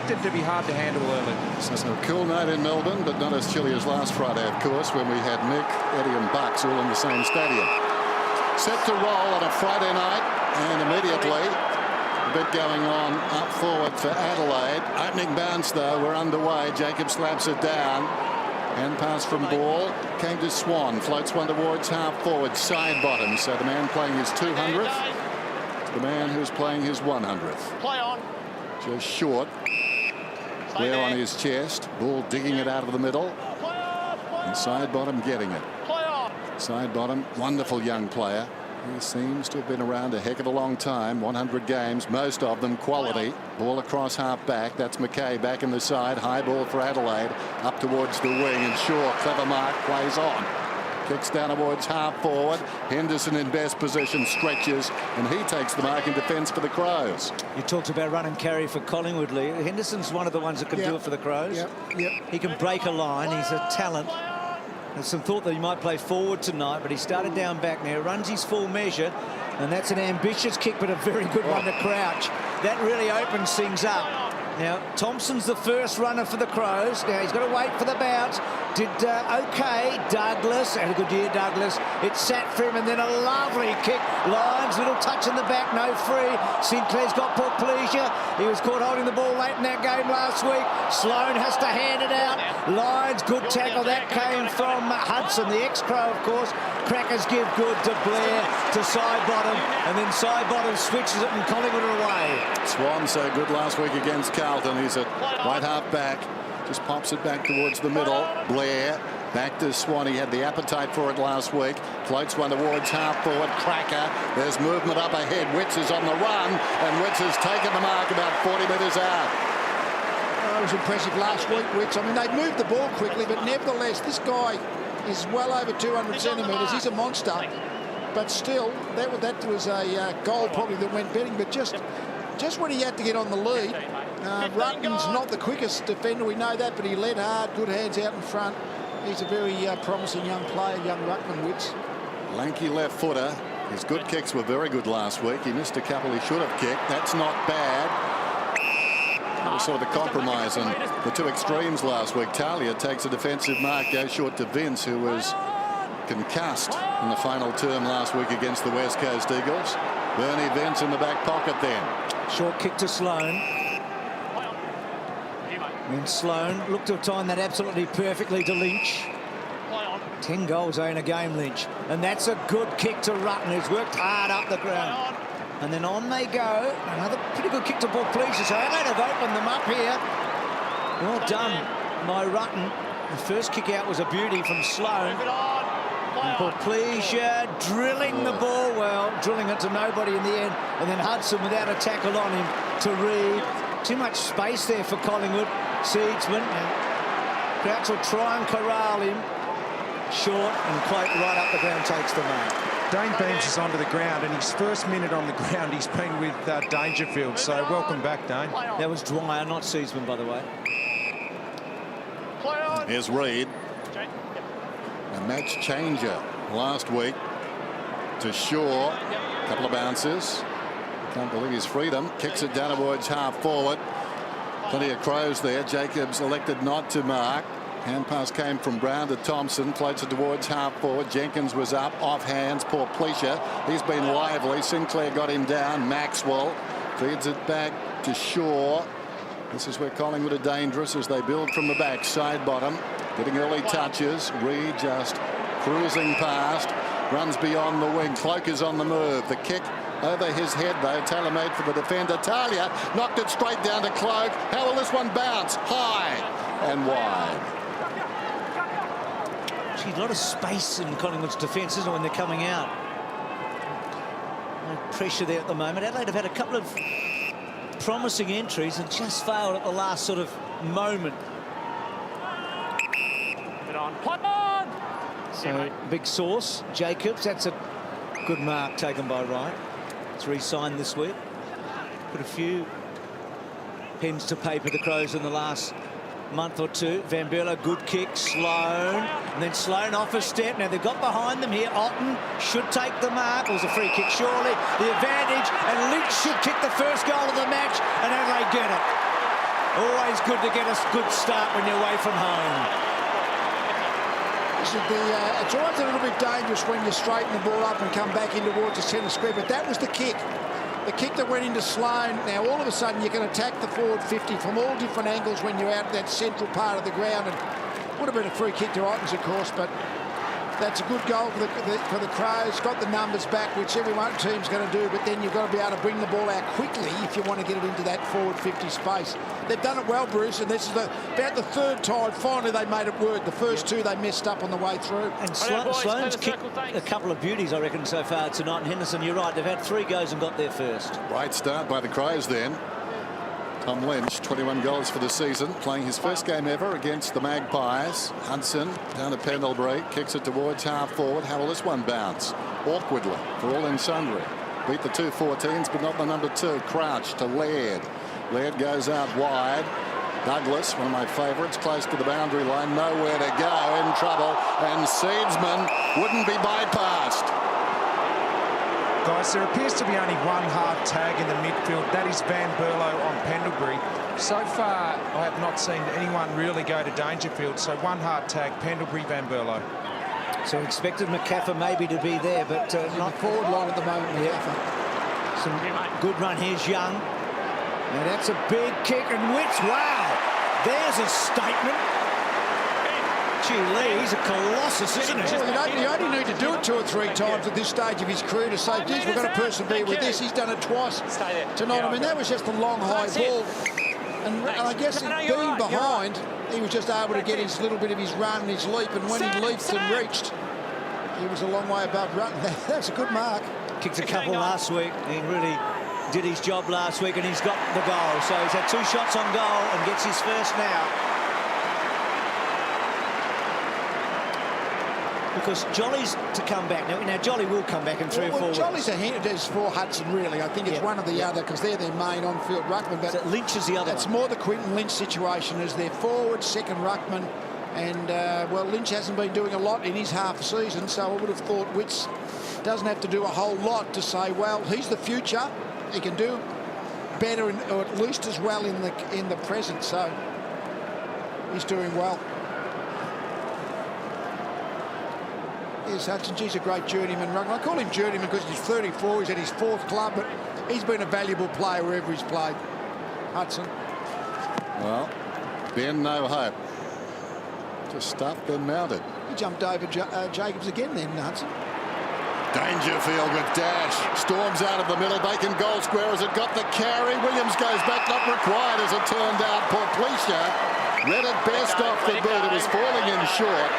expected to be hard to handle early. So a cool night in Melbourne, but not as chilly as last Friday, of course, when we had Mick, Eddie and Bucks all in the same stadium. Set to roll on a Friday night, and immediately a bit going on up forward for Adelaide. Opening bounce, though, we're underway. Jacob slaps it down. Hand pass from ball. Came to Swan. Floats one towards half forward. Side bottom. So the man playing his 200th. The man who's playing his 100th. Play on. Just short. Clear on his chest. Ball digging it out of the middle. And side bottom getting it. Side bottom. Wonderful young player. He seems to have been around a heck of a long time. 100 games, most of them quality. Ball across half back. That's McKay back in the side. High ball for Adelaide. Up towards the wing. And Shaw, clever mark, plays on. Kicks down towards half forward. Henderson in best position, stretches, and he takes the mark in defence for the Crows. You talked about run and carry for Collingwood, Lee. Henderson's one of the ones that can do it for the Crows. He can break a line. He's a talent. There's some thought that he might play forward tonight, but he started down back now. Runs his full measure, and that's an ambitious kick, but a very good one to Crouch. That really opens things up. Now, Thompson's the first runner for the Crows. Now, he's got to wait for the bounce. Did OK. Douglas, had a good year, Douglas. It sat for him, and then a lovely kick. Lyons, little touch in the back, no free. Sinclair's got poor pleasure. He was caught holding the ball late in that game last week. Sloan has to hand it out. Lyons, good tackle. That came from Hudson, the ex-Crow, of course. Crackers give good to Blair, to side bottom, and then side bottom switches it and Collingwood are away. Swan so good last week against Carlton. He's at right half back. Just pops it back towards the middle. Blair back to Swan. He had the appetite for it last week. Floats one towards half forward. Cracker. There's movement up ahead. Witts is on the run, and Witts has taken the mark about 40 metres out. It was impressive last week, Witts. I mean, they moved the ball quickly, but nevertheless, this guy is well over 200 centimetres. He's a monster. But still, that was a goal probably that went betting. But just when he had to get on the lead, Ruttman's not the quickest defender, we know that, but he led hard, good hands out in front. He's a very promising young player, young Ruttman, Witts. Lanky left footer. His good kicks were very good last week. He missed a couple he should have kicked. That's not bad. That was sort of the compromise and the two extremes last week. Talia takes a defensive mark, goes short to Vince, who was concussed in the final term last week against the West Coast Eagles. Bernie Vince in the back pocket then. Short kick to Sloan. And Sloan looked to have timed that absolutely perfectly to Lynch. 10 goals in a game, Lynch. And that's a good kick to Rutten, who's worked hard up the ground. And then on they go. Another pretty good kick to Porplesia. So Adelaide have opened them up here. Well done by Rutten. The first kick out was a beauty from Sloan. And Porplesia drilling the ball well, drilling it to nobody in the end. And then Hudson without a tackle on him to Reid. Too much space there for Collingwood. Seedsman. Crouch will try and corral him. Short, and Cloak right up the ground takes the mark. Dane Beams is onto the ground, and his first minute on the ground, he's been with Dangerfield. So welcome back, Dane. That was Dwyer, not Seedsman, by the way. Here's Reid. A match changer last week to Shaw. A couple of bounces. Can't believe his freedom. Kicks it down towards half forward. Plenty of Crows there. Jacobs elected not to mark. Hand pass came from Brown to Thompson. Floats it towards half forward. Jenkins was up. Off hands. Poor Pleasure. He's been lively. Sinclair got him down. Maxwell feeds it back to Shaw. This is where Collingwood are dangerous as they build from the back. Side bottom. Getting early touches. Reid just cruising past. Runs beyond the wing. Cloak is on the move. The kick over his head, though, tailor-made for the defender. Talia knocked it straight down to Cloak. How will this one bounce? High and wide. Gee, a lot of space in Collingwood's defence, isn't it, when they're coming out? No pressure there at the moment. Adelaide have had a couple of promising entries and just failed at the last sort of moment. So, big source, Jacobs. That's a good mark taken by Wright. It's re-signed this week. Put a few pens to paper, the Crows, in the last month or two. Van Berlo, good kick. Sloan. And then Sloan off a step. Now, they've got behind them here. Otten should take the mark. It was a free kick, surely. The advantage. And Lynch should kick the first goal of the match. And Adelaide get it. Always good to get a good start when you're away from home. It's always a little bit dangerous when you straighten the ball up and come back in towards the centre square, but that was the kick. The kick that went into Sloane. Now, all of a sudden, you can attack the forward 50 from all different angles when you're out that central part of the ground. And would have been a free kick to Ottens, of course, but that's a good goal for the Crows. Got the numbers back, which every one team's going to do, but then you've got to be able to bring the ball out quickly if you want to get it into that forward 50 space. They've done it well, Bruce, and this is about the third time finally they made it work. The first two they messed up on the way through. And Sloane's kicked a couple of beauties, I reckon, so far tonight. And Henderson, you're right, they've had 3 goes and got there first. Right start by the Crows then. Tom Lynch, 21 goals for the season, playing his first game ever against the Magpies. Hudson down to Pendlebury, kicks it towards half forward. How will this one bounce? Awkwardly for all and sundry. Beat the 2-14s, but not the number 2. Crouch to Laird. Laird goes out wide. Douglas, one of my favourites, close to the boundary line, nowhere to go, in trouble, and Seedsman wouldn't be bypassed. Guys, there appears to be only one hard tag in the midfield. That is Van Berlo on Pendlebury. So far, I have not seen anyone really go to Dangerfield. So one hard tag, Pendlebury, Van Berlo. So expected McCaffer maybe to be there, but not Forward line at the moment, McCaffer. Some good run. Here's Young. Now that's a big kick, and Witts, wow, there's a statement. Gee Lee, he's a colossus, isn't he? Well, you only need to do it 2 or 3 times at this stage of his career to say, geez, we're going to persevere with this. He's done it twice tonight. I mean, that was just a long, high ball. And I guess being behind, he was just able to get his little bit of his run and his leap. And when he leaped and reached, he was a long way above run. That's a good mark. Kicked a couple last week. He really did his job last week, and he's got the goal. So he's had 2 shots on goal and gets his first now. Because Jolly's to come back now. Now Jolly will come back in 3 or 4 weeks. Jolly's a hint as for Hudson, really. I think it's one or the other, because they're their main on-field ruckman. But Lynch is the other. It's more the Quinton Lynch situation as their forward, second ruckman. And, well, Lynch hasn't been doing a lot in his half season, so I would have thought Witts doesn't have to do a whole lot to say, well, he's the future. He can do better, or at least as well in the present. So he's doing well. Here's Hudson. He's a great journeyman ruckman. I call him journeyman because he's 34. He's at his 4th club, but he's been a valuable player wherever he's played. Hudson. Well, Ben, no hope. Just stuffed, then mounted. He jumped over Jacobs again then, Hudson. Dangerfield with dash. Storms out of the middle. Bacon goal square. Has it got the carry? Williams goes back. Not required as it turned out. Porplesia read it best off the boot. It was falling in short.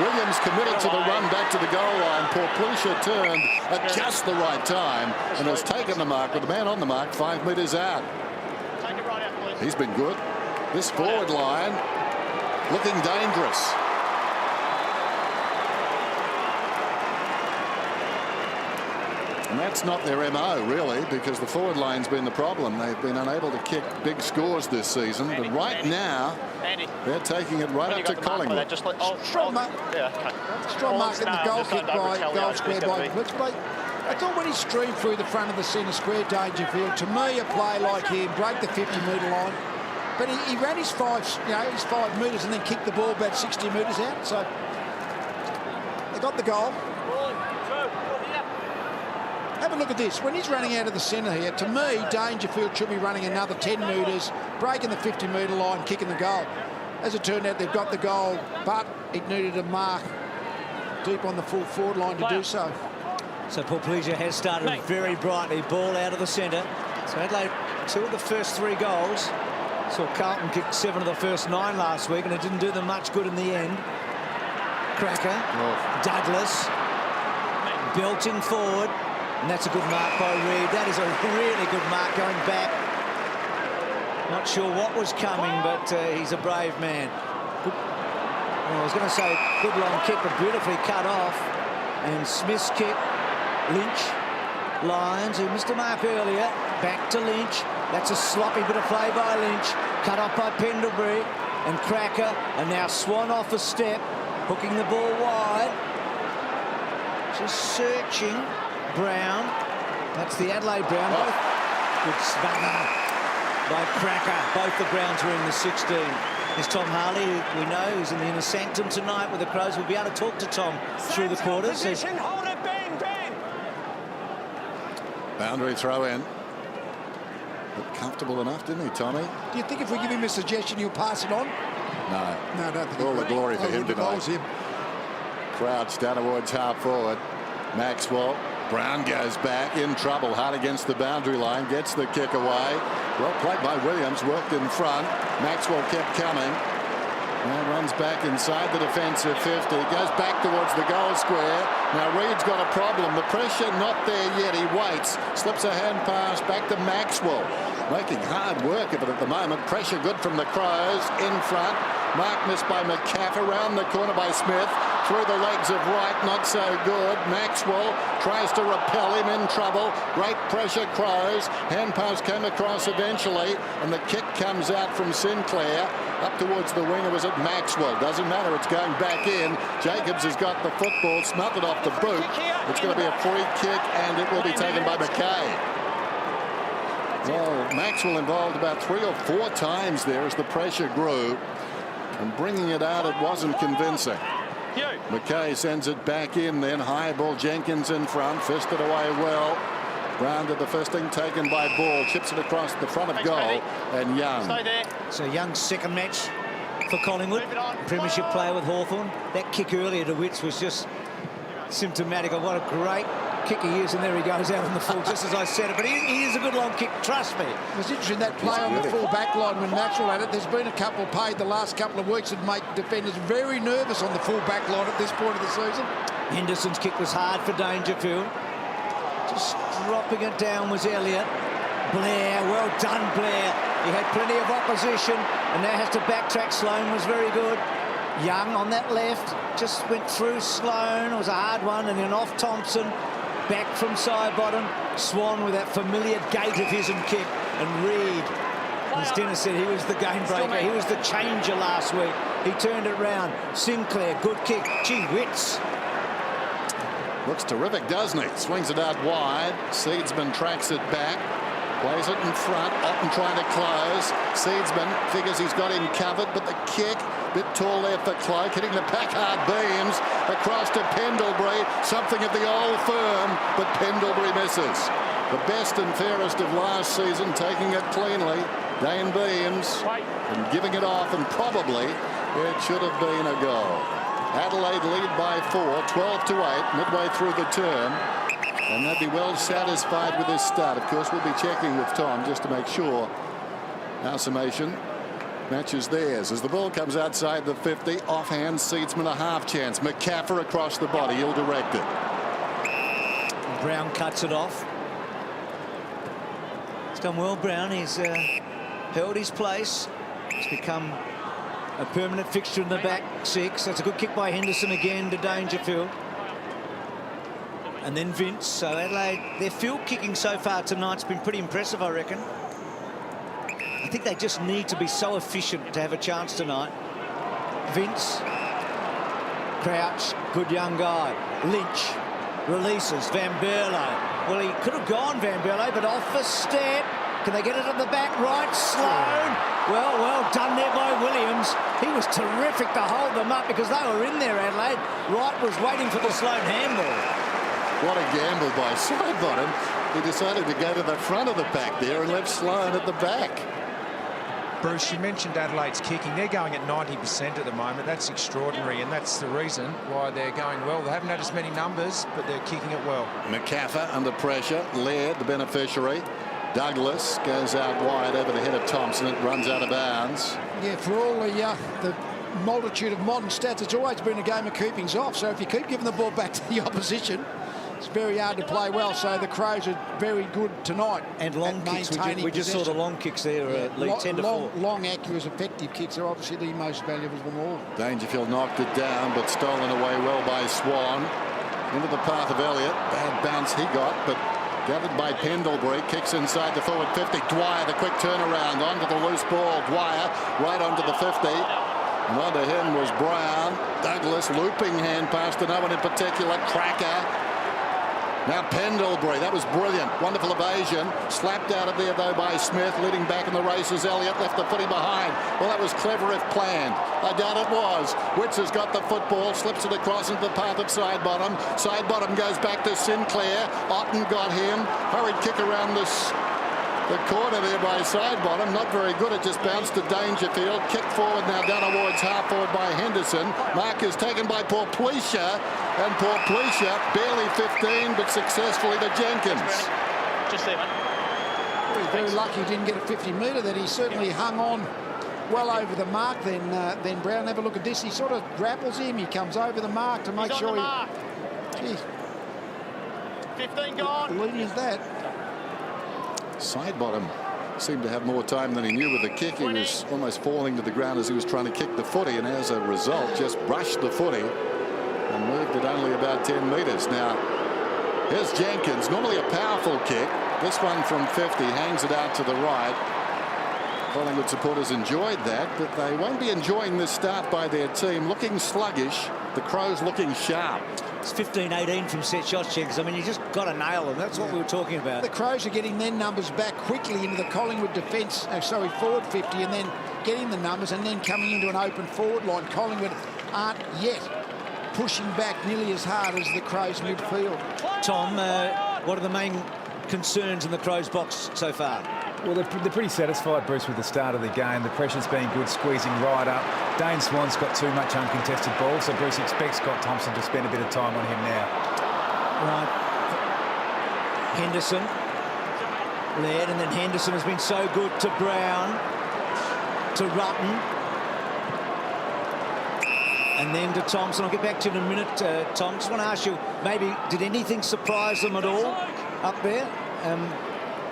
Williams committed to the run back to the goal line. Porplesia turned at just the right time and has taken the mark with the man on the mark 5 metres out. He's been good. This forward line looking dangerous. And that's not their MO, really, because the forward line's been the problem. They've been unable to kick big scores this season. But right now, they're taking it right up to Collingwood. Strong mark. Strong mark in the goal kick goal square by Blitz. I thought when he streamed through the front of the centre square, Dangerfield, to me, a play like him, break the 50-metre line. But he ran his 5 metres and then kicked the ball about 60 metres out. So they got the goal. Have a look at this. When he's running out of the centre here, to me, Dangerfield should be running another 10 metres, breaking the 50-metre line, kicking the goal. As it turned out, they've got the goal, but it needed a mark deep on the full forward line to do so. So Porplesia has started very brightly. Ball out of the centre. So Adelaide, 2 of the first 3 goals. Saw Carlton kick 7 of the first 9 last week, and it didn't do them much good in the end. Cracker, Douglas, belting forward. And that's a good mark by Reid. That is a really good mark going back. Not sure what was coming, but he's a brave man. Good, well, I was going to say good long kick, but beautifully cut off. And Smith's kick. Lynch. Lyons, who missed a mark earlier. Back to Lynch. That's a sloppy bit of play by Lynch. Cut off by Pendlebury. And Cracker. And now Swan off a step. Hooking the ball wide. Just searching. Brown. That's the Adelaide Brown. Good smother. by Cracker. Both the grounds were in the 16. There's Tom Harley, who we know, who's in the inner sanctum tonight with the Crows. We'll be able to talk to Tom through the quarters. Hold it, Ben. Boundary throw in. But comfortable enough, didn't he, Tommy? Do you think if we give him a suggestion, he'll pass it on? No. No, I don't think All the glory for him tonight. Him. Crouch down towards half forward. Maxwell. Brown goes back in trouble, hard against the boundary line, gets the kick away. Well played by Williams, worked in front. Maxwell kept coming. Now runs back inside the defensive 50, goes back towards the goal square. Now Reed's got a problem. The pressure not there yet. He waits, slips a hand pass back to Maxwell. Making hard work of it at the moment. Pressure good from the Crows in front. Mark missed by McCaff, around the corner by Smith. Through the legs of Wright, not so good. Maxwell tries to repel him, in trouble. Great pressure, Crows. Hand pass came across eventually, and the kick comes out from Sinclair. Up towards the winger, was it Maxwell? Doesn't matter, it's going back in. Jacobs has got the football, smothered off the boot. It's going to be a free kick, and it will be taken by McKay. Well, Maxwell involved about 3 or 4 times there as the pressure grew. And bringing it out, it wasn't convincing. McKay sends it back in then. High ball, Jenkins in front. Fisted away well. Brown to the fisting, taken by Ball. Chips it across the front of goal. And Young. So Young's second match for Collingwood. Premiership player with Hawthorn. That kick earlier to Witts was just symptomatic of what a great kick he is, and there he goes out on the full, just as I said it. But he is a good long kick, trust me. It was interesting, that play on the full back line when Maxwell had it. There's been a couple paid the last couple of weeks that make defenders very nervous on the full back line at this point of the season. Henderson's kick was hard for Dangerfield. Just dropping it down was Elliott. Blair, well done, Blair. He had plenty of opposition and now has to backtrack. Sloan was very good. Young on that left just went through Sloan. It was a hard one, and then off Thompson. Back from side bottom. Swan with that familiar gait of his and kick. And Reed, as Dennis said, he was the game breaker. He was the changer last week. He turned it round. Sinclair, good kick. Gee, Witts. Looks terrific, doesn't he? Swings it out wide. Seedsman tracks it back. Plays it in front. Otten trying to close. Seedsman figures he's got him covered, but the kick, bit tall there for Cloak, hitting the Packard beams. Across to Pendlebury. Something of the old firm, but Pendlebury misses. The best and fairest of last season, taking it cleanly. Dane Beams and giving it off, and probably it should have been a goal. Adelaide lead by 4, 12-8, midway through the term. And they'd be well satisfied with this start. Of course, we'll be checking with Tom just to make sure our summation matches theirs. As the ball comes outside the 50, offhand, Seedsman a half chance. McCaffrey across the body, he'll direct it. Brown cuts it off. He's done well, Brown. He's held his place. He's become a permanent fixture in the back 6. That's a good kick by Henderson again to Dangerfield. And then Vince. So Adelaide, their field kicking so far tonight's been pretty impressive, I reckon. I think they just need to be so efficient to have a chance tonight. Vince. Crouch, good young guy. Lynch releases Van Berlo. Well, he could have gone, Van Berlo, but off the step. Can they get it at the back right? Sloan. Well done there by Williams. He was terrific to hold them up because they were in there, Adelaide. Wright was waiting for the Sloan handball. What a gamble by Sidebottom. He decided to go to the front of the pack there and left Sloan at the back. Bruce, you mentioned Adelaide's kicking. They're going at 90% at the moment. That's extraordinary, and that's the reason why they're going well. They haven't had as many numbers, but they're kicking it well. McCaffrey under pressure. Laird, the beneficiary. Douglas goes out wide over the head of Thompson. It runs out of bounds. Yeah, for all the multitude of modern stats, it's always been a game of keepings off. So if you keep giving the ball back to the opposition, it's very hard to play well. So the Crows are very good tonight. And long kicks. We just saw the long kicks there, Lee, 10-4. Long, accurate, effective kicks are obviously the most valuable of them all. Dangerfield knocked it down, but stolen away well by Swan. Into the path of Elliott. Bad bounce he got, but gathered by Pendlebury. Kicks inside the forward 50. Dwyer, the quick turnaround onto the loose ball. Dwyer right onto the 50. And onto him was Brown. Douglas looping hand pass to no one in particular. Cracker. Now Pendlebury, that was brilliant. Wonderful evasion. Slapped out of there, though, by Smith. Leading back in the races, Elliott left the footy behind. Well, that was clever if planned. I doubt it was. Witts has got the football, slips it across into the path of Sidebottom. Sidebottom goes back to Sinclair. Otten got him. Hurried kick around the corner there by Sidebottom. Not very good. It just bounced to Dangerfield. Kick forward now down towards half forward by Henderson. Mark is taken by Porplesia. And Porplesia barely 15, but successfully to Jenkins. Just there, mate. He's very lucky he didn't get a 50-metre. That he certainly hung on well over the mark. Then Brown, have a look at this. He sort of grapples him. He comes over the mark to make sure he... Geez. 15 gone. Lenient as that. Sidebottom seemed to have more time than he knew with the kick. He was almost falling to the ground as he was trying to kick the footy, and as a result just brushed the footy and moved it only about 10 metres. Now here's Jenkins, normally a powerful kick. This one from 50 hangs it out to the right. Collingwood supporters enjoyed that, but they won't be enjoying this start by their team. Looking sluggish, the Crows looking sharp. It's 15-18 from set shots, Jenkins. I mean, you just got to nail them. That's what we were talking about. The Crows are getting their numbers back quickly into the Collingwood defence. Forward 50, and then getting the numbers and then coming into an open forward line. Collingwood aren't yet pushing back nearly as hard as the Crows midfield. Tom, what are the main concerns in the Crows box so far? Well, they're pretty satisfied, Bruce, with the start of the game. The pressure's been good, squeezing right up. Dane Swan's got too much uncontested ball, so Bruce expects Scott Thompson to spend a bit of time on him now. Right. Henderson led, and then Henderson has been so good to Brown, to Rutten, and then to Thompson. I'll get back to you in a minute, Tom. Just want to ask you, maybe did anything surprise them at all up there?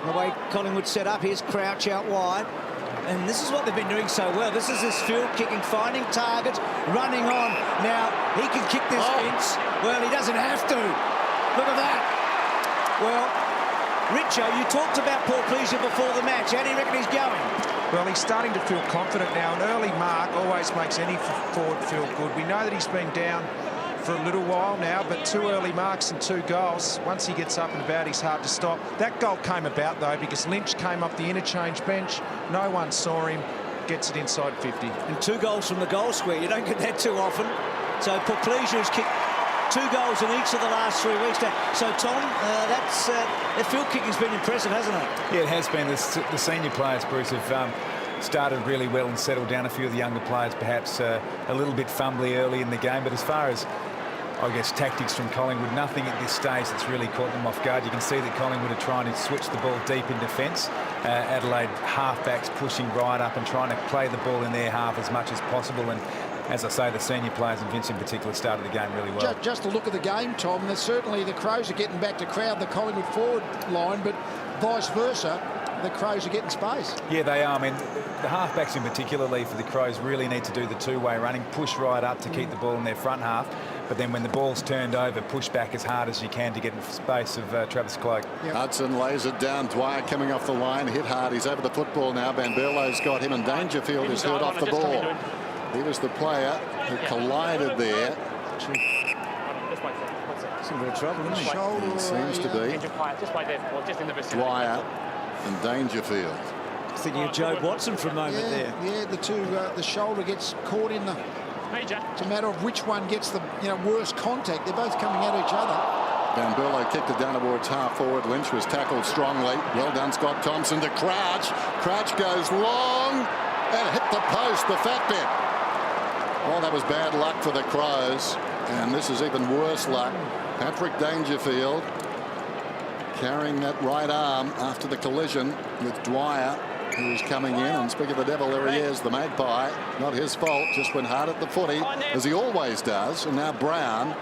The way Collingwood set up, here's Crouch out wide, and this is what they've been doing so well. This is this field kicking, finding targets, running on. Now he can kick this fence. Well, he doesn't have to. Look at that. Well, Richo, you talked about Porplesia before the match. How do you reckon he's going? Well, he's starting to feel confident now. An early mark always makes any forward feel good. We know that he's been down for a little while now, but 2 early marks and 2 goals. Once he gets up and about, he's hard to stop. That goal came about, though, because Lynch came off the interchange bench. No one saw him. Gets it inside 50. And 2 goals from the goal square. You don't get that too often. So Porplesia's kicked 2 goals in each of the last 3 weeks. So, Tom, the field kicking's been impressive, hasn't it? Yeah, it has been. The senior players, Bruce, have started really well and settled down. A few of the younger players perhaps a little bit fumbly early in the game, but as far as I guess tactics from Collingwood, nothing at this stage that's really caught them off guard. You can see that Collingwood are trying to switch the ball deep in defence. Adelaide halfbacks pushing right up and trying to play the ball in their half as much as possible. And as I say, the senior players, and Vince in particular, started the game really well. Just to look at the game, Tom, certainly the Crows are getting back to crowd the Collingwood forward line, but vice versa, the Crows are getting space. Yeah, they are. I mean, the halfbacks in particularly for the Crows really need to do the two-way running, push right up to keep the ball in their front half, but then when the ball's turned over, push back as hard as you can to get in the space of Travis Cloak. Yep. Hudson lays it down. Dwyer coming off the line, hit hard. He's over the football now. Van Berlo's got him, and Dangerfield is hurt off the ball. He was the player who collided there. Some real trouble, isn't he? Shoulder, Seems to be. Just wait there, just in the vicinity. Dwyer and Dangerfield. Thinking of Joe Watson for a moment there. Yeah, the shoulder gets caught in the... Major. It's a matter of which one gets the worst contact. They're both coming at each other. Van Berlo kicked it down towards half forward. Lynch was tackled strongly. Well done, Scott Thompson to Crouch. Crouch goes long and hit the post, the fat bit. Oh, that was bad luck for the Crows. And this is even worse luck. Patrick Dangerfield carrying that right arm after the collision with Dwyer, who was coming in. And speaking of the devil, there he is, the Magpie. Not his fault, just went hard at the footy, as he always does. And now Brown,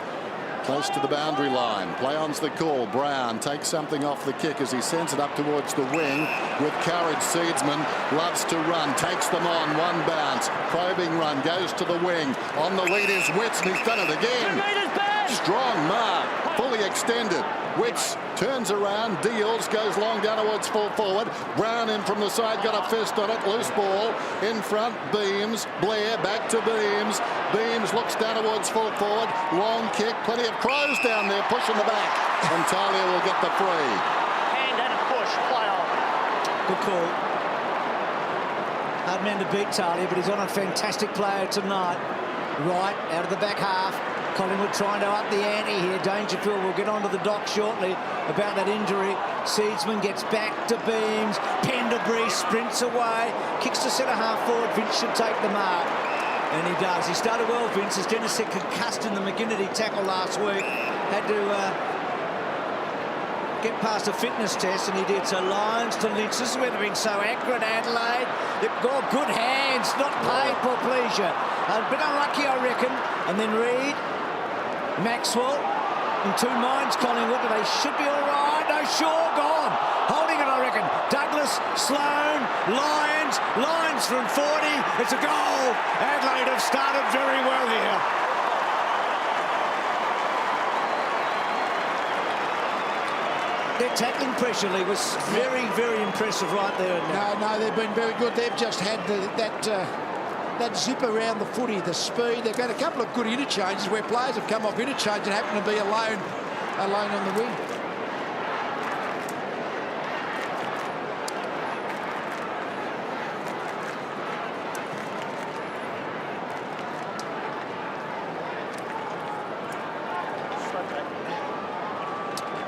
close to the boundary line. Play on's the call. Brown takes something off the kick as he sends it up towards the wing with courage. Seedsman loves to run, takes them on, one bounce, probing run, goes to the wing. On the lead is Witts, and he's done it again. Strong mark, fully extended. Wicks turns around, deals, goes long down towards full forward. Brown in from the side, got a fist on it. Loose ball in front. Beams. Blair back to Beams. Beams looks down towards full forward. Long kick. Plenty of Crows down there pushing the back. And Talia will get the free. Hand and a push. Play on. Good call. Hard man to beat, Talia, but he's on a fantastic player tonight. Right, out of the back half. Collingwood trying to up the ante here. Dangerfield will get onto the dock shortly about that injury. Seedsman gets back to Beams. Pendlebury sprints away. Kicks to centre half forward. Vince should take the mark. And he does. He started well, Vince. As Dennis said, concussed in the McGinnity tackle last week. Had to get past a fitness test, and he did. So Lyons to Lynch. This is where they've been so accurate, Adelaide. They've got good hands, not paid for pleasure. A bit unlucky, I reckon. And then Reid, Maxwell, in two minds, Collingwood, but they should be all right. No, Shaw gone. Holding it, I reckon. Douglas, Sloane, Lyons from 40. It's a goal. Adelaide have started very well here. Their tackling pressure, Lee, was very, very impressive right there. No, they've been very good. They've just had that zip around the footy, the speed. They've had a couple of good interchanges where players have come off interchange and happen to be alone on the wing.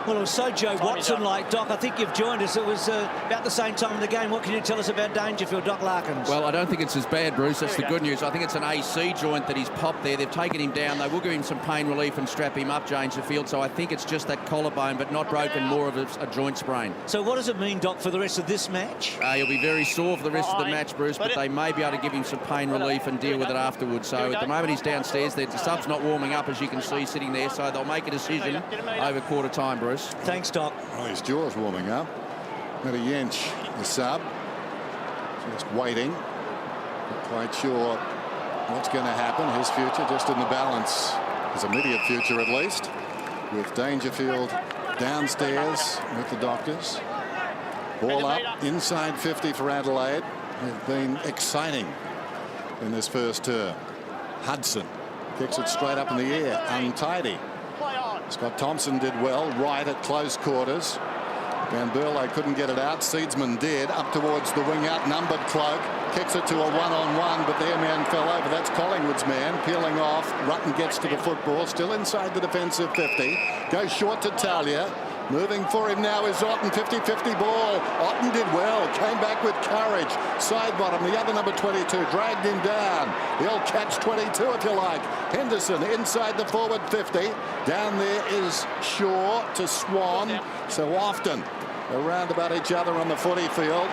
Well, it was so Joe Watson-like, Doc. I think you've joined us. It was about the same time in the game. What can you tell us about Dangerfield, Doc Larkins? Well, I don't think it's as bad, Bruce. That's the good news. I think it's an AC joint that he's popped there. They've taken him down. They will give him some pain relief and strap him up, Dangerfield. So I think it's just that collarbone, but not broken, more of a joint sprain. So what does it mean, Doc, for the rest of this match? He'll be very sore for the rest of the match, Bruce, but they may be able to give him some pain relief and deal with it afterwards. So at the moment he's downstairs. The sub's not warming up, as you can see, sitting there. So they'll make a decision over quarter time, Bruce. Thanks, Doc. Well, his jaw's warming up. Matty Yench, the sub, just waiting. Not quite sure what's going to happen. His future just in the balance. His immediate future, at least, with Dangerfield downstairs with the doctors. Ball up inside 50 for Adelaide. They've been exciting in this first term. Hudson kicks it straight up in the air, untidy. Scott Thompson did well right at close quarters. Van Berlo couldn't get it out. Seedsman did, up towards the wing, outnumbered Cloak. Kicks it to a one-on-one, but their man fell over. That's Collingwood's man peeling off. Rutten gets to the football, still inside the defensive 50. Goes short to Talia. Moving for him now is Otten, 50-50 ball. Otten did well, came back with courage. Side bottom, the other number 22, dragged him down. The old catch 22, if you like. Henderson inside the forward 50. Down there is Shaw to Swan. So often around about each other on the footy field.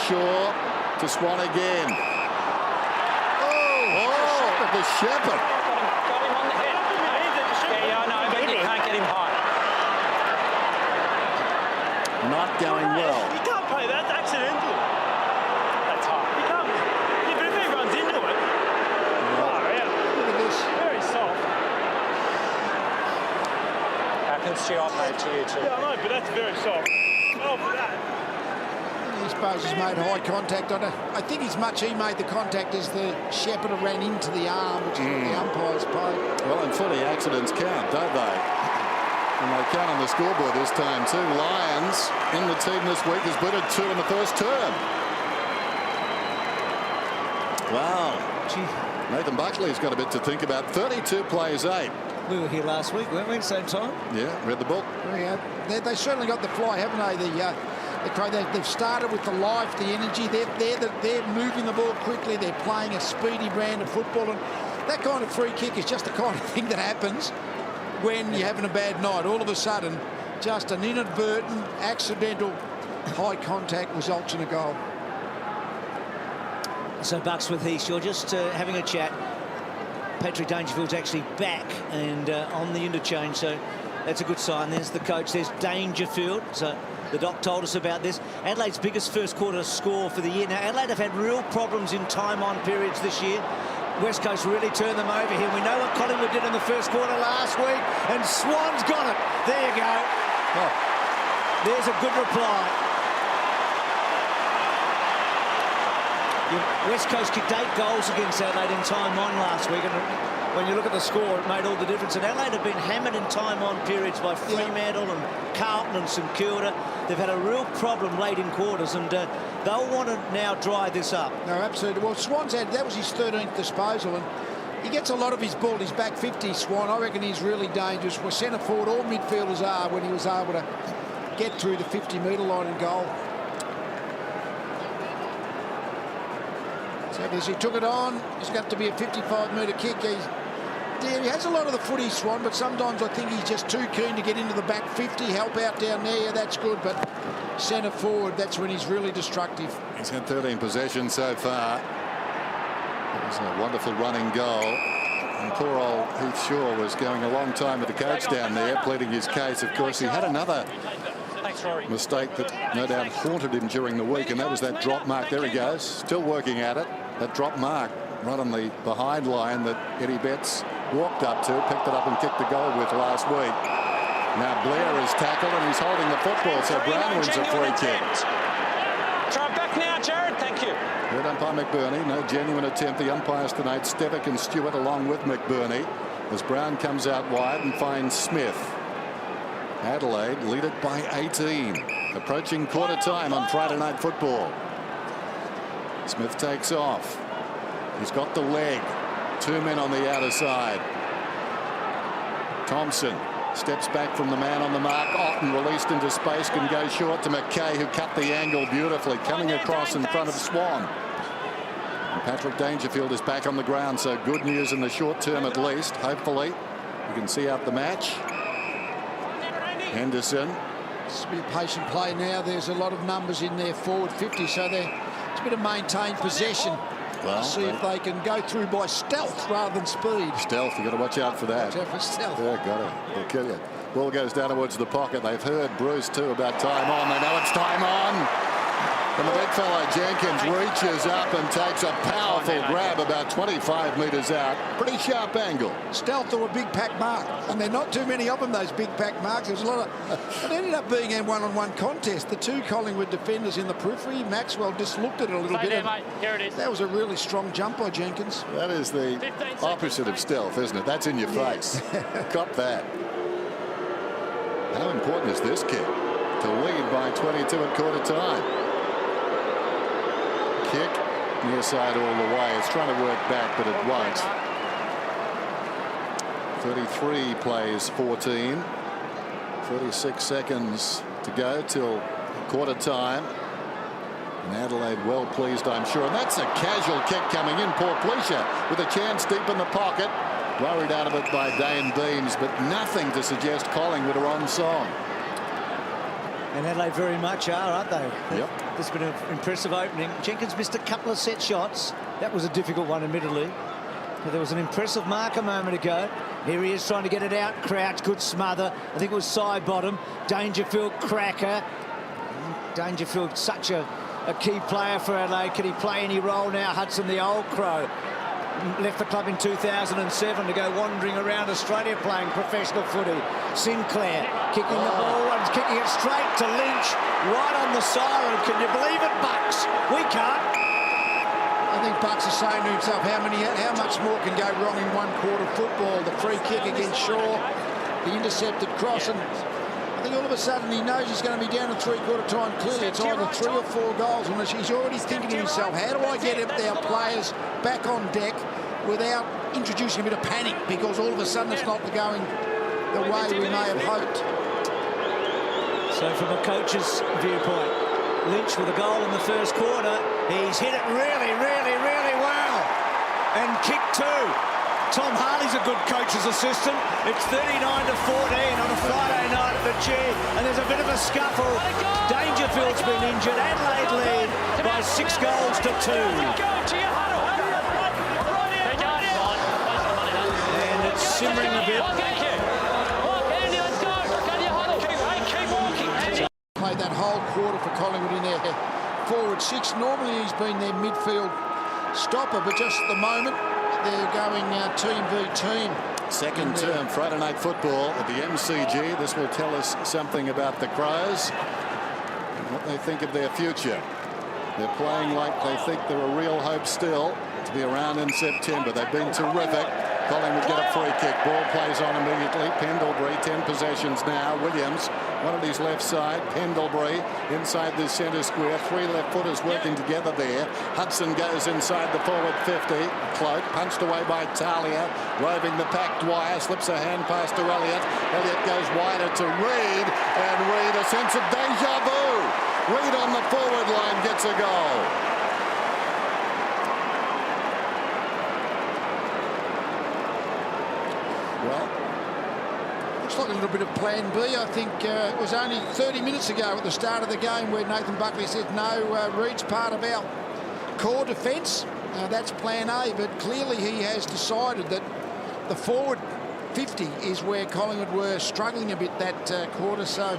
Shaw to Swan again. Oh, the Shepherd. Got him on the head. Yeah, I know, but you can't get him high. Not going well. You can't play that. That's accidental. That's hard. You can't. Yeah, but if he runs into it. Far out. Look at this. Very soft. Happens to you, I play to you too. Yeah, I know, but that's very soft. Oh, for that. I suppose he's made high contact on it. I think as much he made the contact as the Shepherd ran into the arm, which is what the umpires play. Well, and footy accidents count, don't they? And they count on the scoreboard this time too. Lyons in the team this week has booted 2 in the first term. Wow. Gee. Nathan Buckley's got a bit to think about. 32 plays 8. We were here last week, weren't we, same time? Yeah, read the book. Yeah, they certainly got the fly, haven't they? They've started with the life, the energy. They're moving the ball quickly. They're playing a speedy brand of football. And that kind of free kick is just the kind of thing that happens when you're having a bad night. All of a sudden, just an inadvertent, accidental high contact results in a goal. So Bucks with Heath, you're just having a chat. Patrick Dangerfield's actually back and on the interchange, so that's a good sign. There's the coach, there's Dangerfield. So the doc told us about this. Adelaide's biggest first quarter score for the year. Now, Adelaide have had real problems in time-on periods this year. West Coast really turned them over here. We know what Collingwood did in the first quarter last week, and Swan's got it. There you go. Oh, there's a good reply. West Coast kicked 8 goals against Adelaide in time on last week, and when you look at the score, it made all the difference. And Adelaide have been hammered in time on periods by Fremantle and Carlton and St Kilda. They've had a real problem late in quarters, and they'll want to now dry this up. No, absolutely. Well, Swan's had, that was his 13th disposal, and he gets a lot of his ball. He's back 50, Swan. I reckon he's really dangerous. Well, centre forward, all midfielders are when he was able to get through the 50-metre line and goal. So as he took it on, he's got to be a 55-metre kick. He has a lot of the footy, Swan, but sometimes I think he's just too keen to get into the back 50, help out down there. Yeah, that's good, but centre forward, that's when he's really destructive. He's had 13 possessions so far. It was a wonderful running goal. And poor old Heath Shaw was going a long time with the coach down there, pleading his case. Of course, he had another mistake that no doubt haunted him during the week, and that was that drop mark. There he goes, still working at it. That drop mark right on the behind line that Eddie Betts walked up to, picked it up and kicked the goal with last week. Now Blair is tackled and he's holding the football, so Brown wins a free kick. Try it back now, Jared. Thank you. Good umpire McBurney. No genuine attempt. The umpires tonight, Stevick and Stewart, along with McBurney, as Brown comes out wide and finds Smith. Adelaide lead it by 18. Approaching quarter time on Friday Night Football. Smith takes off. He's got the leg. 2 men on the outer side. Thompson steps back from the man on the mark. Otten released into space, can go short to McKay, who cut the angle beautifully, coming across in front of Swan. And Patrick Dangerfield is back on the ground, so good news in the short term at least. Hopefully you can see out the match. Henderson. It's a bit of patient play now. There's a lot of numbers in there, forward 50, so it's a bit of maintained possession. Well, see if they can go through by stealth rather than speed. Stealth, you've got to watch out for that. Watch out for stealth. Yeah, got it. They'll kill you. Ball goes down towards the pocket. They've heard Bruce too about time on. They know it's time on. And the big fellow Jenkins reaches up and takes a powerful grab about 25 metres out. Pretty sharp angle. Stealth or a big pack mark. And there are not too many of them, those big pack marks. There's a lot of... It ended up being a one-on-one contest. The 2 Collingwood defenders in the periphery. Maxwell just looked at it a little bit. There, mate. Here it is. That was a really strong jump by Jenkins. That is the opposite of stealth, isn't it? That's in your face. Cop that. How important is this kick to lead by 22 at quarter time? Kick near side all the way. It's trying to work back, but it won't. 33 plays 14. 36 seconds to go till quarter time. And Adelaide well pleased, I'm sure. And that's a casual kick coming in. Poor Fleischer with a chance deep in the pocket. Worried out of it by Dane Beams, but nothing to suggest Collingwood are on song. And Adelaide very much are, aren't they? Yep. It's been an impressive opening. Jenkins missed a couple of set shots. That was a difficult one, admittedly. But there was an impressive mark a moment ago. Here he is trying to get it out. Crouch, good smother. I think it was side bottom. Dangerfield, cracker. Dangerfield, such a key player for Adelaide. Can he play any role now? Hudson, the old crow, left the club in 2007 to go wandering around Australia playing professional footy. Sinclair kicking the ball and kicking it straight to Lynch, right on the siren. Can you believe it, Bucks? We can't. I think Bucks is saying to himself, how much more can go wrong in one quarter football? The free kick against Shaw, the intercepted cross, and I think all of a sudden he knows he's going to be down at three-quarter time clearly. It's either 3 or 4 goals, and he's already thinking to himself, how do I get our players back on deck without introducing a bit of panic, because all of a sudden it's not going the way we may have hoped. So from a coach's viewpoint, Lynch with a goal in the first quarter. He's hit it really, really, really well. And kick 2. Tom Harley's a good coach's assistant. It's 39-14 on a Friday night at the G, and there's a bit of a scuffle. Dangerfield's been injured. Adelaide lead by 6 goals to 2. And it's simmering a bit. Played that whole quarter for Collingwood in their forward 6. Normally he's been their midfield stopper, but just at the moment they're going team v team. Second term Friday night football at the MCG. This will tell us something about the Crows and what they think of their future. They're playing like they think they're a real hope still to be around in September. They've been terrific. Collingwood get a free kick. Ball plays on immediately. Pendlebury, 10 possessions now. Williams, one at his left side. Pendlebury inside the centre square. 3 left footers working together there. Hudson goes inside the forward 50. Cloak punched away by Talia. Roving the pack. Dwyer slips a hand pass to Elliott. Elliott goes wider to Reid. And Reid, a sense of deja vu. Reid on the forward line gets a goal. Looks like a little bit of plan B. I think it was only 30 minutes ago at the start of the game where Nathan Buckley said, no, Reid's part of our core defence. That's plan A, but clearly he has decided that the forward 50 is where Collingwood were struggling a bit that quarter. So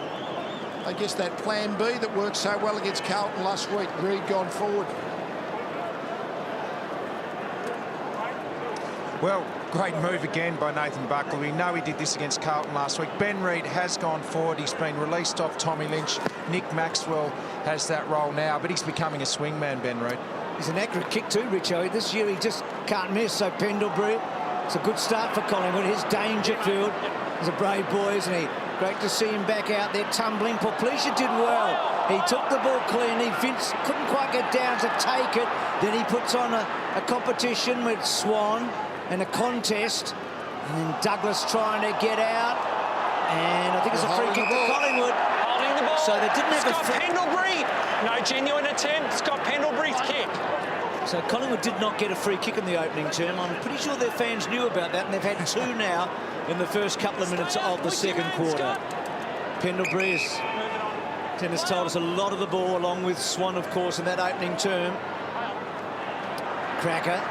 I guess that plan B that worked so well against Carlton last week, Reid gone forward. Well, great move again by Nathan Buckley. We know he did this against Carlton last week. Ben Reid has gone forward. He's been released off Tommy Lynch. Nick Maxwell has that role now, but he's becoming a swingman, Ben Reid. He's an accurate kick too, Richo. This year he just can't miss. So Pendlebury, it's a good start for Collingwood. Here's Dangerfield. He's a brave boy, isn't he? Great to see him back out there tumbling. Porplesia did well. He took the ball cleanly. Vince couldn't quite get down to take it. Then he puts on a competition with Swan and a contest. And then Douglas trying to get out. And I think it's a free kick for Collingwood. Holding the ball. So they didn't have Scott Pendlebury. No genuine attempt. Scott Pendlebury's kick. So Collingwood did not get a free kick in the opening term. I'm pretty sure their fans knew about that, and they've had 2 now in the first couple of minutes of the second quarter. Pendlebury has told us a lot of the ball, along with Swan, of course, in that opening term. Cracker.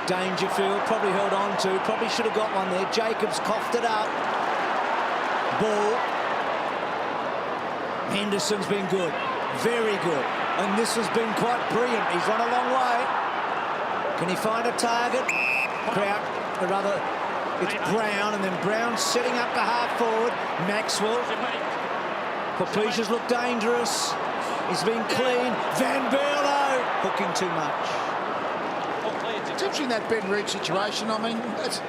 Dangerfield probably held on to. Probably should have got one there. Jacobs coughed it up. Ball. Henderson's been good. Very good. And this has been quite brilliant. He's run a long way. Can he find a target? Kraut, or rather, it's Brown, and then Brown setting up the half forward. Maxwell. Porplesia's looked dangerous. He's been clean. Van Berlo hooking too much. It's interesting, that Ben Reid situation. I mean, it's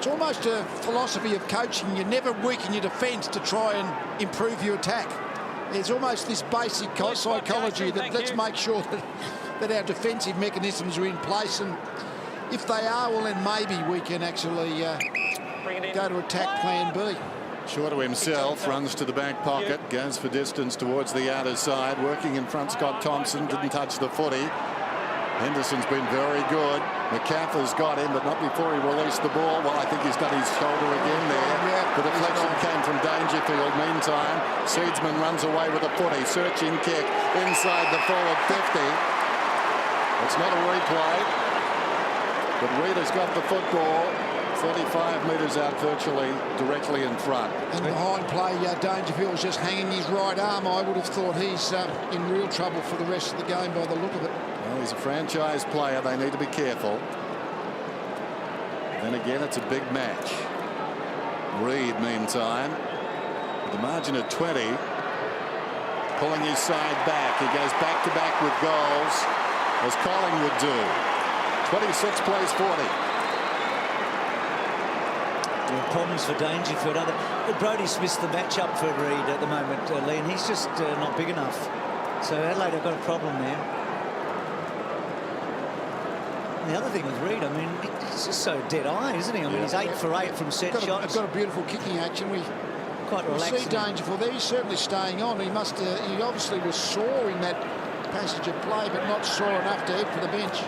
almost a philosophy of coaching. You never weaken your defence to try and improve your attack. There's almost this basic psychology that let's make sure that our defensive mechanisms are in place, and if they are, well, then maybe we can actually go to attack plan B. Short of himself, runs to the back pocket, goes for distance towards the outer side, working in front. Scott Thompson didn't touch the footy. Henderson's been very good. McCaffrey's got him, but not before he released the ball. Well, I think he's done his shoulder again there. The deflection came from Dangerfield. Meantime, Seedsman runs away with a footy. Searching kick inside the forward 50. It's not a replay, but Reid has got the football 35 metres out, virtually directly in front. And behind play, Dangerfield's just hanging his right arm. I would have thought he's in real trouble for the rest of the game by the look of it. Well, he's a franchise player. They need to be careful. Then again, it's a big match. Reid, meantime, with the margin of 20, pulling his side back. He goes back-to-back with goals, as Collingwood do. 26 plays 40. Problems for Dangerfield. Brodie Smith's the matchup for Reid at the moment, Lee, and he's just not big enough. So Adelaide have got a problem there. And the other thing with Reid, I mean, he's just so dead-eye, isn't he? I mean, he's 8 for 8 from set shots. He's got a beautiful kicking action. Quite relaxed. We see Dangerfield there. He's certainly staying on. He must. He obviously was sore in that passage of play, but not sore enough to head for the bench.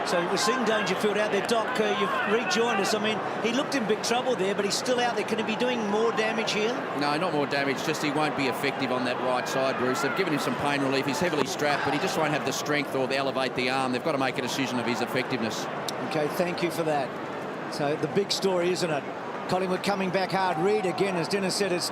So we're seeing Dangerfield out there. Doc, you've rejoined us. I mean, he looked in big trouble there, but he's still out there. Can he be doing more damage here? No, not more damage. Just he won't be effective on that right side, Bruce. They've given him some pain relief. He's heavily strapped, but he just won't have the strength or elevate the arm. They've got to make a decision of his effectiveness. OK, thank you for that. So the big story, isn't it? Collingwood coming back hard. Reid, again, as Dennis said, it's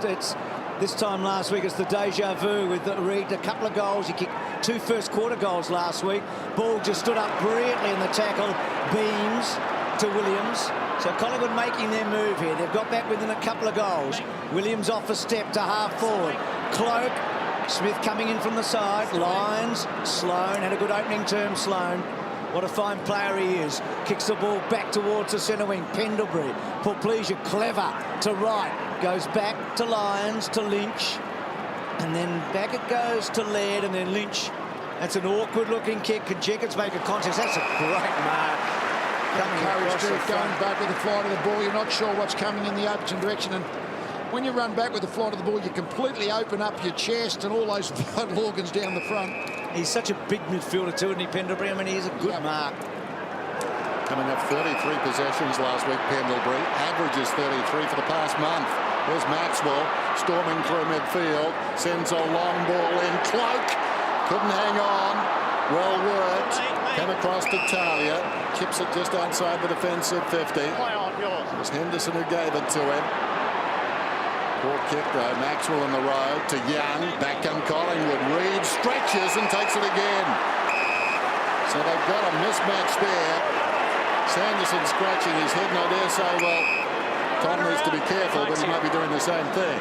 This time last week, it's the deja vu with Reid. A couple of goals. He kicked 2 first-quarter goals last week. Ball just stood up brilliantly in the tackle. Beams to Williams. So Collingwood making their move here. They've got back within a couple of goals. Williams off a step to half forward. Cloak. Smith coming in from the side. Lyons. Sloan had a good opening term, Sloan. What a fine player he is. Kicks the ball back towards the centre wing. Pendlebury. Pleasure clever to right. Goes back to Lyons, to Lynch. And then back it goes to Laird, and then Lynch. That's an awkward-looking kick. Can Jenkins make a contest? That's a great mark. Encouraged to going back with the flight of the ball. You're not sure what's coming in the opposite direction. And when you run back with the flight of the ball, you completely open up your chest and all those vital organs down the front. He's such a big midfielder too, isn't he, Pendlebury? I mean, he's a good mark. Coming up 33 possessions last week, Pendlebury. Averages 33 for the past month. There's Maxwell storming through midfield. Sends a long ball in. Cloak couldn't hang on. Well worked. Come across to Talia. Chips it just outside the defensive 50. It was Henderson who gave it to him. Poor kick though. Maxwell on the road to Young. Back come Collingwood. Reid stretches and takes it again. So they've got a mismatch there. Sanderson scratching his head, and I dare say, well, Tom needs to be careful, but he might be doing the same thing.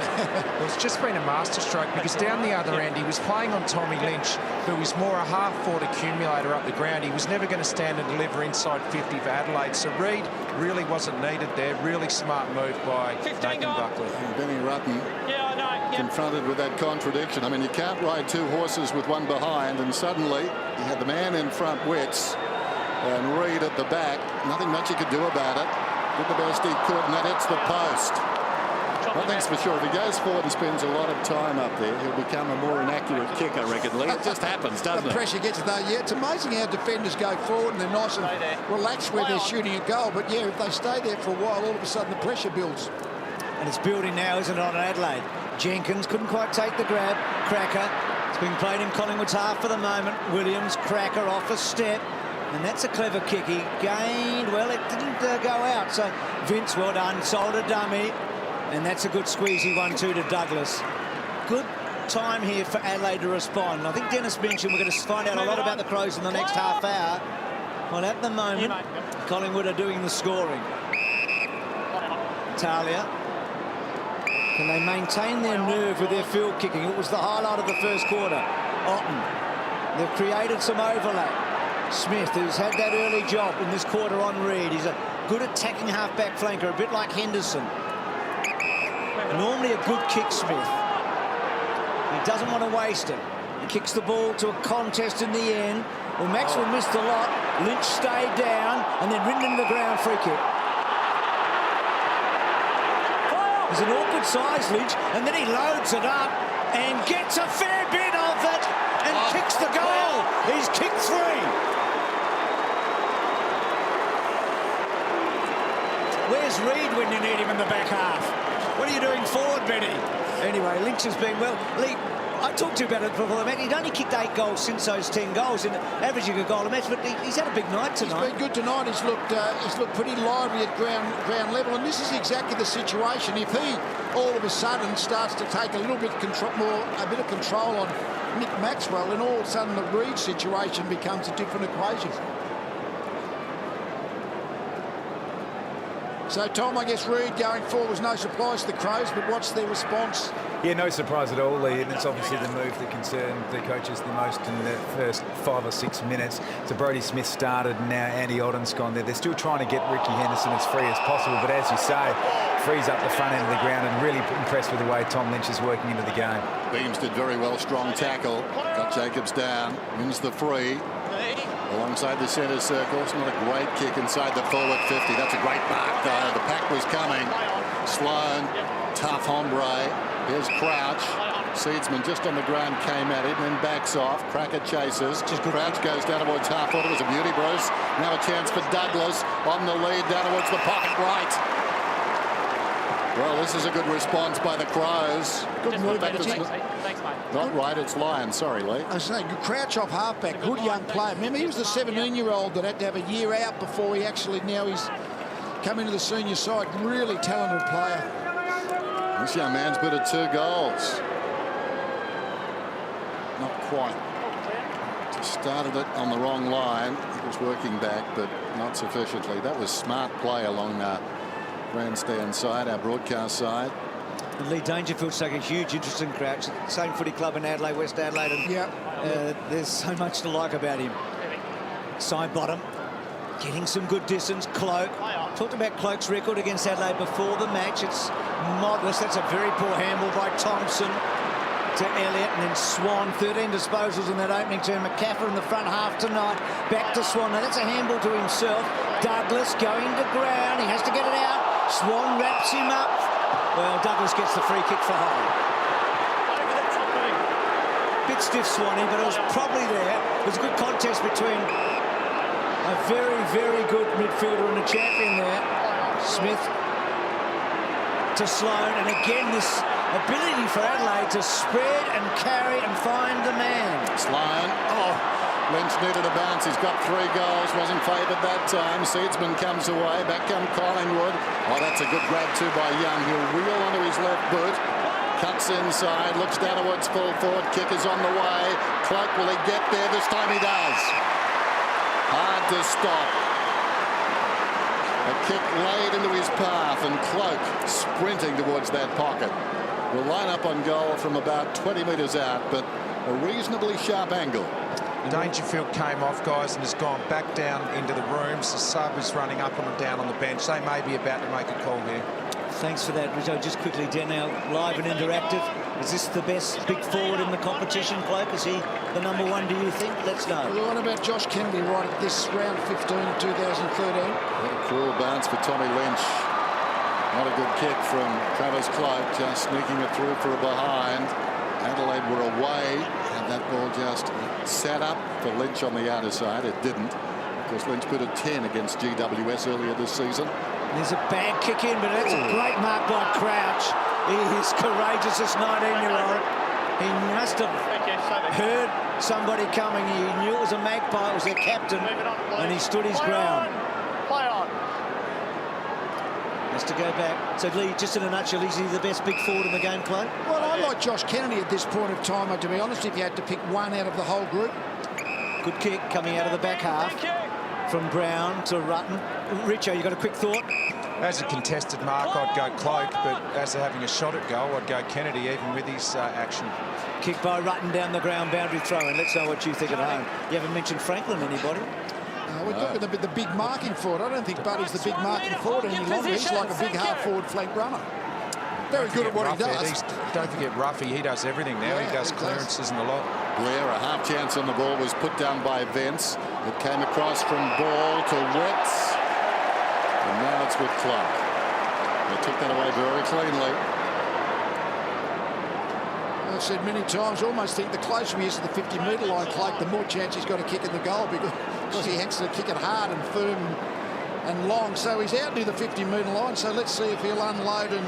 Well, it's just been a masterstroke because down the other end he was playing on Tommy Lynch, who is more a half-forward accumulator up the ground. He was never going to stand and deliver inside 50 for Adelaide. So Reid really wasn't needed there. Really smart move by Nathan Buckley. And Benny Rutten confronted with that contradiction. I mean, you can't ride 2 horses with one behind, and suddenly you had the man in front Wits and Reid at the back. Nothing much he could do about it. Did the best he could, and that hits the post. One thing's for sure, if he goes forward and spends a lot of time up there, he'll become a more inaccurate kicker, I reckon, Lee. It just happens, doesn't it? The pressure gets though. Yeah, it's amazing how defenders go forward and they're nice and relaxed where they're shooting a goal. But yeah, if they stay there for a while, all of a sudden the pressure builds. And it's building now, isn't it, on Adelaide? Jenkins couldn't quite take the grab. Cracker. It's being played in Collingwood's half for the moment. Williams, Cracker off a step. And that's a clever kick. He gained, well, it didn't go out. So Vince, well done, sold a dummy. And that's a good squeezy 1-2 to Douglas. Good time here for Adelaide to respond. I think Dennis mentioned we're going to find out a lot about the Crows in the next half hour. Well, at the moment, Collingwood are doing the scoring. Talia. Can they maintain their nerve with their field kicking? It was the highlight of the first quarter. Otten. They've created some overlap. Smith, who's had that early job in this quarter on Reid. He's a good attacking half-back flanker, a bit like Henderson. Normally a good kick, Smith. He doesn't want to waste it. He kicks the ball to a contest in the end. Well, Maxwell missed a lot. Lynch stayed down and then ridden into the ground, free kick. There's an awkward size, Lynch, and then he loads it up and gets a fair bit of it and kicks the goal. He's kicked 3. Where's Reid when you need him in the back half? What are you doing forward, Benny? Anyway, Lynch has been well. Lee, I talked to you about it before the match. He'd only kicked 8 goals since those 10 goals, and averaging a goal a match. But he's had a big night tonight. He's been good tonight. He's looked pretty lively at ground level, and this is exactly the situation. If he all of a sudden starts to take a little bit a bit of control on Nick Maxwell, then all of a sudden the Reid situation becomes a different equation. So, Tom, I guess Reid going forward was no surprise to the Crows, but what's their response? Yeah, no surprise at all, Lee, and it's obviously the move that concerned the coaches the most in the first 5 or 6 minutes. So Brodie Smith started, and now Andy Otten's gone there. They're still trying to get Ricky Henderson as free as possible, but as you say, frees up the front end of the ground, and really impressed with the way Tom Lynch is working into the game. Beams did very well, strong tackle. Got Jacobs down, wins the free. Alongside the centre circle. It's not a great kick inside the forward 50. That's a great mark, though. The pack was coming. Sloan, tough hombre. Here's Crouch. Seedsman just on the ground came at it and then backs off. Cracker chases. Crouch goes down towards half forward. It was a beauty, Bruce. Now a chance for Douglas on the lead down towards the pocket right. Well, this is a good response by the Crows. Good move. Thanks, mate. Not right, it's Lyons. Sorry, Lee. I was saying, Crouch off halfback, good young player. Remember, he was the 17-year-old that had to have a year out before he actually, now he's come into the senior side. Really talented player. This young man's put 2 goals. Not quite. Just started it on the wrong line. He was working back, but not sufficiently. That was smart play along grandstand side, our broadcast side. And Lee Dangerfield's taking a huge interest in Crouch. Same footy club in Adelaide, West Adelaide. And there's so much to like about him. Side bottom, getting some good distance. Cloak. Talked about Cloak's record against Adelaide before the match. It's modest. That's a very poor handball by Thompson to Elliott, and then Swan. 13 disposals in that opening turn. McCaffrey in the front half tonight. Back to Swan. Now that's a handball to himself. Douglas going to ground. He has to get it out. Swan wraps him up. Well, Douglas gets the free kick for Hull. Bit stiff, Swanee, but it was probably there. It was a good contest between a very, very good midfielder and a champion there. Smith to Sloan, and again this ability for Adelaide to spread and carry and find the man. Sloan. Lynch needed a bounce. He's got 3 goals. Wasn't favoured that time. Seedsman comes away. Back come Collingwood. Oh, that's a good grab too by Young. He'll wheel onto his left boot. Cuts inside. Looks downwards. Full forward. Kick is on the way. Cloak, will he get there? This time he does. Hard to stop. A kick laid into his path, and Cloak sprinting towards that pocket. Will line up on goal from about 20 metres out, but a reasonably sharp angle. Dangerfield came off, guys, and has gone back down into the rooms. The sub is running up and down on the bench. They may be about to make a call here. Thanks for that, Rizzo. Just quickly, Dan, now live and interactive. Is this the best big forward in the competition, Cloak? Is he the #1, do you think? Let's know. Well, what about Josh Kennedy right at this round 15 in 2013? What a cruel bounce for Tommy Lynch. Not a good kick from Travis Cloak, just sneaking it through for a behind. Adelaide were away, and that ball just sat up for Lynch on the outer side. It didn't. Of course, Lynch put a 10 against GWS earlier this season. There's a bad kick in, but that's a great mark by Crouch. He is courageous, this 19-year-old. He must have heard somebody coming. He knew it was a Magpie, it was their captain, and he stood his ground. Play on. Has to go back. So, Lee, just in a nutshell, is he the best big forward in the game, Cloak? Well, I like Josh Kennedy at this point of time, to be honest, if you had to pick one out of the whole group. Good kick coming out of the back half from Brown to Rutten. Richo, you got a quick thought? As a contested mark, I'd go Cloak, but as they're having a shot at goal, I'd go Kennedy, even with his action. Kick by Rutten down the ground, boundary throw-in. Let's know what you think at home. You haven't mentioned Franklin, anybody? We're talking about the big marking forward. I don't think Buddy's the big marking forward any longer. He's like a big half-forward flank runner. Very good at what he does. Don't forget Ruffy, he does everything now. He does clearances and a lot. Blair, a half chance on the ball, was put down by Vence. It came across from Ball to Wetz. And now it's with Clark. They took that away very cleanly. I've said many times, I almost think the closer he is to the 50-metre line, Clark, the more chance he's got a kick in the goal because he has to kick it hard and firm and long. So he's out near the 50-metre line. So let's see if he'll unload and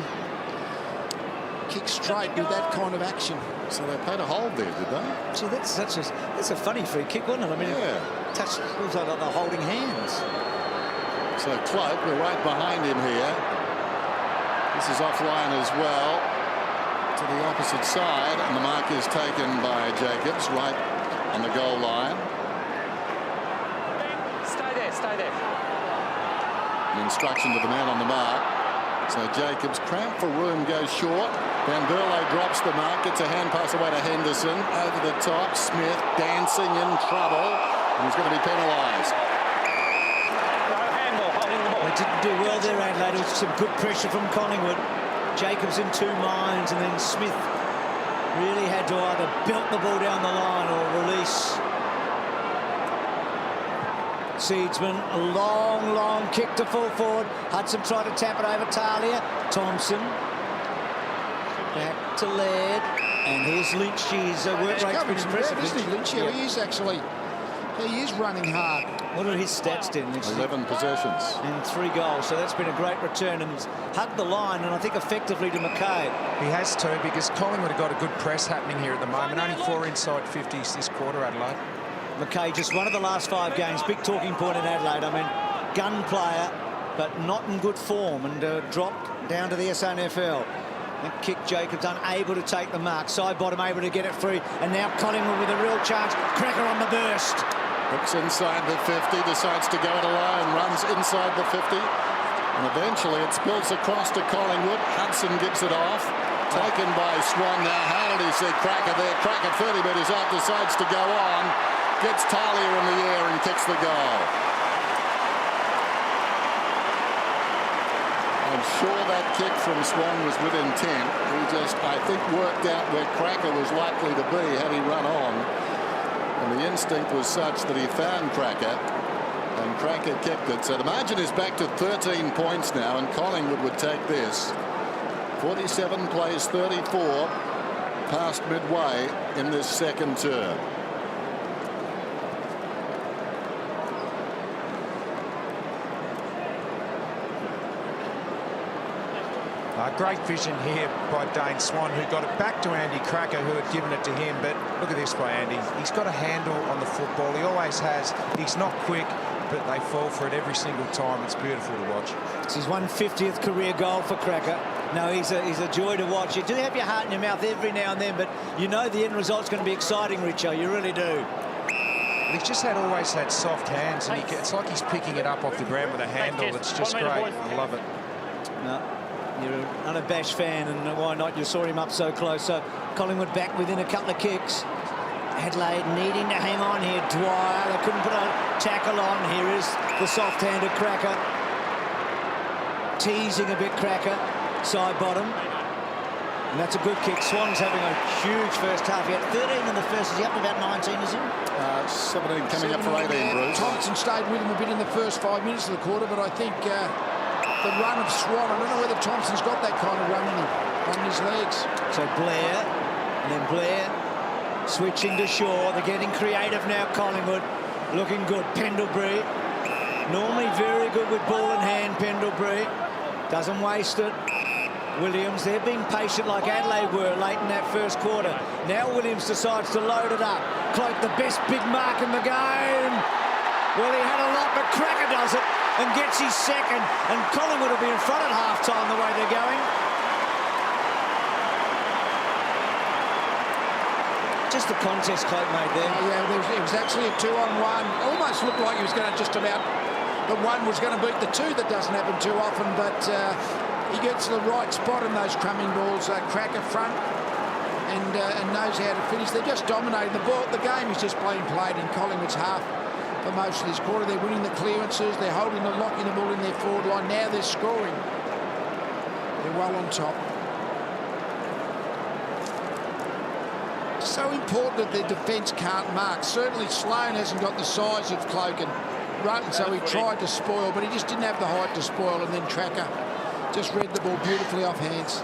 kick straight with that kind of action. So they played a hold there, did they? Gee, that's a funny free kick, wasn't it? I mean, touch, it was like they're holding hands. So Cloak, we're right behind him here. This is offline as well to the opposite side, and the mark is taken by Jacobs right on the goal line. Stay there, stay there. An instruction to the man on the mark. So Jacobs, cramped for room, goes short. Van Berlo drops the mark, gets a hand pass away to Henderson. Over the top, Smith dancing in trouble, and he's going to be penalised. They didn't do well there, Adelaide. There was some good pressure from Collingwood. Jacobs in 2 minds, and then Smith really had to either belt the ball down the line or release. Seedsman, a long, long kick to full forward. Hudson tried to tap it over Talia. Thompson. Back to Laird. And here's Lynch. His work rate's been impressive. Isn't he, Lynch? Yeah, he is actually. He is running hard. What are his stats, Dan? 11 possessions. And 3 goals. So that's been a great return. And he's hugged the line, and I think effectively to McKay. He has to, because Collingwood have got a good press happening here at the moment. Only 4 inside 50s this quarter, Adelaide. McKay, just one of the last 5 games. Big talking point in Adelaide. I mean, gun player, but not in good form, and dropped down to the SNFL. And kick Jacobs unable to take the mark. Side bottom able to get it free. And now Collingwood with a real chance. Cracker on the burst. Looks inside the 50, decides to go it alone, runs inside the 50. And eventually it spills across to Collingwood. Hudson gives it off. Taken by Swan now. How did he see Cracker there? Cracker 30 metres out, decides to go on. Gets Talia in the air and kicks the goal. I'm sure that kick from Swan was with intent. He just, I think, worked out where Cracker was likely to be had he run on. And the instinct was such that he found Cracker. And Cracker kicked it. So the margin is back to 13 points now, and Collingwood would take this. 47 plays 34 past midway in this second term. Great vision here by Dane Swan, who got it back to Andy Cracker, who had given it to him. But look at this by Andy. He's got a handle on the football. He always has. He's not quick, but they fall for it every single time. It's beautiful to watch. It's his 150th career goal for Cracker. No, he's a joy to watch. You do have your heart in your mouth every now and then, but you know the end result's going to be exciting, Richo. You really do. He's just always had soft hands, and it's like he's picking it up off the ground with a handle. It's just great. I love it. No, you're an unabashed fan, and why not? You saw him up so close. So Collingwood back within a couple of kicks. Adelaide needing to hang on here. Dwyer, they couldn't put a tackle on. Here is the soft-handed Cracker. Teasing a bit Cracker. Side bottom. And that's a good kick. Swan's having a huge first half. He had 13 in the first. Is he up to about 19, is he? 17 coming up for 18, Bruce. Thompson stayed with him a bit in the first 5 minutes of the quarter, but I think the run of Swan, I don't know whether Thompson's got that kind of run in him, on his legs. So Blair, and then Blair switching to Shaw. They're getting creative now, Collingwood. Looking good. Pendlebury. Normally very good with ball in hand, Pendlebury. Doesn't waste it. Williams, they're being patient like Adelaide were late in that first quarter. Now Williams decides to load it up. Cloak, the best big mark in the game. Well, he had a lot, but Cracker does it and gets his second. And Collingwood will be in front at half-time the way they're going. Just the contest Cloak made there. Yeah, it was actually a 2-on-1. Almost looked like he was going to just about... The one was going to beat the two. That doesn't happen too often, but... he gets the right spot in those crumbing balls. Cracker front and knows how to finish. They're just dominating the ball. The game is just played in Collingwood's half for most of this quarter. They're winning the clearances. They're holding the locking the ball in their forward line. Now they're scoring. They're well on top. So important that their defence can't mark. Certainly Sloane hasn't got the size of Cloak and Rutten, so he tried to spoil, but he just didn't have the height to spoil, and then Cracker just read the ball beautifully off hands.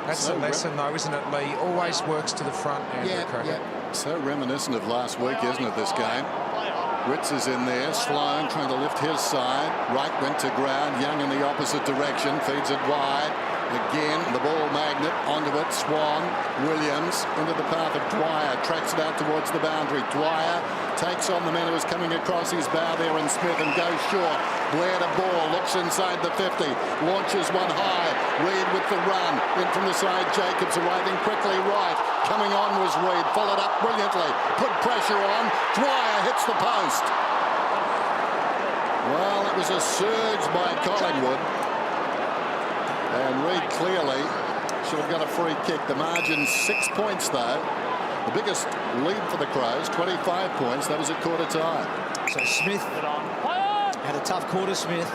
That's the lesson, though, isn't it, Lee? Always works to the front. Yeah. So reminiscent of last week, isn't it, this game? Ritz is in there. Sloane trying to lift his side. Wright went to ground. Young in the opposite direction. Feeds it wide. Again, the ball magnet onto it. Swan, Williams into the path of Dwyer. Tracks it out towards the boundary. Dwyer takes on the man who is coming across his bow there, and Smith, and goes short. Blair to ball, looks inside the 50, launches one high. Reid with the run, in from the side. Jacobs arriving quickly right. Coming on was Reid, followed up brilliantly. Put pressure on. Dwyer hits the post. Well, it was a surge by Collingwood. And Reid clearly should have got a free kick. The margin 6 points, though. The biggest lead for the Crows, 25 points. That was at quarter time. So Smith had a tough quarter, Smith.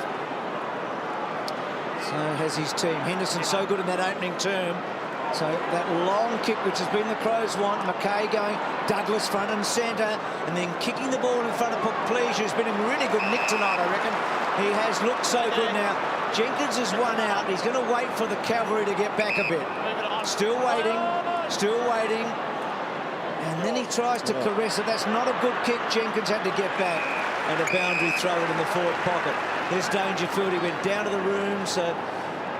So has his team. Henderson so good in that opening term. So that long kick, which has been the Crows want. McKay going, Douglas front and centre, and then kicking the ball in front of Pleasure, who's been in really good nick tonight, I reckon. He has looked so good now. Jenkins is one out. He's going to wait for the cavalry to get back a bit. Still waiting, still waiting. And then he tries to caress it. That's not a good kick. Jenkins had to get back. And a boundary throw it in the forward pocket. There's Dangerfield. He went down to the room, so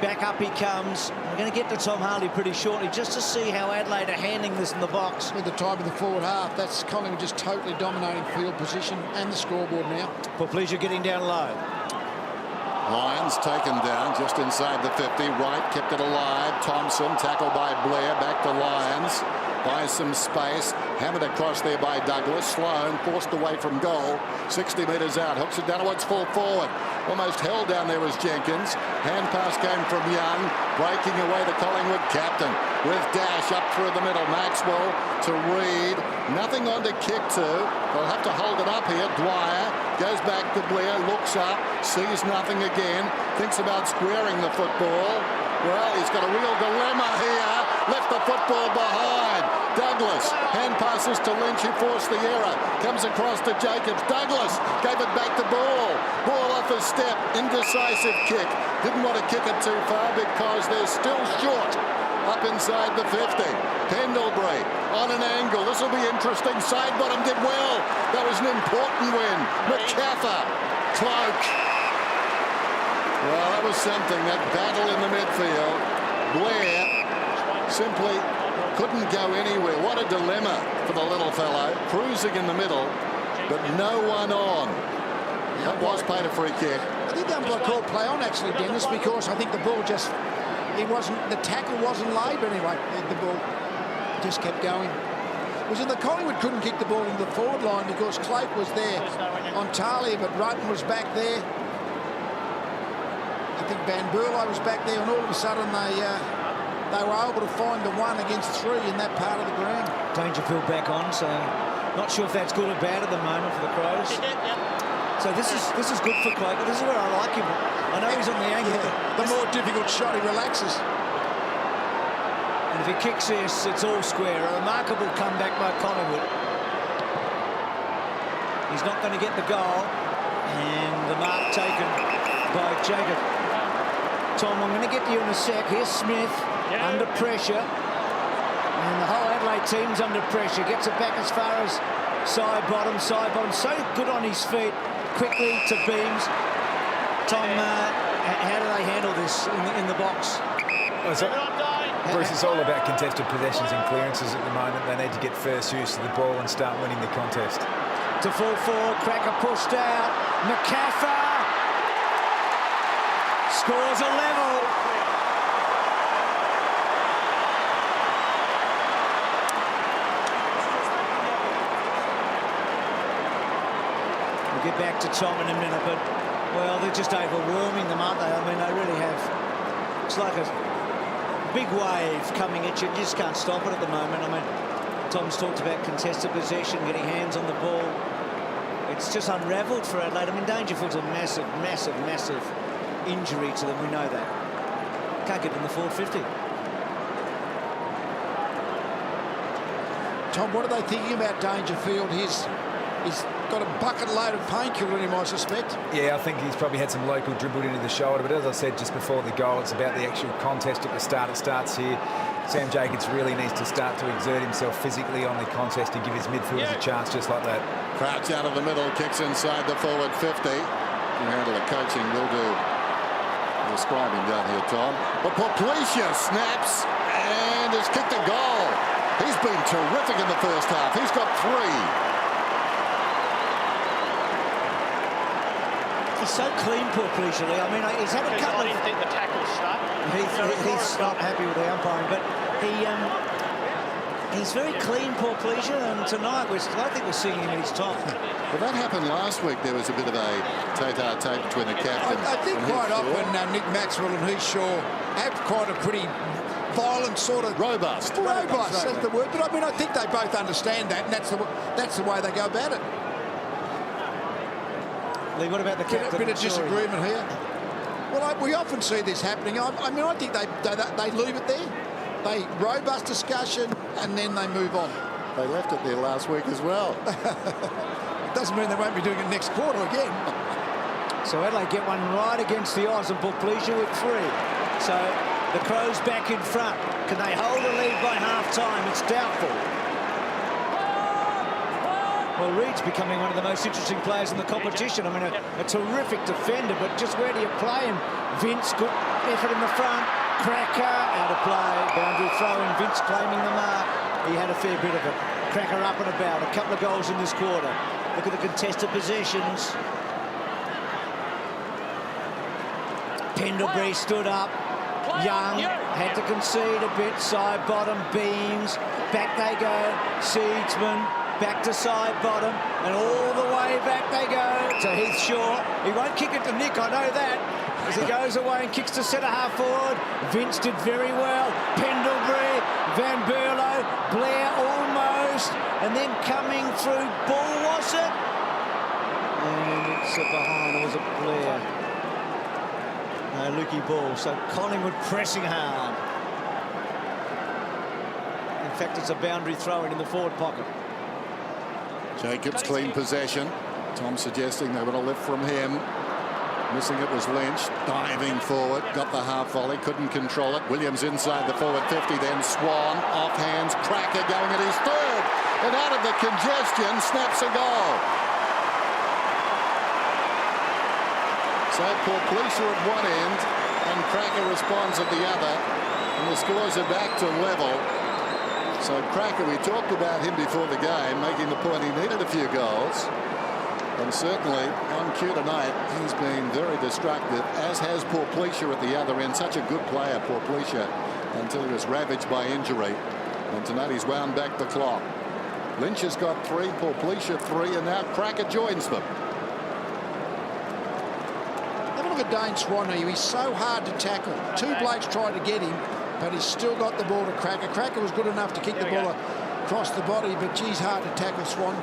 back up he comes. We're going to get to Tom Harley pretty shortly just to see how Adelaide are handling this in the box. With the time of the forward half, that's Collingwood just totally dominating field position and the scoreboard now. For Pleasure getting down low. Lyons taken down just inside the 50. Wright kept it alive. Thompson tackled by Blair. Back to Lyons. Buys some space. Hammered across there by Douglas. Sloan forced away from goal. 60 metres out. Hooks it down towards full forward. Almost held down there was Jenkins. Hand pass came from Young. Breaking away the Collingwood captain. With Dash up through the middle. Maxwell to Reed. Nothing on to kick to. They'll have to hold it up here. Dwyer goes back to Blair. Looks up. Sees nothing again. Thinks about squaring the football. Well, he's got a real dilemma here. Left the football behind. Douglas. Hand passes to Lynch, who forced the error. Comes across to Jacobs. Douglas gave it back to Ball. Ball off his step. Indecisive kick. Didn't want to kick it too far because they're still short. Up inside the 50. Pendlebury on an angle. This will be interesting. Side bottom did well. That was an important win. McCaffer. Cloak. Well, that was something. That battle in the midfield. Blair simply couldn't go anywhere. What a dilemma for the little fellow. Cruising in the middle, but no one on. That was paid a free kick. I think the umpire called play on, actually, Dennis, because I think the ball just... the tackle wasn't laid, but anyway, the ball just kept going. It was in the Collingwood couldn't kick the ball into the forward line because Cloak was there on Talia, but Rutten was back there. I think Van Burlo was back there, and all of a sudden they were able to find the 1 against 3 in that part of the ground. Dangerfield back on, so not sure if that's good or bad at the moment for the Crows. So this is good for Cloak. This is where I like him. I know he's on the angle. Yeah, the more difficult shot, he relaxes. And if he kicks this, it's all square. A remarkable comeback by Collingwood. He's not going to get the goal. And the mark taken by Jacob. Tom, I'm going to get to you in a sec. Here's Smith under pressure. And the whole Adelaide team's under pressure. Gets it back as far as side bottom. So good on his feet. Quickly to Beams. Tom, how do they handle this in the box? Bruce, it's all about contested possessions and clearances at the moment. They need to get first use of the ball and start winning the contest. To full forward, Cracker pushed out. McCaffer scores a level. We'll get back to Tom in a minute, but, well, they're just overwhelming them, aren't they? I mean, they really have. It's like a big wave coming at you. You just can't stop it at the moment. I mean, Tom's talked about contested possession, getting hands on the ball. It's just unravelled for Adelaide. I mean, Dangerfield's a massive, massive, massive injury to them. We know that. Can't get in the forward 50. Tom, what are they thinking about Dangerfield? He's got a bucket load of painkiller in him, I suspect. Yeah, I think he's probably had some local dribbled into the shoulder, but as I said just before the goal, it's about the actual contest at the start. It starts here. Sam Jacobs really needs to start to exert himself physically on the contest and give his midfielders a chance just like that. Crouch out of the middle, kicks inside the forward 50. You handle the coaching, will do. Describing down here, Tom. But Poplesia snaps and has kicked a goal. He's been terrific in the first half. He's got 3. He's so clean, poor Pleasure. I mean, he's had a couple of... I didn't think the tackle stuck. He's not happy with the umpiring, but he's very clean, poor Pleasure, and tonight I think we're seeing him at his top. Well, that happened last week. There was a bit of a tete-a-tete between the captains. I think quite often Nick Maxwell and Heath Shaw have quite a pretty violent sort of... Robust. Robust, that's the word. But I mean, I think they both understand that, and that's the way they go about it. Lee, what about the captain? A bit of disagreement here. Well, we often see this happening. I mean, I think they leave it there. They robust discussion, and then they move on. They left it there last week as well. Doesn't mean they won't be doing it next quarter again. So Adelaide get one right against the Oz and put Pleasure with 3. So the Crows back in front. Can they hold the lead by half-time? It's doubtful. Well, Reed's becoming one of the most interesting players in the competition. I mean, a terrific defender, but just where do you play him? Vince, good effort in the front. Cracker, out of play. Boundary throw in. Vince claiming the mark. He had a fair bit of it. Cracker up and about. A couple of goals in this quarter. Look at the contested possessions. Pendlebury stood up. Young had to concede a bit. Side bottom, Beams. Back they go. Seedsman. Back to side bottom. And all the way back they go to Heath Shaw. He won't kick it to Nick, I know that. As he goes away and kicks to centre half forward. Vince did very well. Pendlebury. Van Berlo. Blair almost. And then coming through. Ball, was it? And it's behind. Or was it Blair? No, Lukey Ball. So Collingwood pressing hard. In fact, it's a boundary throw in the forward pocket. Jacobs clean possession. Tom suggesting they want to lift from him. Missing it was Lynch. Diving forward. Got the half volley. Couldn't control it. Williams inside the forward 50. Then Swan. Off hands. Cracker going at his third. And out of the congestion snaps a goal. So Porplesia at one end and Cracker responds at the other, and the scores are back to level. So Cracker, we talked about him before the game, making the point he needed a few goals, and certainly on cue tonight he's been very destructive, as has Porplesia at the other end. Such a good player, Porplesia, until he was ravaged by injury, and tonight he's wound back the clock. Lynch has got 3, Porplesia 3, and now Cracker joins them. Look at Dane Swan. He's so hard to tackle. 2 blokes tried to get him, but he's still got the ball to Cracker. Cracker was good enough to kick the ball across the body, but geez, hard to tackle Swan.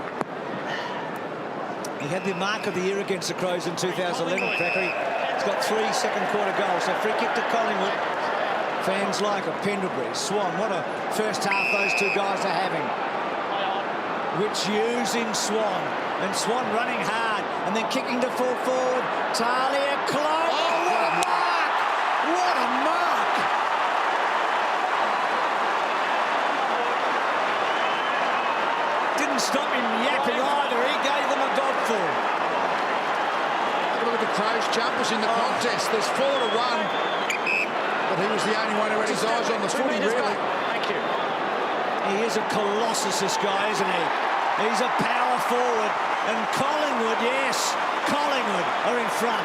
He had the mark of the year against the Crows in 2011, Cracker. He's got 3 second quarter goals. So free kick to Collingwood. Fans like a Pendlebury, Swan. What a first half those 2 guys are having. Which using Swan. And Swan running hard and then kicking to full forward. Talia close. Oh, what a mark! What a mark! Didn't stop him yapping either. He gave them a godful. Have a look at the Crows jumpers in the contest. There's 4 to 1. But he was the only one who had his eyes on the footy, really. Thank you. He is a colossus, this guy, isn't he? He's a power forward. And Collingwood, yes, Collingwood are in front.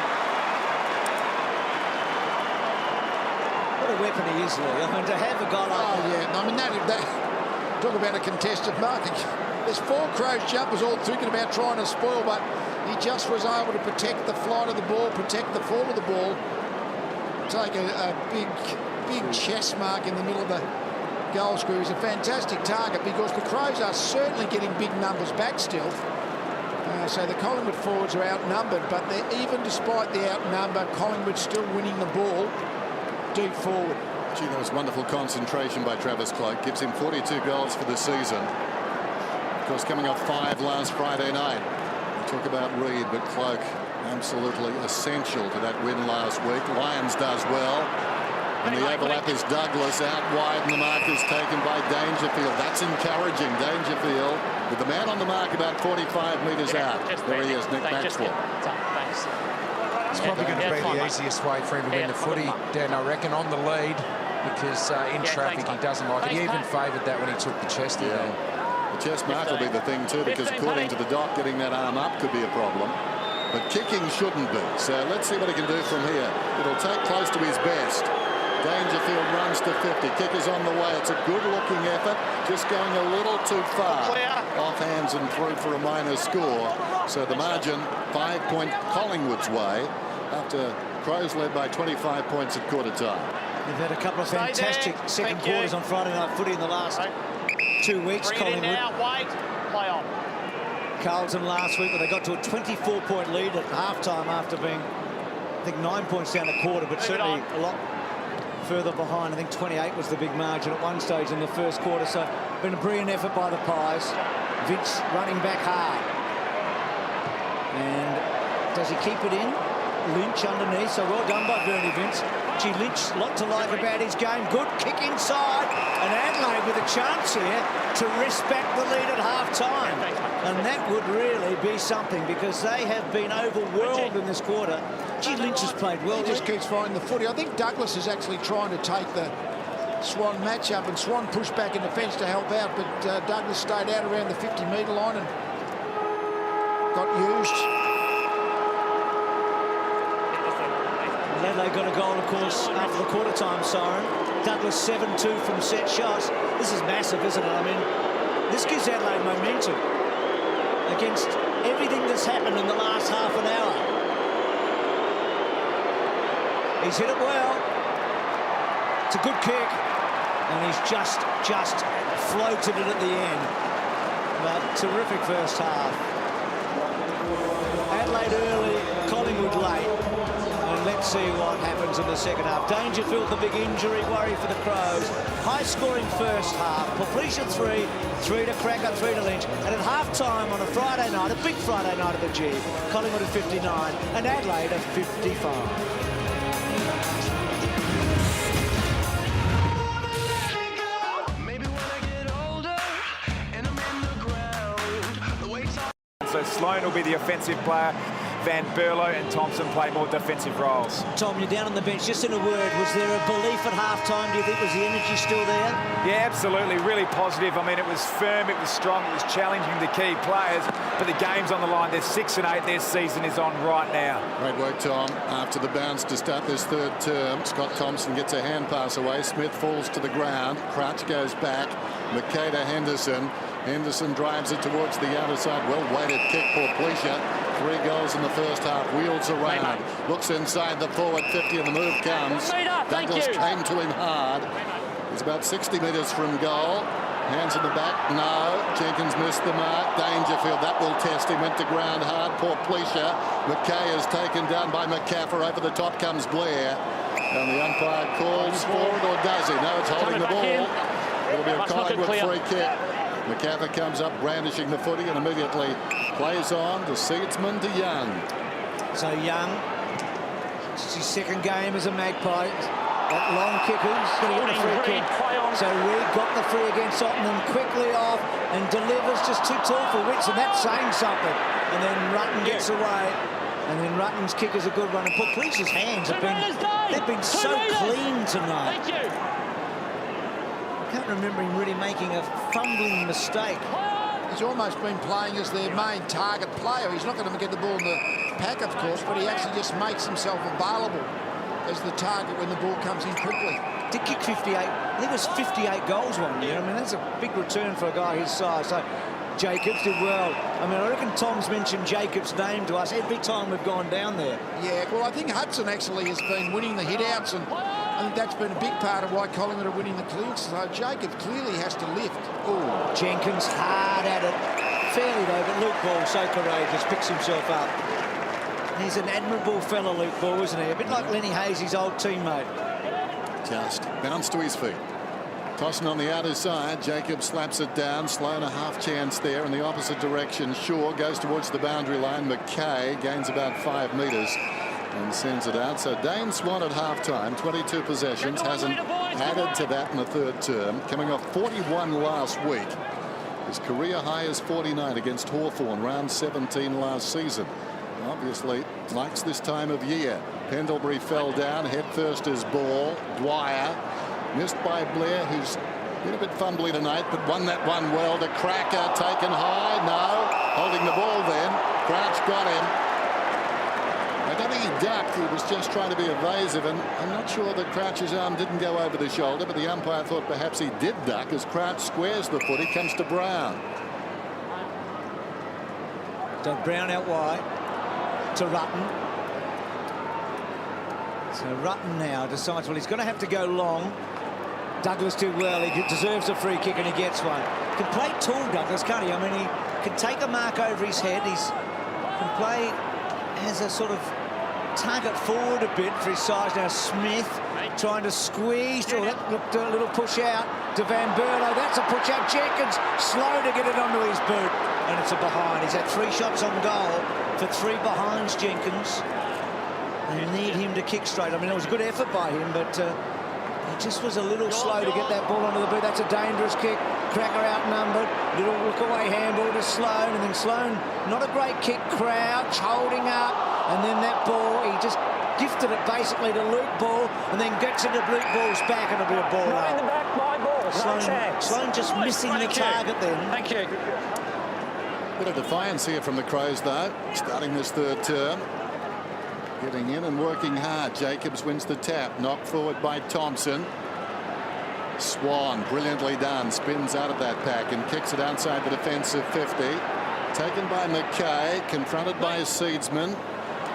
What a weapon he is, Lee. I mean, to have a guy like that. Oh, yeah. I mean, that talk about a contested mark. There's 4 Crows jumpers all thinking about trying to spoil, but he just was able to protect the flight of the ball, protect the fall of the ball, take a big chest mark in the middle of the goal square. He's a fantastic target because the Crows are certainly getting big numbers back still. So the Collingwood forwards are outnumbered, but even despite the outnumber, Collingwood still winning the ball deep forward. Gee, that was wonderful concentration by Travis Cloke. Gives him 42 goals for the season. Of course, coming off 5 last Friday night. We talk about Reid, but Cloke absolutely essential to that win last week. Lyons does well. And the overlap is Douglas out wide, and the mark is taken by Dangerfield. That's encouraging. Dangerfield with the man on the mark about 45 metres out. There he is, Nick Maxwell. It's probably going to be the easiest way for him to win the footy, Dan, I reckon, on the lead, because in traffic he doesn't like it. He even favoured that when he took the chest in there. The chest mark will be the thing too, because according to the doc, getting that arm up could be a problem. But kicking shouldn't be. So let's see what he can do from here. It'll take close to his best. Dangerfield runs to 50. Kick is on the way. It's a good-looking effort. Just going a little too far. Off hands and through for a minor score. So the margin, 5-point Collingwood's way after Crows led by 25 points at quarter time. They've had a couple of fantastic second quarters on Friday night footy in the last 2 weeks, Collingwood. Play on. Carlton last week, where they got to a 24-point lead at halftime after being, I think, 9 points down a quarter, but certainly a lot further behind. I think 28 was the big margin at one stage in the first quarter. So been a brilliant effort by the Pies. Vince running back hard. And does he keep it in? Lynch underneath, so well done by Bernie Vince. Gee, Lynch, lot to like about his game. Good kick inside, and Adelaide with a chance here to wrest back the lead at half-time. And that would really be something, because they have been overwhelmed in this quarter. Gee, Lynch has played well. He just keeps finding the footy. I think Douglas is actually trying to take the Swan matchup, and Swan pushed back in defence to help out, but Douglas stayed out around the 50-metre line and got used. Adelaide Adelaide got a goal, of course, after the quarter-time siren. Douglas 7-2 from set shots. This is massive, isn't it? I mean, this gives Adelaide momentum against everything that's happened in the last half an hour. He's hit it well. It's a good kick, and he's just floated it at the end. But terrific first half. Adelaide early, Collingwood late. And let's see what happens in the second half. Dangerfield, the big injury worry for the Crows. High-scoring first half. Poplesia 3 to Cracker, 3 to Lynch. And at half-time on a Friday night, a big Friday night at the G, Collingwood at 59 and Adelaide at 55. So Sloan will be the offensive player. Van Berlo and Thompson play more defensive roles. Tom, you're down on the bench. Just in a word, was there a belief at half-time? Do you think was the energy still there? Yeah, absolutely. Really positive. I mean, it was firm, it was strong, it was challenging the key players, but the game's on the line. They're 6 and 8. Their season is on right now. Great work, Tom. After the bounce to start this third term, Scott Thompson gets a hand pass away. Smith falls to the ground. Crouch goes back. McKay to Henderson. Henderson drives it towards the outer side. Well-weighted kick for Pleasure. 3 goals in the first half. Wheels around. Looks inside the forward 50 and the move comes. Douglas came to him hard. He's about 60 metres from goal. Hands in the back. No. Jenkins missed the mark. Dangerfield. That will test him. Went to ground hard. Poor Pleasure. McKay is taken down by McCaffrey. Over the top comes Blair. And the umpire calls for it, or does he? No, it's holding the ball. It'll be a Collingwood free kick. McCaffrey comes up brandishing the footy and immediately plays on to Seedsman to Young. So Young, it's his second game as a Magpie. That long kicker's going to get a free kick. So Reid got the free against Ottenham quickly off and delivers, just too tall for Witts, and that's saying something. And then Rutten gets away. And then Rutten's kick is a good one. And Pleasure's hands have been so clean tonight. Thank you. I can't remember him really making a fumbling mistake. He's almost been playing as their main target player. He's not going to get the ball in the pack, of course, but he actually just makes himself available as the target when the ball comes in quickly. Did kick 58. I think it was 58 goals one year. I mean, that's a big return for a guy his size. So Jacobs did well. I mean, I reckon Tom's mentioned Jacobs' name to us every time we've gone down there. Yeah, well, I think Hudson actually has been winning the hit-outs, and I think that's been a big part of why Collingwood are winning the clearance. So Jacobs clearly has to lift. Oh, Jenkins hard at it. Fairly though, but Luke Ball, so courageous, picks himself up. He's an admirable fellow, Luke Ball, isn't he? A bit like Lenny Hayes, his old teammate. Just bounced to his feet. Tossing on the outer side. Jacob slaps it down. Sloan a half chance there in the opposite direction. Shaw goes towards the boundary line. McKay gains about 5 metres and sends it out. So Dane Swan at half-time, 22 possessions, hasn't added to that in the third term. Coming off 41 last week. His career high is 49 against Hawthorn, round 17 last season. Obviously likes this time of year. Pendlebury fell down. Head first is Ball. Dwyer missed by Blair, who's been a bit fumbly tonight, but won that one well. To Cracker, taken high. No, holding the ball then. Crouch got him. I don't think he ducked. He was just trying to be evasive, and I'm not sure that Crouch's arm didn't go over the shoulder, but the umpire thought perhaps he did duck as Crouch squares the foot. He comes to Brown. So Brown out wide to Rutten. So Rutten now decides, well, he's going to have to go long. Douglas did well. He deserves a free kick, and he gets one. He can play tall, Douglas, can't he? I mean, he can take a mark over his head. He can play as a sort of target forward a bit for his size. Now Smith trying to squeeze. Oh, that looked a little push out to Van Berlo. That's a push out. Jenkins slow to get it onto his boot, and it's a behind. He's had 3 shots on goal for 3 behinds, Jenkins. They need him to kick straight. I mean, it was a good effort by him, but he just was a little slow to get that ball onto the boot. That's a dangerous kick. Cracker outnumbered. Little look-away handball to Sloan, and then Sloan, not a great kick. Crouch holding up, and then that ball, he just gifted it basically to Luke Ball, and then gets into Luke Ball's back, and it'll be a ball Not up. in the back, my ball. Sloan just missing the target then. Thank you. Bit of defiance here from the Crows, though, starting this third term. getting in and working hard. Jacobs wins the tap. Knocked forward by Thompson. Swan, brilliantly done, spins out of that pack and kicks it outside the defensive 50. Taken by McKay, confronted by Seedsman.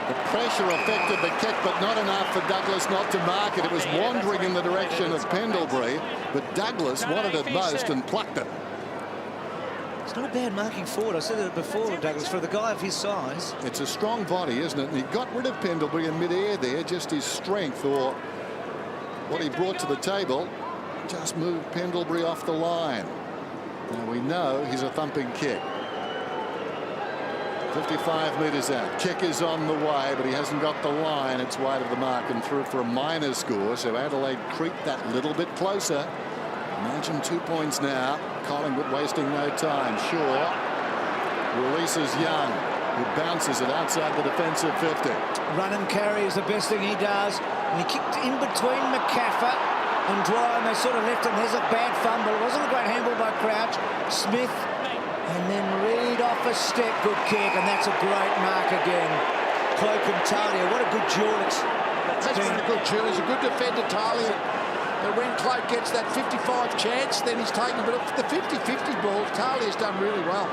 The pressure affected the kick, but not enough for Douglas not to mark it. It was wandering in the direction of Pendlebury, but Douglas wanted it most and plucked it. It's not a bad marking forward. I said it before, Douglas, for the guy of his size. It's a strong body, isn't it? And he got rid of Pendlebury in mid-air there. Just his strength, or what he brought to the table, just moved Pendlebury off the line. Now we know he's a thumping kick. 55 metres out. Kick is on the way, but he hasn't got the line. It's wide of the mark and through for a minor score. So Adelaide creep that little bit closer. Imagine 2 points now. Collingwood wasting no time. Shaw releases Young, who bounces it outside the defensive 50. Run and carry is the best thing he does. And he kicked in between McCaffer and Dwyer, and they sort of left him. There's a bad fumble. It wasn't a great handball by Crouch. Smith. And then Reid off a step, good kick, and that's a great mark again. Cloak and Talia, what a good duel. That's been a good duel. He's a good defender, Talia. But when Cloak gets that 55 chance, then he's taken a bit of the 50-50 ball. Talia's done really well.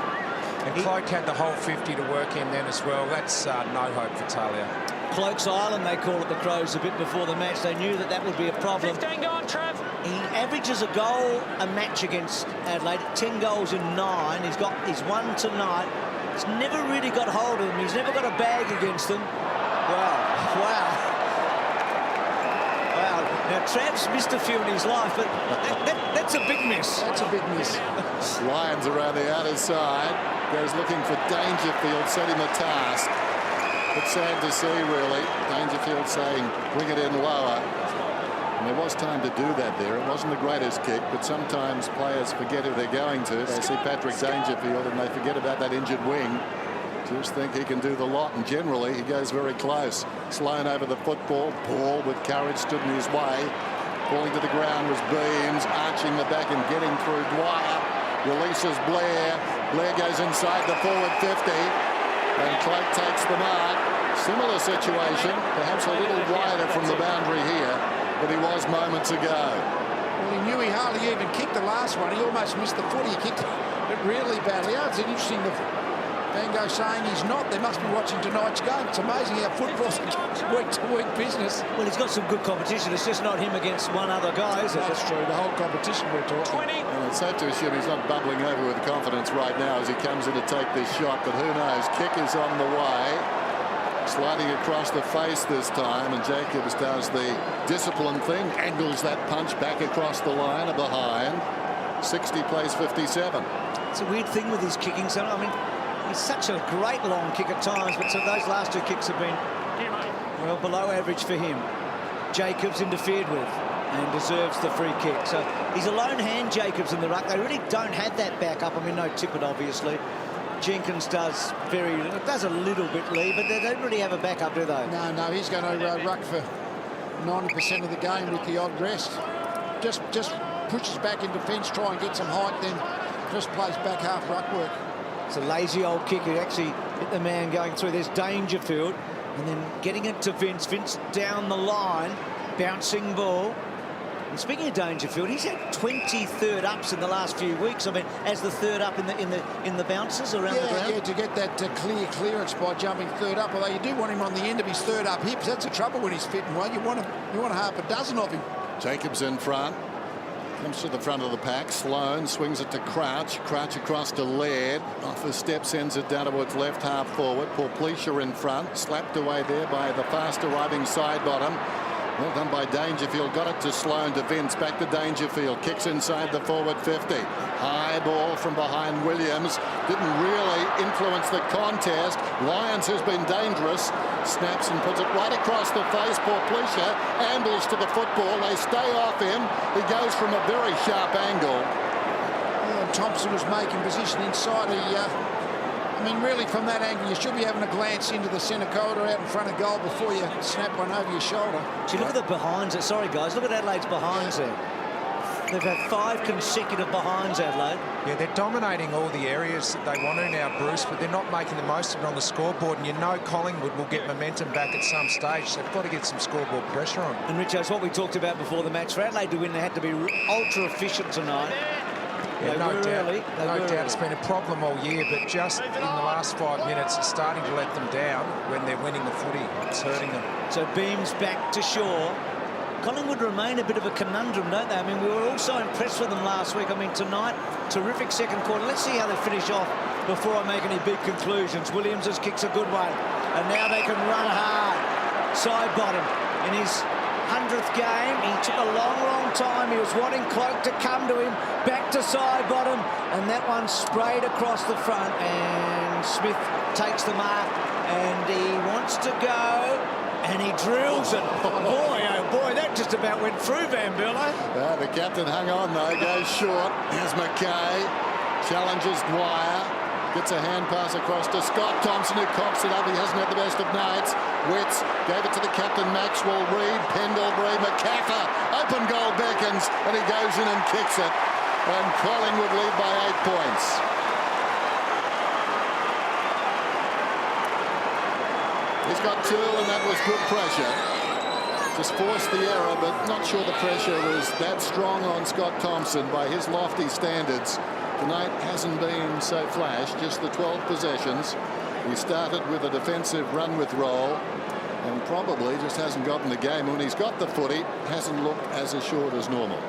And Cloak had the whole 50 to work in then as well. That's no hope for Talia. Cloak's Island, they call it, the Crows, a bit before the match. They knew that that would be a problem. 15 going, Trav. He averages a goal a match against Adelaide, 10 goals in 9. He's won tonight. He's never really got hold of them. He's never got a bag against them. Wow. Now, Trav's missed a few in his life, but that's a big miss. That's a big miss. Lyons around the outer side. Goes looking for Dangerfield, set him a task. But sad to see, really. Dangerfield saying, bring it in lower. And there was time to do that there. It wasn't the greatest kick, but sometimes players forget who they're going to. They see Patrick Dangerfield and they forget about that injured wing. Just think he can do the lot, and generally he goes very close. Sloan over the football. Paul with courage stood in his way. Falling to the ground was Beams, arching the back and getting through. Dwyer releases Blair. Blair goes inside the forward 50. And Cloak takes the mark. Similar situation, perhaps a little wider from the boundary here, but he was moments ago. Well, he knew he hardly even kicked the last one. He almost missed the foot. He kicked it really badly. It's interesting that Van Gogh saying he's not. They must be watching tonight's game. It's amazing how football's week-to-week business. Well, he's got some good competition. It's just not him against one other guy, is it? That's true. The whole competition we're talking. Well, it's safe to assume he's not bubbling over with confidence right now as he comes in to take this shot, but who knows? Kick is on the way. Sliding across the face this time, and Jacobs does the discipline thing, angles that punch back across the line of behind. 60 plays 57. It's a weird thing with his kicking. So, I mean, he's such a great long kick at times, but so those last 2 kicks have been, well, below average for him. Jacobs interfered with and deserves the free kick. So he's a lone hand, Jacobs, in the ruck. They really don't have that backup. I mean, no Tippett, obviously. Jenkins does a little bit, Lee, but they don't really have a backup, do they? No, he's going to ruck for 90% of the game with the odd rest. Just pushes back in defence, try and get some height, then just plays back half ruck work. It's a lazy old kick. It actually hit the man going through. There's Dangerfield, and then getting it to Vince. Vince down the line, bouncing ball. And speaking of Dangerfield, he's had 20 third ups in the last few weeks. I mean, as the third up in the bounces around the ground. Yeah, to get that clear clearance by jumping third up. Although you do want him on the end of his third up hips. That's the trouble when he's fit and well. You want half a dozen of him. Jacobs in front. Comes to the front of the pack. Sloan swings it to Crouch. Crouch across to Laird. Off his step, sends it down towards left half forward. Porplecia in front. Slapped away there by the fast arriving side bottom. Well done by Dangerfield. Got it to Sloan, to Vince. Back to Dangerfield. Kicks inside the forward 50. High ball from behind Williams. Didn't really influence the contest. Lyons, who's been dangerous, snaps and puts it right across the face. Porplecia ambles to the football. They stay off him. He goes from a very sharp angle. Yeah, and Thompson was making position inside. I mean, really, from that angle, you should be having a glance into the centre corridor out in front of goal before you snap one over your shoulder. Gee, look at the behinds. Sorry, guys, look at Adelaide's behinds there. They've had 5 consecutive behinds, Adelaide. Yeah, they're dominating all the areas that they want to now, Bruce, but they're not making the most of it on the scoreboard. And you know Collingwood will get momentum back at some stage, so they've got to get some scoreboard pressure on. And, Richo, it's what we talked about before the match. For Adelaide to win, they had to be ultra efficient tonight. Yeah, no doubt. It's been a problem all year, but just in the last 5 minutes, it's starting to let them down when they're winning the footy. It's hurting them. So Beams back to Shaw. Collingwood remain a bit of a conundrum, don't they? I mean, we were all so impressed with them last week. I mean, tonight, terrific second quarter. Let's see how they finish off before I make any big conclusions. Williams has kicks a good one, and now they can run hard. Side bottom in his 100th game. He took a long time. He was wanting Cloak to come to him. Back to side bottom, and that one sprayed across the front, and Smith takes the mark, and he wants to go. And he drills it. Boy, oh boy, that just about went through Van Berlo. The captain hung on, though, goes short. Here's McKay, challenges Dwyer, gets a hand pass across to Scott Thompson, who cocks it up. He hasn't had the best of nights. Witts gave it to the captain, Maxwell, Reid, Pendlebury, McCaffer. Open goal beckons, and he goes in and kicks it. And Collingwood lead by 8 points. He's got 2, and that was good pressure. Just forced the error, but not sure the pressure was that strong on Scott Thompson by his lofty standards. Tonight hasn't been so flash, just the 12 possessions. He started with a defensive run with roll and probably just hasn't gotten the game. When he's got the footy, hasn't looked as assured as normal.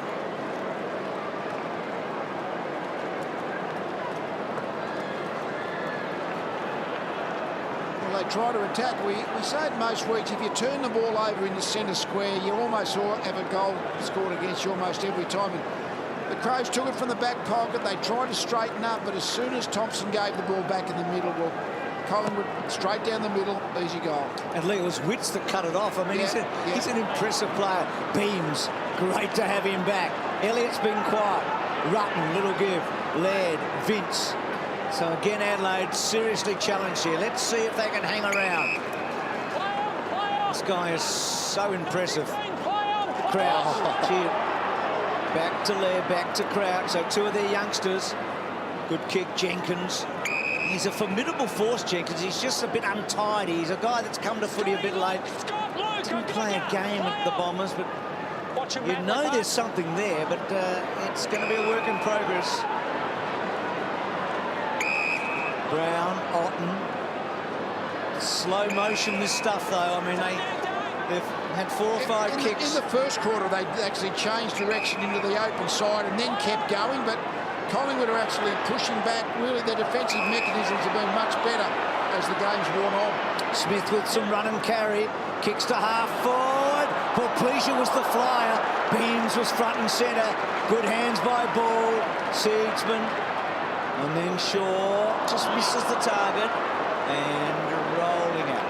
They try to attack. We say it most weeks, if you turn the ball over in the centre square, you almost have a goal scored against you almost every time. And the Crows took it from the back pocket. They tried to straighten up, but as soon as Thompson gave the ball back in the middle, well, Collingwood straight down the middle, easy goal. And Lee, it was Witts that cut it off. I mean, he's an impressive player. Beams, great to have him back. Elliott's been quiet. Rutten, little give. Laird, Vince. So again, Adelaide seriously challenged here. Let's see if they can hang around. This guy is so impressive. Crouch, back to Laird, back to Crouch. So 2 of their youngsters. Good kick, Jenkins. He's a formidable force, Jenkins. He's just a bit untidy. He's a guy that's come to footy a bit late. Didn't play a game at the Bombers, but you know there's something there, but it's going to be a work in progress. Brown, Otten. Slow motion, this stuff, though. I mean, they've had 4 or 5 kicks. In the first quarter, they actually changed direction into the open side and then kept going, but Collingwood are actually pushing back. Really, their defensive mechanisms have been much better as the game's worn on. Smith with some run and carry. Kicks to half forward. Porplesia was the flyer. Beams was front and centre. Good hands by Ball. Seedsman. And then Shaw just misses the target and rolling out.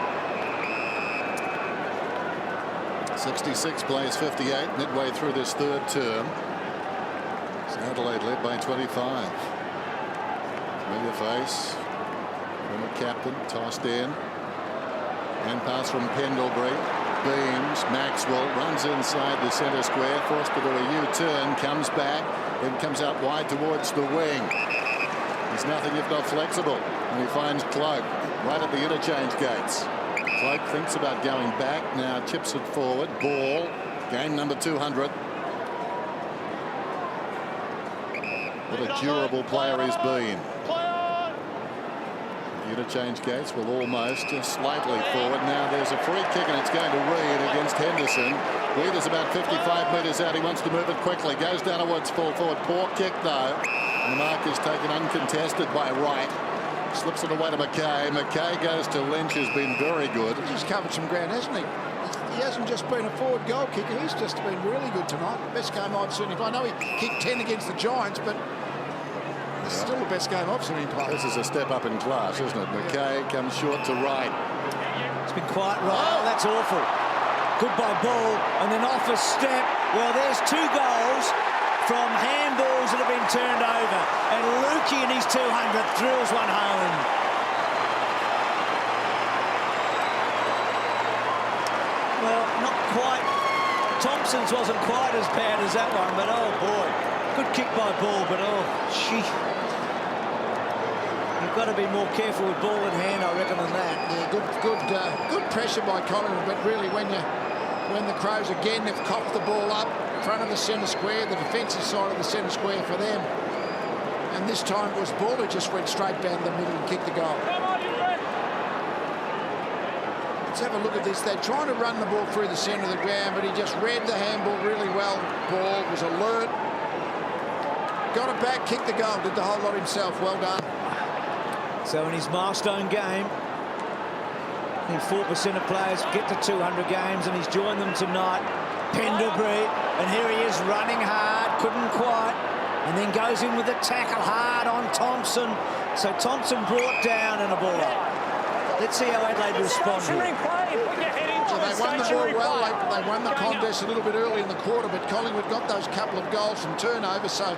66 plays 58 midway through this 3rd term. So Adelaide led by 25. Familiar face from the captain, tossed in. Hand pass from Pendlebury. Beams, Maxwell runs inside the centre square, forced to do a U-turn, comes back, then comes out wide towards the wing. He's nothing if not flexible, and he finds Cloak right at the interchange gates. Cloak thinks about going back, now chips it forward. Ball, game number 200. What a durable player he's been. The interchange gates will almost just slightly forward. Now there's a free kick, and it's going to Reid against Henderson. Reid is about 55 metres out. He wants to move it quickly. Goes down towards full forward. Poor kick, though. The mark is taken uncontested by Wright. Slips it away to McKay. McKay goes to Lynch, who's been very good. He's covered some ground, hasn't he? He hasn't just been a forward goal kicker. He's just been really good tonight. Best game I've seen him play. I know he kicked 10 against the Giants, but it's still the best game I've seen him play. This is a step up in class, isn't it? McKay comes short to Wright. It's been quite right. Oh, that's awful. Good by Ball, and then off a step. Well, there's 2 goals from handballs that have been turned over, and Lukey in his 200th drills one home. Well, not quite Thompson's wasn't quite as bad as that one, but oh boy, good kick by Ball, but oh, gee. You've got to be more careful with ball in hand, I reckon, than that. Yeah, good pressure by Collingwood, but really when the Crows again have cocked the ball up in front of the centre square, the defensive side of the centre square for them, and this time it was Ball who just went straight down the middle and kicked the goal. Let's have a look at this. They're trying to run the ball through the centre of the ground, but he just read the handball really well. Ball was alert, got it back, kicked the goal, did the whole lot himself. Well done. So in his milestone game, I think 4% of players get to 200 games, and he's joined them tonight. Pendlebury, and here he is running hard, couldn't quite, and then goes in with the tackle hard on Thompson. So Thompson brought down and a ball up. Let's see how Adelaide respond. So they won the ball well. They won the contest a little bit early in the quarter, but Collingwood got those couple of goals from turnovers, so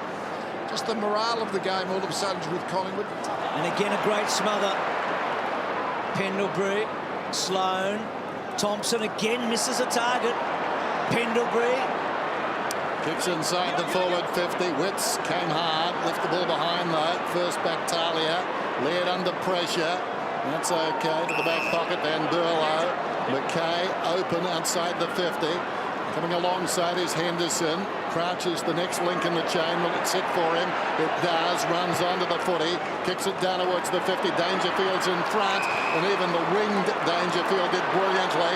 just the morale of the game all of a sudden is with Collingwood. And again, a great smother. Pendlebury, Sloane, Thompson again misses a target. Pendlebury. Kicks inside the forward 50. Witts came hard, left the ball behind though. First back Talia, led under pressure. That's okay, to the back pocket, then Burlow. McKay open outside the 50. Coming alongside is Henderson. Crouches the next link in the chain. Will it sit for him? It does. Runs onto the footy. Kicks it down towards the 50. Dangerfield's in front. And even the winged Dangerfield did brilliantly.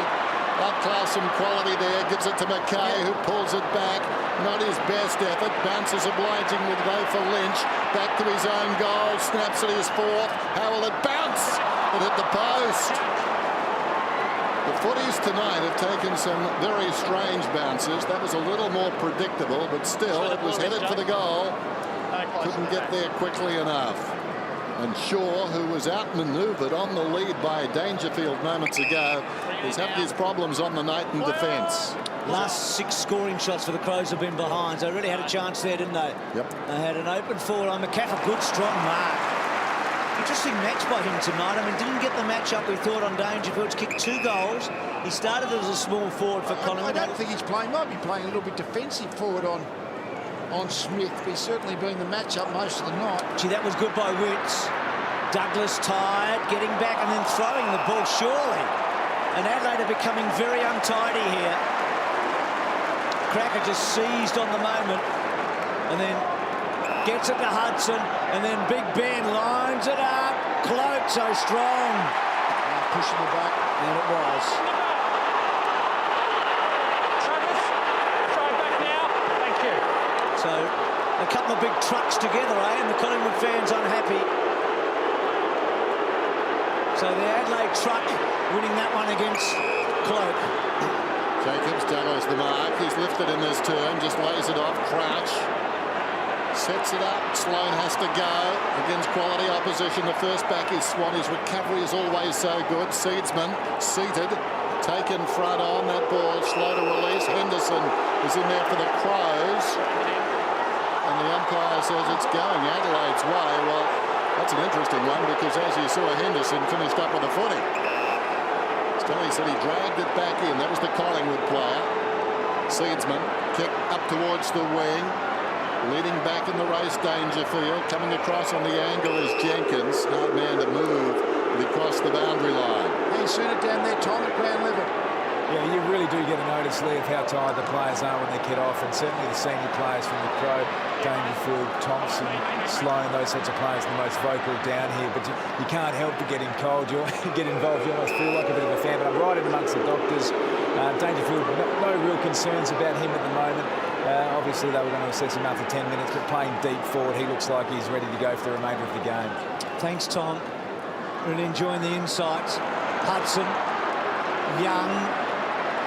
Up-class and quality there. Gives it to McKay, who pulls it back. Not his best effort. Bounces obligingly though for Lynch. Back to his own goal. Snaps at his fourth. How will it bounce? It hit the post. The footies tonight have taken some very strange bounces. That was a little more predictable, but still it was headed for the goal. Couldn't get there quickly enough. And Shaw, who was outmanoeuvred on the lead by Dangerfield moments ago, has had his problems on the night in defence. Last 6 scoring shots for the Crows have been behind. So they really had a chance there, didn't they? Yep. They had an open forward on McCaffrey. Good, strong mark. Interesting match by him tonight. I mean, didn't get the match up we thought on Dangerfield's kicked 2 goals. He started as a small forward for Collingwood. I don't think he's playing. Might be playing a little bit defensive forward on Smith. He's certainly been the match-up most of the night. Gee, that was good by Witts. Douglas tired, getting back and then throwing the ball surely. And Adelaide are becoming very untidy here. Cracker just seized on the moment and then gets it to Hudson, and then Big Ben lines it up. Cloak so strong. Pushing it back. And it was. Travis, try back now. Thank you. So a couple of big trucks together, and the Collingwood fans unhappy. So the Adelaide truck winning that one against Cloak. Jacobs Douglas the mark. He's lifted in this turn, just lays it off. Crouch sets it up. Sloane has to go against quality opposition. The first back is Swan. His recovery is always so good. Seedsman seated, taken front on that ball, slow to release. Henderson is in there for the Crows, and the umpire says it's going Adelaide's way. Well, that's an interesting one, because as you saw, Henderson finished up with a footy. Stelly said he dragged it back in. That was the Collingwood player. Seedsman kick up towards the wing. Leading back in the race, Dangerfield. Coming across on the angle is Jenkins. Hard man to move, but he crossed the boundary line. He's seen it down there, Tom, at ground level. Yeah, you really do get a notice, Lee, of how tired the players are when they get off, and certainly the senior players from the Crow, Dangerfield, Thompson, Sloane, those sorts of players are the most vocal down here, but you can't help but getting cold. You get involved, you almost feel like a bit of a fan, but I'm right in amongst the doctors. Dangerfield, no real concerns about him at the moment. Obviously, they were going to assess him after 10 minutes, but playing deep forward, he looks like he's ready to go for the remainder of the game. Thanks, Tom. Really enjoying the insights. Hudson, Young,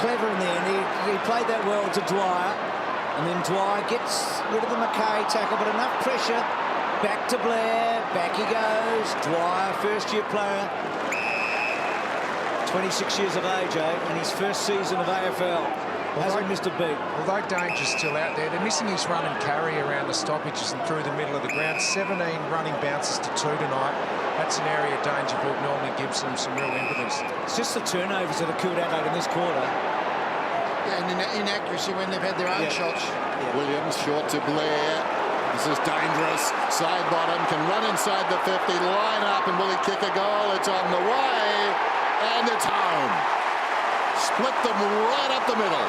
clever in the end. He played that well to Dwyer, and then Dwyer gets rid of the McKay tackle, but enough pressure. Back to Blair, back he goes. Dwyer, first-year player, 26 years of age, and his first season of AFL. Hasn't missed a beat. Although Danger's still out there, they're missing his run and carry around the stoppages and through the middle of the ground. 17 running bounces to 2 tonight. That's an area Dangerfield normally gives them some real impetus. It's just the turnovers that have killed Adelaide in this quarter. Yeah, and inaccuracy when they've had their own shots. Yeah. Williams short to Blair. This is dangerous. Side bottom, can run inside the 50, line up, and will he kick a goal? It's on the way, and it's home. Split them right up the middle.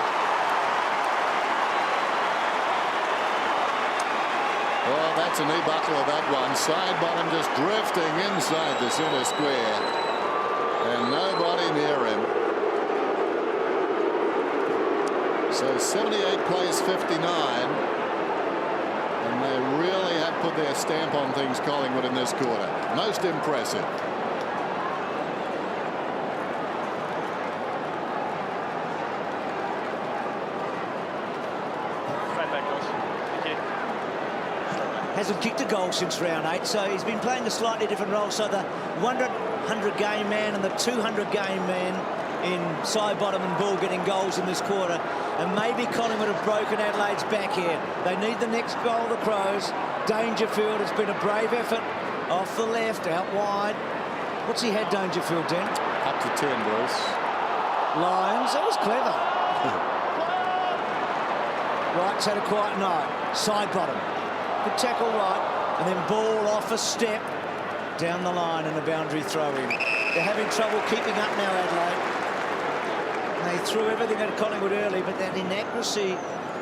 Oh, that's a knee buckler, that one. Side bottom just drifting inside the centre square. And nobody near him. So 78 plays 59. And they really have put their stamp on things, Collingwood, in this quarter. Most impressive. Hasn't kicked a goal since round 8, so he's been playing a slightly different role. So the 100-game man and the 200-game man in side bottom and Bull getting goals in this quarter. And maybe Collingwood have broken Adelaide's back here. They need the next goal, the Crows. Dangerfield, it's been a brave effort. Off the left, out wide. What's he had, Dangerfield, Den? Up to 10, Bruce. Lions, that was clever. Wright's had a quiet night. Side bottom. Good tackle right, and then ball off a step down the line and a boundary throw in. They're having trouble keeping up now, Adelaide. They threw everything at Collingwood early, but that inaccuracy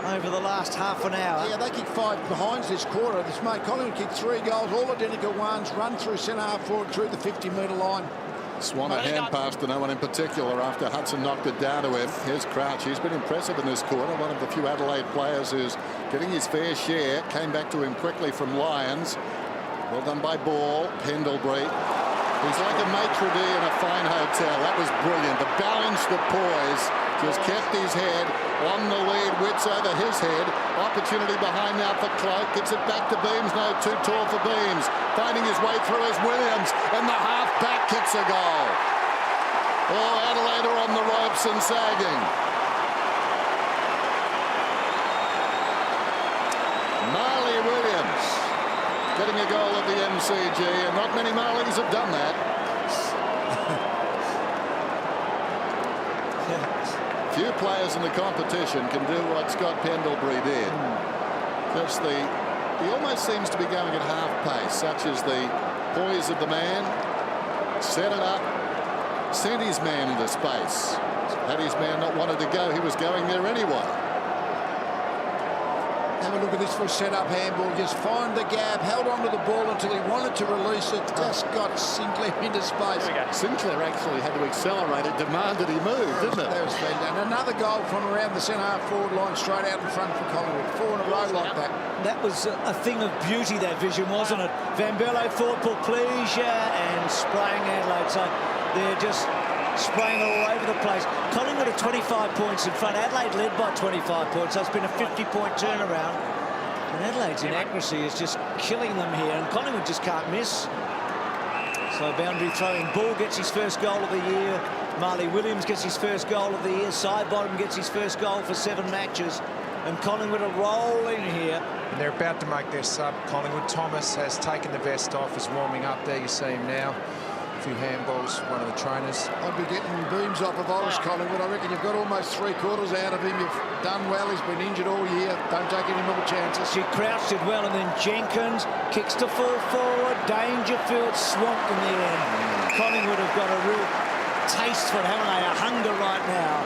over the last half an hour. Yeah, they kicked 5 behinds this quarter. This mate Collingwood kicked 3 goals, all identical ones, run through centre half forward through the 50-metre line. Swan a hand pass to no one in particular after Hudson knocked it down to him. Here's Crouch. He's been impressive in this quarter. One of the few Adelaide players who's getting his fair share. Came back to him quickly from Lions. Well done by Ball. Pendlebury. He's like a maitre d' in a fine hotel. That was brilliant. The balance, the poise. Just kept his head on the lead. Wits over his head. Opportunity behind now for Cloak. Gets it back to Beams. No, too tall for Beams. Finding his way through is Williams. And the half-back kicks a goal. Oh, Adelaide are on the ropes and sagging. Marley Williams getting a goal at the MCG. And not many Marleys have done that. Few players in the competition can do what Scott Pendlebury did. Just he almost seems to be going at half pace, such as the poise of the man. Set it up, sent his man into space. Had his man not wanted to go, he was going there anyway. Have a look at this for a set-up handball. Just find the gap, held onto the ball until he wanted to release it. Just got Sinclair into space. Sinclair actually had to accelerate it, demanded he move, didn't it? That was fantastic. Another goal from around the centre-half forward line, straight out in front for Collingwood. 4 in a row like that. That was a thing of beauty, that vision, wasn't it? Van Berlo thought for pleasure and spraying Adelaide. So they're just spraying all over the place. Collingwood are 25 points in front. Adelaide led by 25 points. So it's been a 50-point turnaround. And Adelaide's inaccuracy is just killing them here. And Collingwood just can't miss. So boundary throwing. Ball gets his first goal of the year. Marley Williams gets his first goal of the year. Sidebottom gets his first goal for 7 matches. And Collingwood are rolling here. And they're about to make their sub. Collingwood. Thomas has taken the vest off, is warming up there. You see him now. A few handballs, one of the trainers. I'd be getting Beams off if I was Collingwood. I reckon you've got almost 3/4 out of him. You've done well. He's been injured all year. Don't take any more chances. She crouched it well, and then Jenkins kicks to full forward. Dangerfield swamped in the end. Collingwood have got a real taste for it, haven't they? A hunger right now.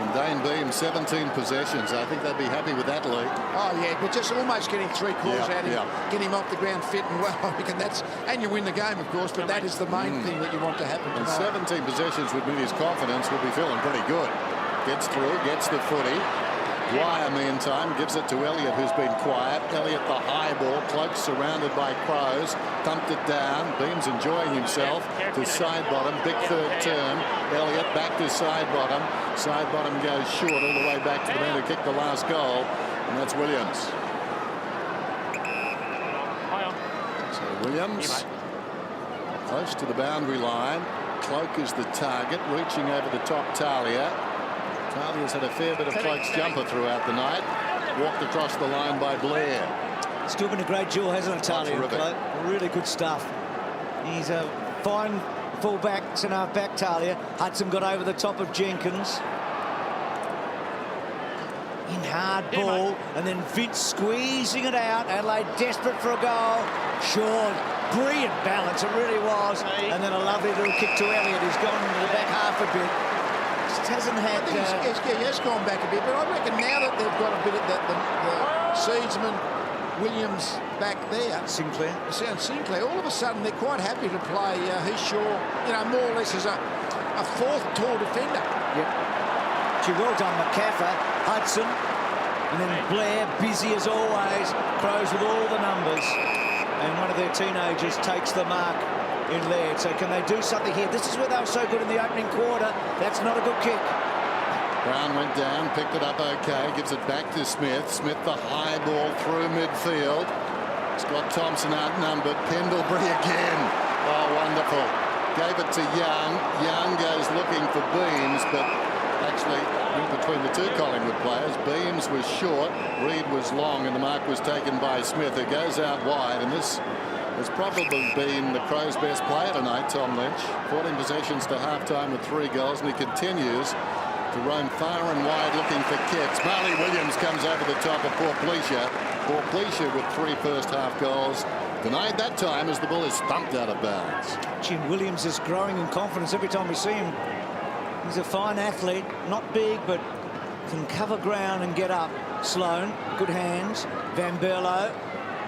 And Dane Beam, 17 possessions. I think they'd be happy with that, Lee. Oh, yeah, but just almost getting 3/4 out of him. Get him off the ground fit and well. I reckon that's... And you win the game, of course, but that is the main thing that you want to happen And tonight. 17 possessions would mean his confidence will be feeling pretty good. Gets through, gets the footy. Dwyer, meantime, gives it to Elliott, who's been quiet. Elliott, the high ball. Cloak surrounded by Crows. Thumped it down. Beam's enjoying himself to side bottom. Big third turn. Elliott back to side bottom. Side bottom goes short all the way back to the man who kicked the last goal. And that's Williams. So Williams close to the boundary line. Cloak is the target. Reaching over the top, Talia. Talia's had a fair bit of Cloak's jumper throughout the night. Walked across the line by Blair. Still been a great duel, hasn't it, Talia? Really good stuff. He's a fine full-back, centre-half back, Talia. Hudson got over the top of Jenkins. In hard ball, and then Vince squeezing it out. Adelaide desperate for a goal. Shaw, brilliant balance, it really was. And then a lovely little kick to Elliott, who's gone into the back half a bit. Just hasn't had... I think he has gone back a bit, but I reckon now that they've got a bit of the Seedsman, Williams back there. Sinclair. Sinclair, all of a sudden they're quite happy to play Shaw, you know, more or less as a fourth tall defender. Yep. Gee, well done, McCaffer, Hudson, and then Blair, busy as always. Crows with all the numbers. And one of their teenagers takes the mark in Laird. So can they do something here? This is where they were so good in the opening quarter. That's not a good kick. Brown went down, picked it up okay, gives it back to Smith. Smith the high ball through midfield. Scott Thompson outnumbered. Pendlebury again. Oh, wonderful. Gave it to Young. Young goes looking for Beams, but actually in between the two Collingwood players. Beams was short, Reid was long, and the mark was taken by Smith, who goes out wide. And this has probably been the Crows' best player tonight, Tom Lynch. 14 possessions to half-time with 3 goals, and he continues to roam far and wide looking for kicks. Marley Williams comes over the top of Porplesia. Porplesia with 3 first-half goals. Denied that time as the ball is thumped out of bounds. Jim Williams is growing in confidence every time we see him. He's a fine athlete, not big, but can cover ground and get up. Sloane, good hands. Van Berlo,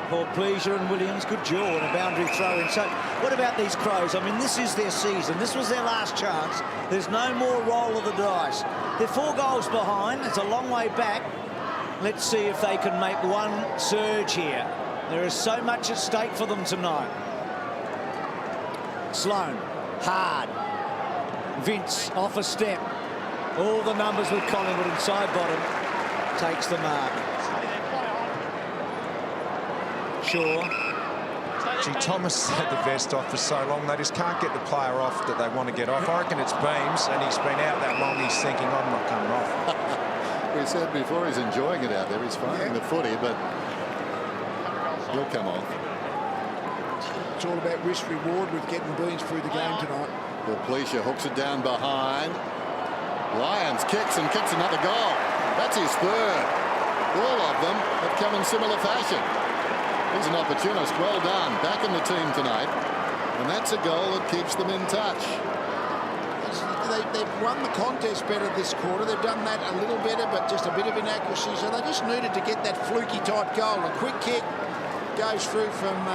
Porplesia and Williams, good jaw and a boundary throw in. So what about these Crows? I mean, this is their season. This was their last chance. There's no more roll of the dice. They're 4 goals behind. It's a long way back. Let's see if they can make one surge here. There is so much at stake for them tonight. Sloane, hard. Vince off a step. All the numbers with Collingwood inside bottom. Takes the mark. Shaw. Gee, Thomas had the vest off for so long, they just can't get the player off that they want to get off. I reckon it's Beams, and he's been out that long, he's thinking, I'm not coming off. We said before he's enjoying it out there. He's finding the footy, but he'll come off. It's all about risk-reward with getting Beams through the game tonight. Porplesia hooks it down behind. Lyons kicks and kicks another goal. That's his 3rd. All of them have come in similar fashion. He's an opportunist. Well done. Back in the team tonight. And that's a goal that keeps them in touch. They've won the contest better this quarter. They've done that a little better, but just a bit of inaccuracy. So they just needed to get that fluky type goal. A quick kick goes through from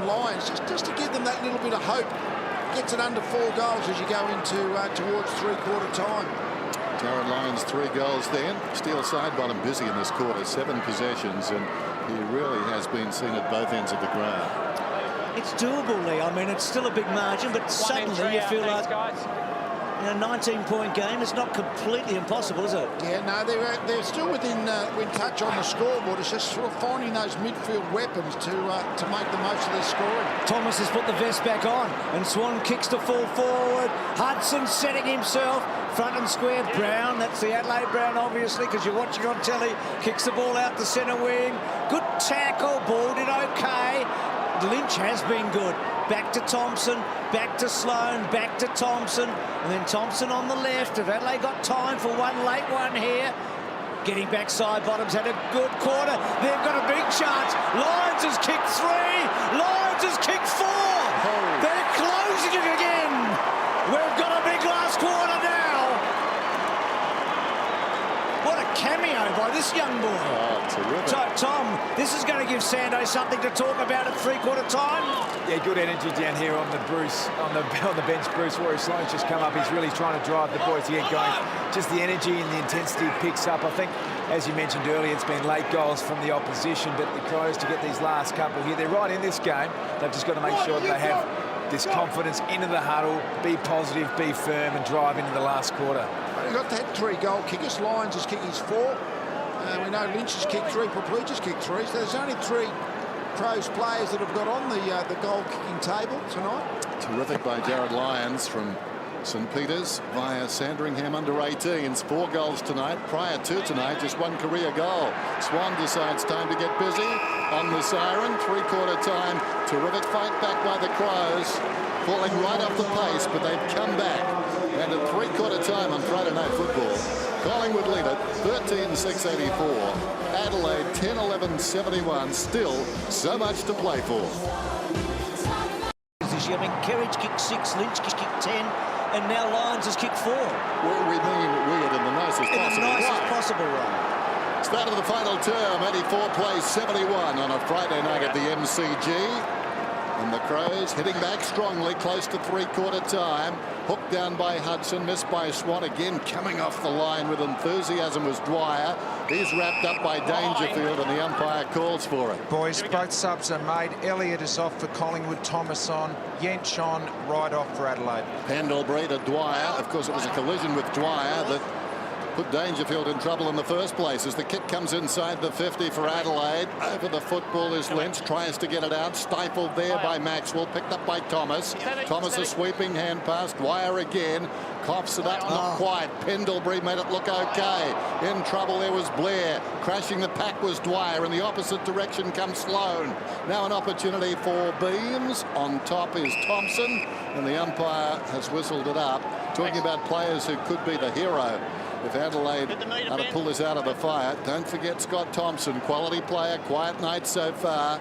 Lyons, just to give them that little bit of hope. Gets it under 4 goals as you go into towards 3/4 time. Jared Lyons 3 goals then. Steele side bottom busy in this quarter. 7 possessions, and he really has been seen at both ends of the ground. It's doable, Lee. I mean, it's still a big margin, but suddenly you feel like, in a 19-point game, it's not completely impossible, is it? Yeah, no, they're still within touch on the scoreboard. It's just sort of finding those midfield weapons to make the most of their scoring. Thomas has put the vest back on, and Swan kicks to fall forward. Hudson setting himself front and square. Brown, that's the Adelaide Brown, obviously, because you're watching on telly. Kicks the ball out the centre wing. Good tackle, ball did okay. Lynch has been good. Back to Thompson, back to Sloane, back to Thompson, and then Thompson on the left. Have Adelaide got time for one late one here? Getting back side bottoms, had a good quarter. They've got a big chance. Lyons has kicked 3. Lyons has kicked 4. They're closing it again. We've got a big last quarter now. What a cameo by this young boy. Oh, terrific. So, Tom, this is going to give Sando something to talk about at 3/4 time. Yeah, good energy down here on the bench. Bruce Warrior Sloane's just come up. He's really trying to drive the boys to get going. Just the energy and the intensity picks up. I think, as you mentioned earlier, it's been late goals from the opposition, but the Crows to get these last couple here, they're right in this game. They've just got to make sure that they have this confidence into the huddle, be positive, be firm, and drive into the last quarter. We've got that 3 goal kickers. Lyons has kicked his 4. We know Lynch has kicked 3, Porplegia's kicked 3. So there's only 3 Crows players that have got on the goal-kicking table tonight. Terrific by Jared Lyons from St Peters via Sandringham under-18s. 4 goals tonight. Prior to tonight, just 1 career goal. Swan decides time to get busy on the siren. 3/4 time. Terrific fight back by the Crows. Falling right off the pace, but they've come back. And at 3/4 time on Friday Night Football, Collingwood lead it 13-6-84. Adelaide 10-11-71. Still so much to play for. I mean, Kerridge kicked 6, Lynch kicked 10, and now Lyons has kicked 4. Well, we mean weird in the nicest possible way. Possible way. Start of the final term, 84 plays 71 on a Friday night at the MCG. And the Crows hitting back strongly, close to three-quarter time. Hooked down by Hudson, missed by Swan. Again, coming off the line with enthusiasm was Dwyer. He's wrapped up by Dangerfield, and the umpire calls for it. Boys, both subs are made. Elliott is off for Collingwood, Thomas on, Yench on, right off for Adelaide. Pendlebury to Dwyer. Of course, it was a collision with Dwyer that put Dangerfield in trouble in the first place as the kick comes inside the 50 for Adelaide. Over the football is Lynch, tries to get it out, stifled there by Maxwell, picked up by Thomas. Thomas a sweeping hand pass. Dwyer again, coughs it up, not quite. Pendlebury made it look okay. In trouble there was Blair. Crashing the pack was Dwyer. In the opposite direction comes Sloan. Now an opportunity for Beams. On top is Thompson, and the umpire has whistled it up. Talking about players who could be the hero if Adelaide are to pull this out of the fire. Don't forget Scott Thompson, quality player, quiet night so far.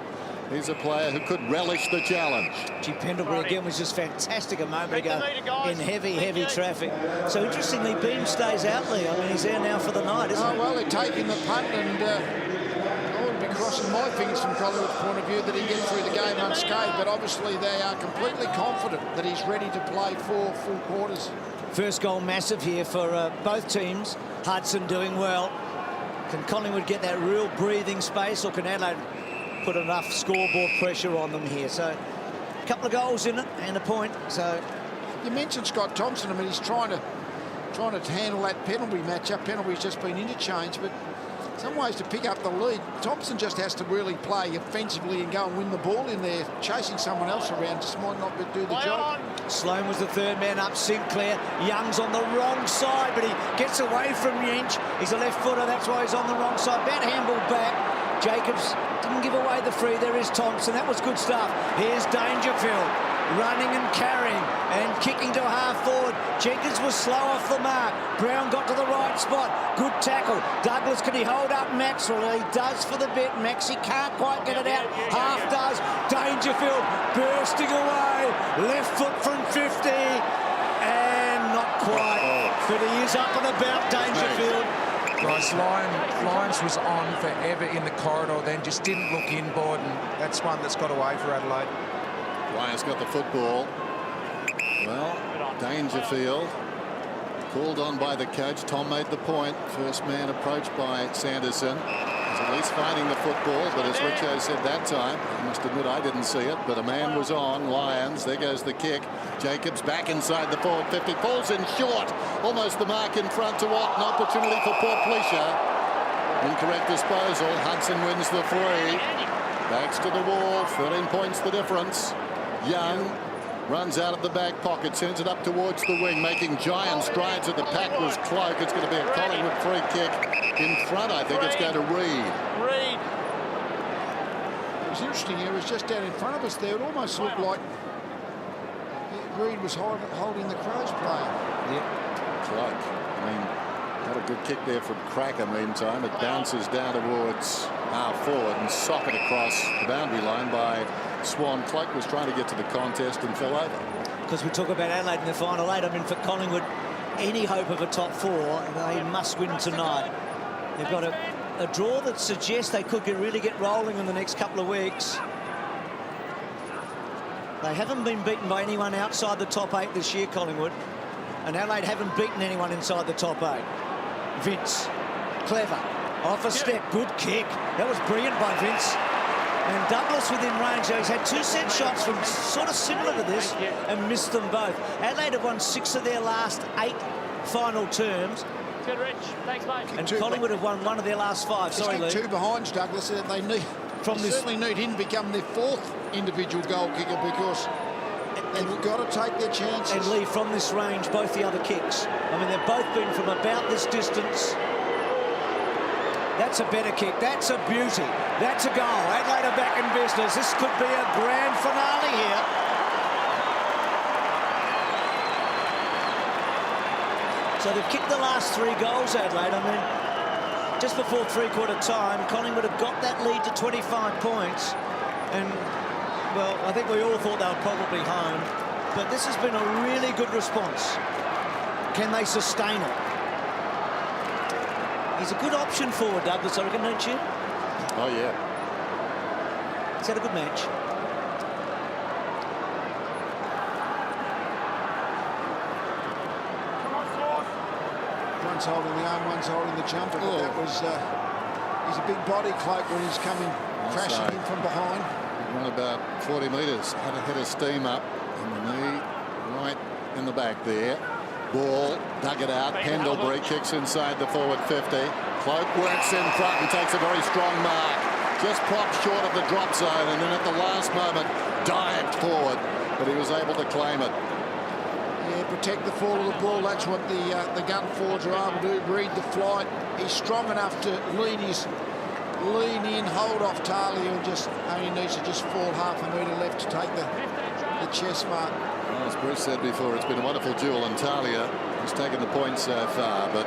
He's a player who could relish the challenge. Gee, Pendlebury again was just fantastic a moment ago in heavy traffic. So interestingly, Beam stays out there. I mean, he's there now for the night, isn't he? Well, they're taking the punt, and I wouldn't be crossing my fingers from Collingwood's point of view that he gets through the game unscathed, but obviously they are completely confident that he's ready to play 4 full quarters. First goal massive here for both teams. Hudson doing well. Can Collingwood get that real breathing space, or can Adelaide put enough scoreboard pressure on them here? So a couple of goals in it and a point. So you mentioned Scott Thompson. I mean, he's trying to handle that Pendlebury matchup. Pendlebury's just been interchanged, but some ways to pick up the lead. Thompson just has to really play offensively and go and win the ball in there. Chasing someone else around just might not do the job. Sloan was the third man up. Sinclair. Young's on the wrong side, but he gets away from Yench. He's a left footer, that's why he's on the wrong side. Bad handball back. Jacobs didn't give away the free. There is Thompson. That was good stuff. Here's Dangerfield running and carrying and kicking to half forward. Jenkins was slow off the mark. Brown got to the right spot. Good tackle. Douglas, can he hold up Maxwell? He does for the bit. Maxi can't quite get it out. Half does. Dangerfield bursting away. Left foot from 50. And not quite. But he is up and about, Dangerfield. Guys, Lyons was on forever in the corridor, then just didn't look inboard, and that's one that's got away for Adelaide. Lyons got the football. Well, Dangerfield called on by the coach. Tom made the point. First man approached by Sanderson. He's at least finding the football, but as Richo said that time, I must admit I didn't see it, but a man was on. Lyons, there goes the kick. Jacobs back inside the forward 50, falls in short. Almost the mark in front to Watt. An opportunity for Portlisha. Incorrect disposal. Hudson wins the free. Backs to the wall. 13 points the difference. Young runs out of the back pocket, sends it up towards the wing, making giant strides at the pack was Cloak. It's going to be a Collingwood free kick in front. I think it's going to Reid. It was interesting. It was just down in front of us there. It almost looked like Reid was holding the Crows player. Yep. Cloak. I mean, not a good kick there from Cracker. Meantime, it bounces down towards half forward and socket across the boundary line by Swan. Cloak was trying to get to the contest and fell over. Because we talk about Adelaide in the final 8. I mean, for Collingwood, any hope of a top 4, they must win tonight. They've got a draw that suggests they could really get rolling in the next couple of weeks. They haven't been beaten by anyone outside the top 8 this year, Collingwood. And Adelaide haven't beaten anyone inside the top 8. Vince, clever, off a step, good kick. That was brilliant by Vince. And Douglas within range. He's had 2 set shots from sort of similar to this and missed them both. Adelaide have won 6 of their last 8 final terms. Good, Rich. Thanks, mate. And Collingwood have won 1 of their last 5. Sorry, Lee. 2 behind Douglas. They need certainly need him to become their 4th individual goal kicker, because they've got to take their chances. And Lee, from this range, both the other kicks. I mean, they've both been from about this distance. That's a better kick. That's a beauty. That's a goal. Adelaide are back in business. This could be a grand finale here. So they've kicked the last 3 goals, Adelaide. I mean, just before three-quarter time, Collingwood have got that lead to 25 points. And, well, I think we all thought they were probably home. But this has been a really good response. Can they sustain it? He's a good option forward, Douglas, I reckon, don't you? Oh, yeah. He's had a good match. One's holding the arm, one's holding the jumper. But that was, he's a big body cloak when he's coming crashing in from behind. He won about 40 metres, had a head of steam up, and the knee right in the back there. Ball, dug it out. Pendlebury kicks inside the forward 50. Cloak works in front and takes a very strong mark. Just propped short of the drop zone, and then at the last moment dived forward, but he was able to claim it. Yeah, protect the fall of the ball. That's what the gun forwards are able to do. Read the flight. He's strong enough to lean in, hold off Talia, and just only needs to just fall half a metre left to take the chest mark. Well, as Bruce said before, it's been a wonderful duel, and Talia has taken the points so far, but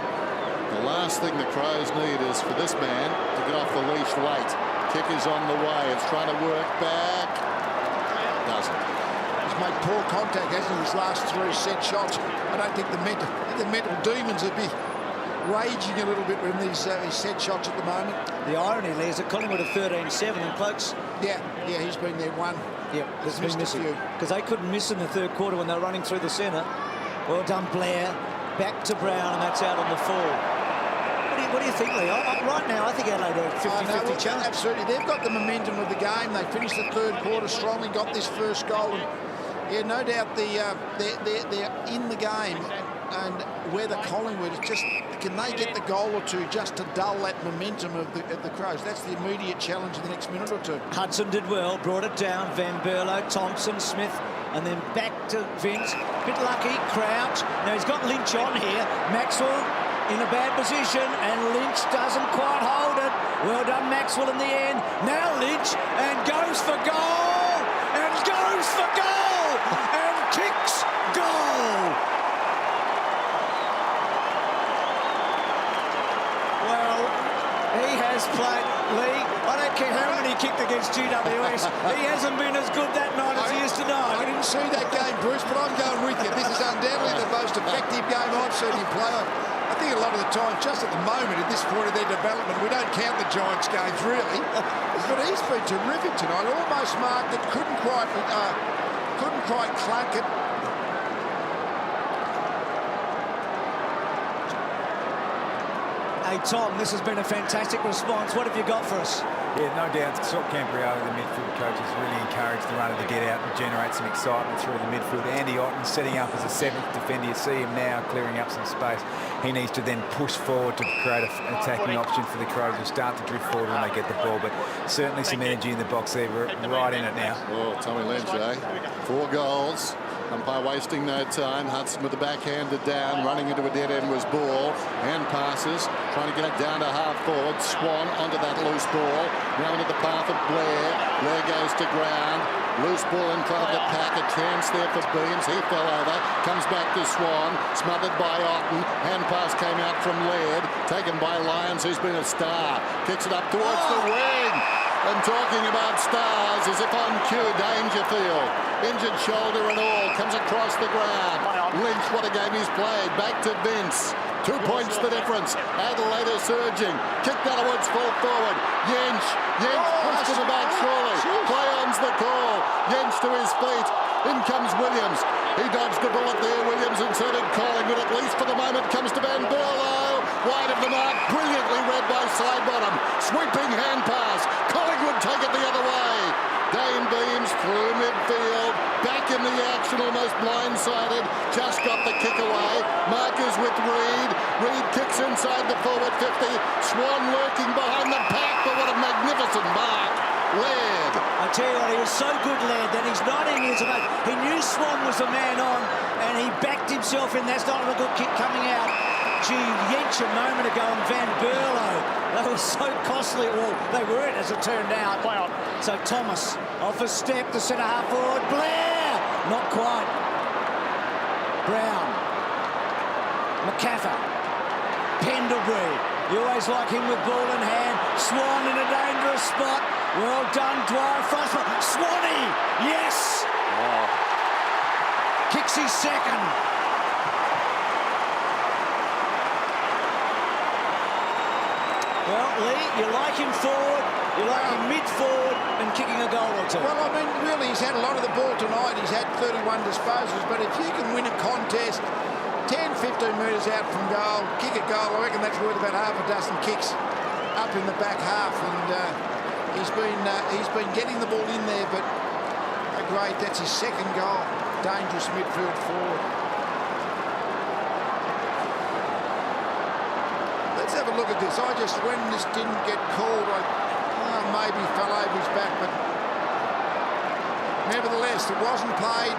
the last thing the Crows need is for this man to get off the leash late. Kick is on the way. It's trying to work back. Doesn't. He's made poor contact, hasn't he, his last 3 set shots. I don't think the mental demons would be raging a little bit with these set shots at the moment. The irony, Lee, is that Collingwood are 13-7 and Cloak's... Yeah, he's been there one. Yeah, there's been missing. Because they couldn't miss in the third quarter when they were running through the centre. Well done, Blair. Back to Brown, and that's out on the fall. What do you think, Lee? Right now, I think Adelaide are 50-50 chance. Absolutely. They've got the momentum of the game. They finished the third quarter strongly, got this first goal. And, yeah, no doubt they're in the game. And where the Collingwood is just, can they get the goal or two just to dull that momentum of the Crows? That's the immediate challenge in the next minute or two. Hudson did well, brought it down. Van Berlo, Thompson, Smith, and then back to Vince. Bit lucky, Crouch. Now he's got Lynch on here. Maxwell in a bad position, and Lynch doesn't quite hold it. Well done, Maxwell, in the end. Now Lynch, and goes for goal, and goes for goal, and kicks goal. Well, he has played, Lee. I don't care how many he kicked against GWS. He hasn't been as good that night as he is tonight. I didn't see that game, Bruce, but I'm going with you. This is undoubtedly the most effective game I've seen him play. I think a lot of the time, just at the moment, at this point of their development, we don't count the Giants games, really. But he's been terrific tonight. Almost marked it, couldn't quite clunk it. Hey, Tom, this has been a fantastic response. What have you got for us? Yeah, no doubt. Scott Camprioli, the midfield coach, has really encouraged the runner to get out and generate some excitement through the midfield. Andy Otten setting up as a 7th defender. You see him now clearing up some space. He needs to then push forward to create an attacking option for the Crows who start to drift forward when they get the ball. But certainly some energy in the box there. We're right in it now. Oh, Tommy Lynch, 4 goals. Umpire wasting no time. Hudson with the backhanded down, running into a dead end was Ball. Hand passes, trying to get it down to half forward. Swan onto that loose ball. Now into the path of Blair. Blair goes to ground. Loose ball in front of the pack. A chance there for Beams. He fell over. Comes back to Swan. Smothered by Otten. Hand pass came out from Laird. Taken by Lyons, who's been a star. Kicks it up towards the wing. And talking about stars as if on cue, Dangerfield. Injured shoulder and all. Comes across the ground. Lynch, what a game he's played. Back to Vince. 2 points the difference. Adelaide are surging. Kick Delawood's full forward. Yench pushed to the back surely. Play on's the call. Yench to his feet. In comes Williams. He dodged the bullet there. Williams inserted Collingwood, at least for the moment, comes to Van Berlo. Wide of the mark. Brilliantly read by Sidebottom. Sweeping hand pass. Collingwood take it the other way. Dane Beams through midfield. Back in the action, almost blindsided. Just got the kick away. Markers with Reid. Reid kicks inside the forward 50. Swan lurking behind the pack, but what a magnificent mark. Laird. I tell you what, he was so good, Laird, that he's 19 years of age. He knew Swan was the man on, and he backed himself in. That's not a good kick coming out. Gee, Yench a moment ago and Van Berlo. They were so costly. Well, they weren't, as it turned out. So Thomas off a step, the centre half forward. Blair! Not quite. Brown. McCaffer. Pendlebury. You always like him with ball in hand. Swan in a dangerous spot. Well done, Dwyer. Front spot. Swanee. Yes. Oh. Kicks his second. Well, Lee, you like him forward, you like him mid-forward and kicking a goal or two. Well, I mean, really, he's had a lot of the ball tonight. He's had 31 disposals, but if you can win a contest 10, 15 metres out from goal, kick a goal, I reckon that's worth about half a dozen kicks up in the back half. And he's been getting the ball in there, but great, that's his second goal. Dangerous midfield forward. Let's have a look at this. When this didn't get called, maybe fell over his back, but nevertheless, it wasn't played.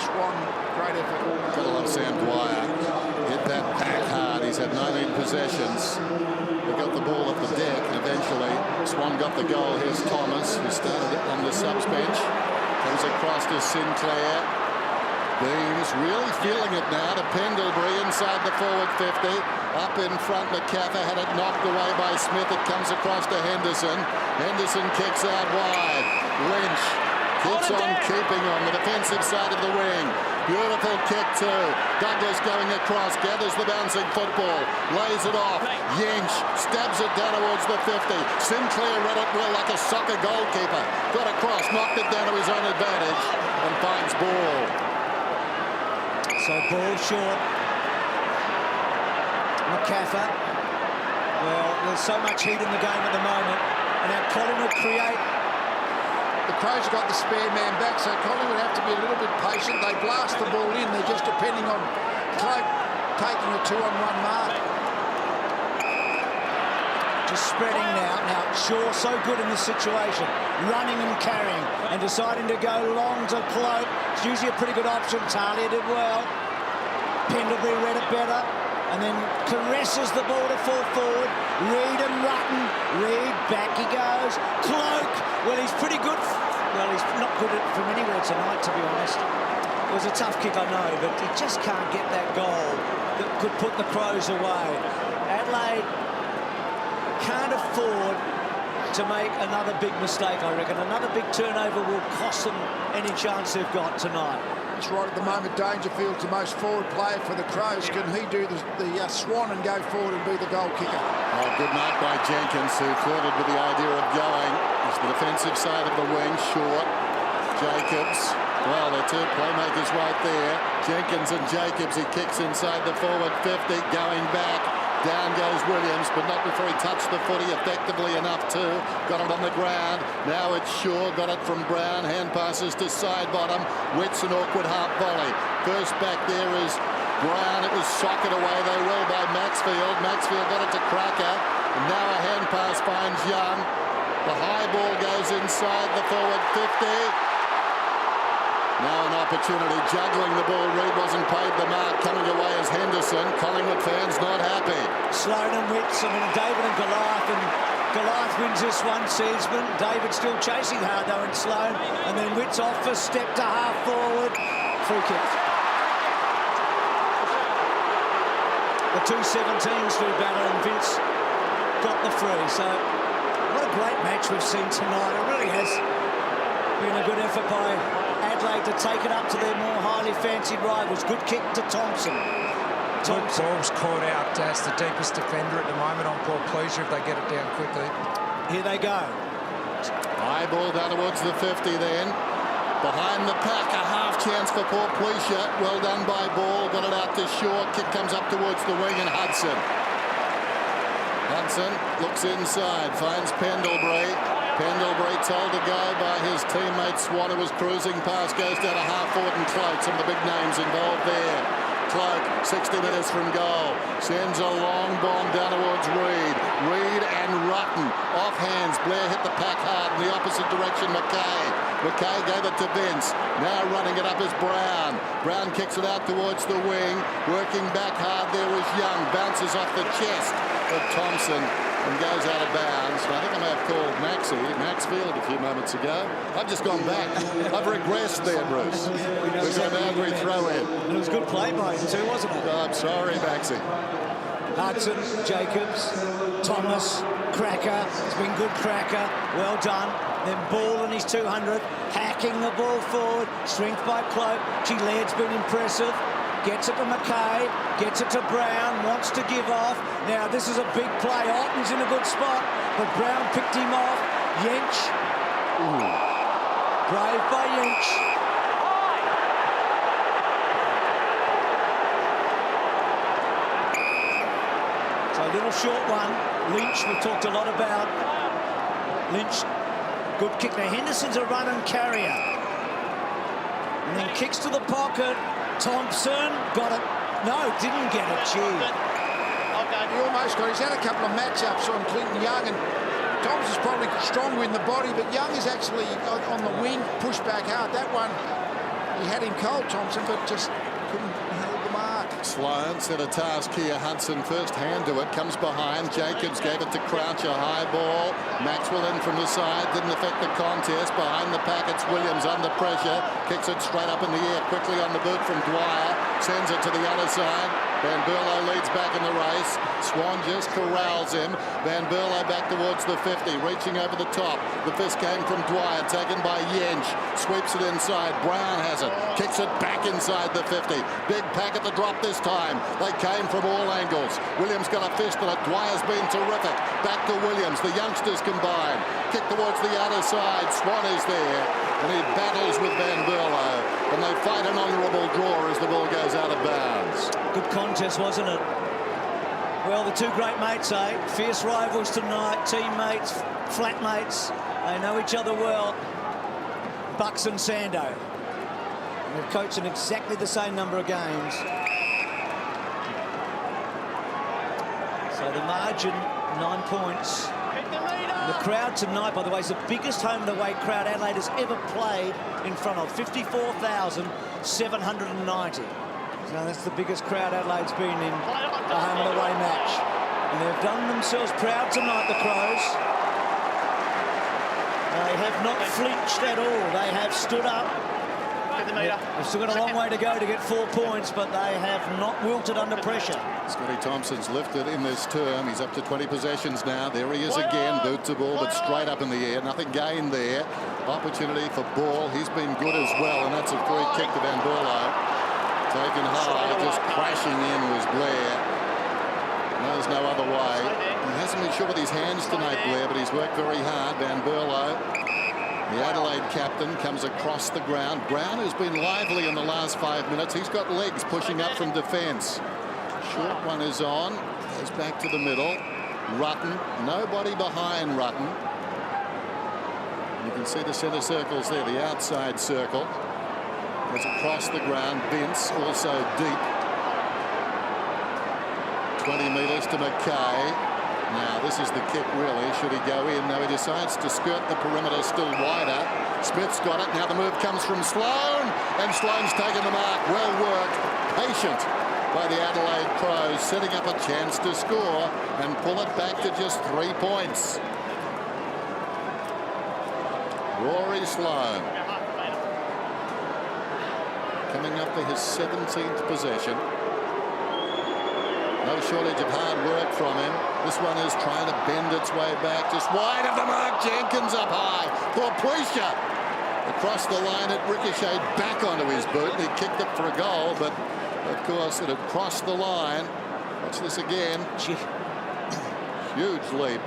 Swan, great effort. Gotta love Sam Dwyer. Hit that back hard. He's had 19 possessions. He got the ball at the deck, and eventually Swan got the goal. Here's Thomas, who started it on the subs bench. Comes across to Sinclair. Beams really feeling it now to Pendlebury inside the forward 50. Up in front, McCaffer had it knocked away by Smith. It comes across to Henderson. Henderson kicks out wide. Lynch keeps on keeping on the defensive side of the wing. Beautiful kick too. Douglas going across, gathers the bouncing football, lays it off. Yench stabs it down towards the 50. Sinclair read it well like a soccer goalkeeper. Got across, knocked it down to his own advantage, and finds ball. So ball short. McCaffer. Well, there's so much heat in the game at the moment, and now Collingwood create. The Crows got the spare man back, so Collingwood have to be a little bit patient. They blast the ball in. They're just depending on Cloak taking a 2-on-1 mark. Just spreading now. Now, Shaw so good in this situation. Running and carrying and deciding to go long to Cloak. It's usually a pretty good option. Talia did well. Pendlebury read it better. And then caresses the ball to fall forward. Reid and Rutten. Reid, back he goes. Cloak, well, he's pretty good. Well, he's not good from anywhere tonight, to be honest. It was a tough kick, I know, but he just can't get that goal that could put the Crows away. Adelaide can't afford to make another big mistake, I reckon. Another big turnover will cost them any chance they've got tonight. It's right at the moment, Dangerfield's the most forward player for the Crows. Can he do the swan and go forward and be the goal kicker? Oh, good mark by Jenkins, who flirted with the idea of going. It's the defensive side of the wing, short. Jacobs, well, they're two playmakers right there. Jenkins and Jacobs, he kicks inside the forward 50, going back. Down goes Williams, but not before he touched the footy effectively enough to. Got it on the ground. Now it's Shaw. Got it from Brown. Hand passes to side bottom. Wits an awkward half volley. First back there is Brown. It was socked away though well by Maxfield. Maxfield got it to Cracker. And now a hand pass finds Young. The high ball goes inside the forward 50. Now an opportunity, juggling the ball. Reid wasn't paid the mark, coming away as Henderson. Collingwood fans not happy. Sloan and Wits, David and Goliath, and Goliath wins this one, Seedsman. David still chasing hard though in Sloan, and then Wits off a step to half forward. Free kick. The two 17s do battle, and Vince got the free. So what a great match we've seen tonight. It really has been a good effort by Adelaide to take it up to their more highly fancied rivals. Good kick to Thompson. Ball's caught out as the deepest defender at the moment on Paul Pleasure if they get it down quickly. Here they go. High ball down towards the 50 then. Behind the pack, a half chance for Paul Pleasure. Well done by Ball. Got it out to Shaw. Kick comes up towards the wing and Hudson. Hudson looks inside, finds Pendlebury. Pendlebury told to go by his teammate Swan, who was cruising past, goes down to half forward, and Cloak, some of the big names involved there. Cloak, 60 metres from goal, sends a long bomb down towards Reid. Reid and Rutten, off hands. Blair hit the pack hard in the opposite direction, McKay. McKay gave it to Vince. Now running it up is Brown. Brown kicks it out towards the wing. Working back hard there is Young. Bounces off the chest of Thompson. and goes out of bounds. I think I may have called Maxfield a few moments ago. I've just gone back. I've regressed there, Bruce. It was a boundary throw in. And it was good play by him too, wasn't it? I'm sorry, Maxie. Hudson, Jacobs, Thomas, Cracker. It's been good, Cracker. Well done. Then Ball in his 200, hacking the ball forward. Strength by Cloak. Laird's been impressive. Gets it to McKay, gets it to Brown, wants to give off. Now this is a big play. Orton's in a good spot, but Brown picked him off. Yench. Brave by Yench. So a little short one. Lynch, we've talked a lot about. Lynch, good kick. Now Henderson's a run and carrier. And then kicks to the pocket. Thompson got it. No, didn't get it. Gee. He almost got it. He's had a couple of matchups on Clinton Young, and Thompson's probably stronger in the body, but Young is actually on the wing, pushed back hard. That one, he had him cold, Thompson, but just couldn't hold the mark. Sloan set a task here. Hudson first hand to it, comes behind. Jacobs gave it to Crouch, a high ball. Maxwell in from the side, didn't affect the contest. Behind the pack, it's Williams under pressure. Kicks it straight up in the air, quickly on the boot from Dwyer. Sends it to the other side. Van Berlo leads back in the race. Swan just corrals him. Van Berlo back towards the 50, reaching over the top. The fist came from Dwyer, taken by Yench. Sweeps it inside. Brown has it. Kicks it back inside the 50. Big pack at the drop this time. They came from all angles. Williams got a fist on it. Dwyer's been terrific. Back to Williams. The youngsters combine. Kick towards the outer side. Swan is there. And he battles with Van Berlo. And they fight an honourable draw as the ball goes out of bounds. Good contest, wasn't it? Well, the two great mates, eh? Fierce rivals tonight, teammates, flatmates. They know each other well. Bucks and Sando. And they've coached in exactly the same number of games. So the margin, 9 points. The crowd tonight, by the way, is the biggest home and away crowd Adelaide has ever played in front of. 54,790. So that's the biggest crowd Adelaide's been in a home and away match. And they've done themselves proud tonight, the Crows. They have not flinched at all. They have stood up. They've still got a long way to go to get 4 points, but they have not wilted under pressure. Scotty Thompson's lifted in this term. He's up to 20 possessions now. There he is again. Boots the ball, but straight up in the air. Nothing gained there. Opportunity for Ball. He's been good as well, and that's a free kick to Van Berlo. Taken high, just crashing in was Blair. Knows no other way. He hasn't been sure with his hands tonight, Blair, but he's worked very hard. Van Berlo, the Adelaide captain, comes across the ground. Brown has been lively in the last 5 minutes. He's got legs pushing up from defence. Short one is on. Goes back to the middle. Rutten. Nobody behind Rutten. You can see the centre circles there, the outside circle. Goes across the ground. Vince also deep. 20 metres to McKay. Now this is the kick really. Should he go in? No, he decides to skirt the perimeter still wider. Smith's got it. Now the move comes from Sloan. And Sloan's taken the mark. Well worked. Patient by the Adelaide Crows, setting up a chance to score and pull it back to just 3 points. Rory Sloan coming up for his 17th possession. No shortage of hard work from him. This one is trying to bend its way back, just wide of the mark. Jenkins up high for Poisha. Across the line, it ricocheted back onto his boot, and he kicked it for a goal, but of course it had crossed the line. Watch this again. Huge leap.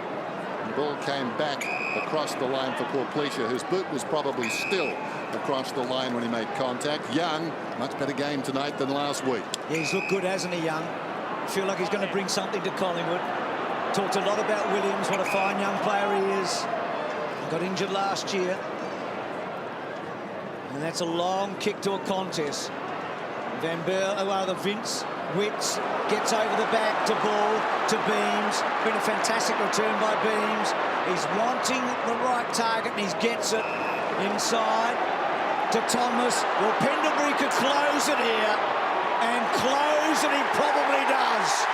The ball came back across the line for Porplesia, whose boot was probably still across the line when he made contact. Young, much better game tonight than last week. Yeah, he's looked good, hasn't he, Young? I feel like he's going to bring something to Collingwood. Talked a lot about Williams, what a fine young player he is. Got injured last year. And that's a long kick to a contest. Van Berlo, the Vince, Witts, gets over the back to Ball, to Beams. Been a fantastic return by Beams. He's wanting the right target, and he gets it inside to Thomas. Well, Pendlebury could close it here, and close, and he probably does.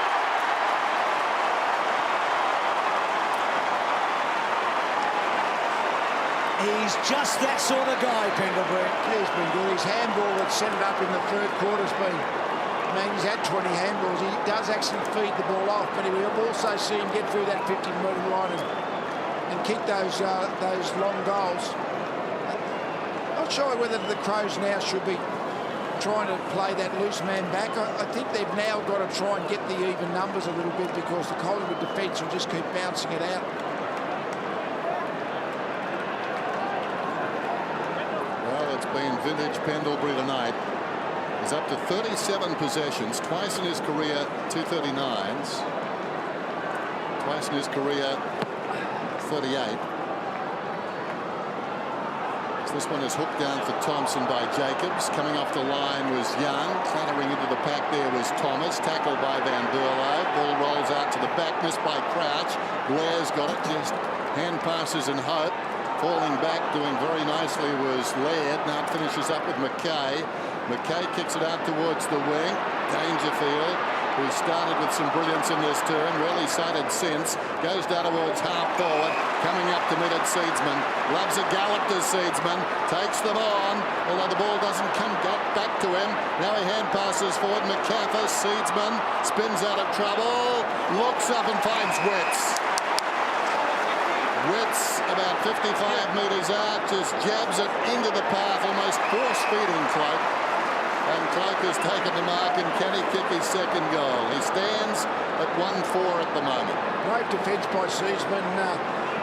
He's just that sort of guy, Pendlebury. He's been good. His handball that set it up in the third quarter's been... I mean, he's had 20 handballs. He does actually feed the ball off, but we've also seen him get through that 50-metre line and kick those long goals. Not sure whether the Crows now should be trying to play that loose man back. I think they've now got to try and get the even numbers a little bit because the Collingwood defence will just keep bouncing it out. Well, it's been vintage Pendlebury tonight. He's up to 37 possessions, twice in his career 239s, twice in his career 38. So this one is hooked down for Thompson by Jacobs. Coming off the line was Young. Clattering into the pack there was Thomas. Tackled by Van Berlo. Ball rolls out to the back, missed by Crouch. Blair's got it. Just hand passes and hope. Falling back, doing very nicely was Laird. Now it finishes up with McKay. McKay kicks it out towards the wing. Dangerfield, who started with some brilliance in this turn, really started since, goes down towards half forward, coming up to meet at Seedsman. Loves a gallop to Seedsman, takes them on, although the ball doesn't come back to him. Now he hand passes forward. McCaffrey, Seedsman spins out of trouble, looks up and finds Witts. Witts about 55 metres out, just jabs it into the path, almost force-feeding Cloak. And Cloak has taken the mark, and can he kick his second goal? He stands at 1-4 at the moment. Great defence by Seedsman.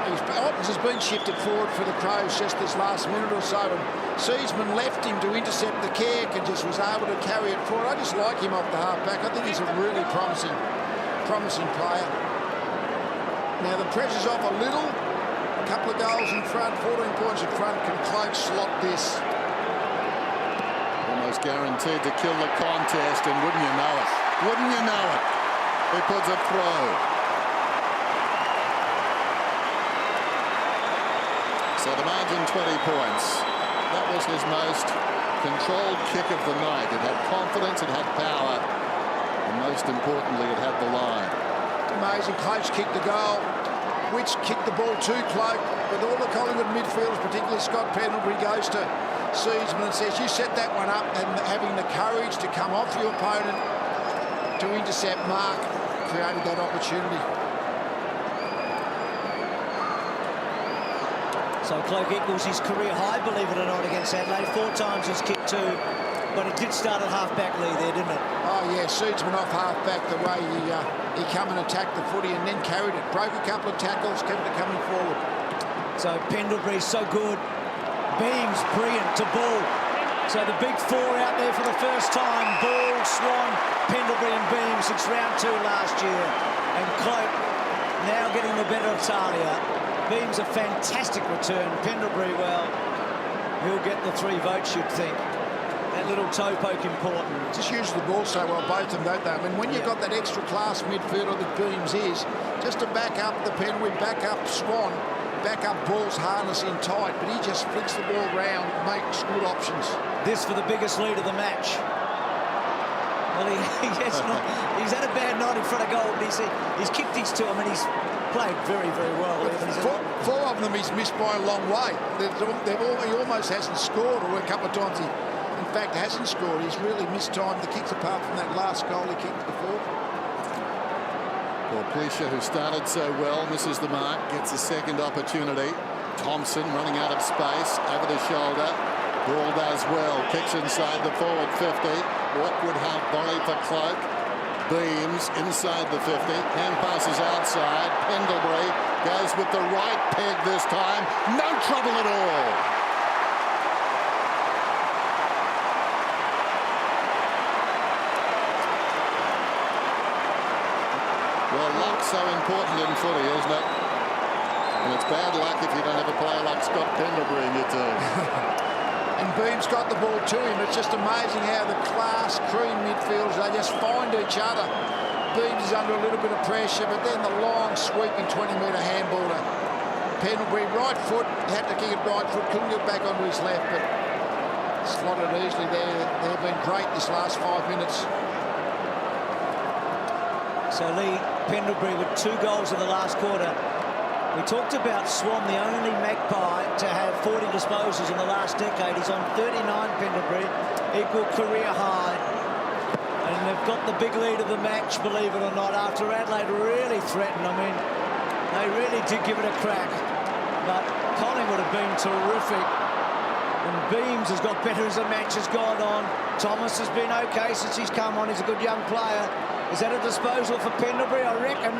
His options has been shifted forward for the Crows just this last minute or so, and Seedsman left him to intercept the kick and just was able to carry it forward. I just like him off the half-back. I think he's a really promising player. Now the pressure's off a little. A couple of goals in front, 14 points in front. Can Cloak slot this? Almost guaranteed to kill the contest, and wouldn't you know it? Wouldn't you know it? He puts it through. So the margin 20 points. That was his most controlled kick of the night. It had confidence, it had power, and most importantly, it had the line. Amazing. Cloak kicked the goal. Witts kicked the ball to Cloak. With all the Collingwood midfielders, particularly Scott Pendlebury, goes to Seedsman and says, you set that one up, and having the courage to come off your opponent to intercept Mark created that opportunity. So Cloak equals his career high, believe it or not, against Adelaide. 4 times he's kicked 2, but it did start at half-back Lee there, didn't it? Oh, yeah, Seedsman off half-back, the way he come and attacked the footy and then carried it. Broke a couple of tackles, kept it coming forward. So Pendlebury's so good. Beams brilliant to Ball. So the big 4 out there for the first time. Ball, Swan, Pendlebury and Beams since round 2 last year. And Cloak now getting the better of Talia. Beams a fantastic return. Pendlebury, well, he'll get the 3 votes, you'd think. That little toe poke important. Just use the ball so well, both of them, don't they? I mean, when you've got that extra class midfielder that Beams is, just to back up the Pendlebury, back up Swan, back up Ball's harness in tight, but he just flicks the ball round, makes good options. This for the biggest lead of the match. Well, he's had a bad night in front of goal, but he's kicked his 2. I mean, he's played very, very well. Four of them he's missed by a long way. He almost hasn't scored, or a couple of times he, in fact, hasn't scored. He's really mistimed the kicks apart from that last goal he kicked before. Well, Plisha, who started so well, misses the mark, gets a second opportunity. Thompson running out of space, over the shoulder. Ball does well, kicks inside the forward 50. Awkward half volley for Cloak. Beams inside the 50. Hand passes outside. Pendlebury goes with the right peg this time. No trouble at all. Well, luck's so important in footy, isn't it? And it's bad luck if you don't have a player like Scott Pendlebury in your team. And Beams got the ball to him. It's just amazing how the class cream midfielders, they just find each other. Beams is under a little bit of pressure, but then the long sweeping 20-metre handball to Pendlebury. Right foot, had to kick it right foot, couldn't get back onto his left, but slotted easily there. They've been great this last 5 minutes. So Lee, Pendlebury with 2 goals in the last quarter. We talked about Swan, the only Magpie to have 40 disposals in the last decade. He's on 39, Pendlebury, equal career high. And they've got the big lead of the match, believe it or not, after Adelaide really threatened. I mean, they really did give it a crack. But Collingwood have been terrific. And Beams has got better as the match has gone on. Thomas has been okay since he's come on. He's a good young player. Is that a disposal for Pendlebury? I reckon.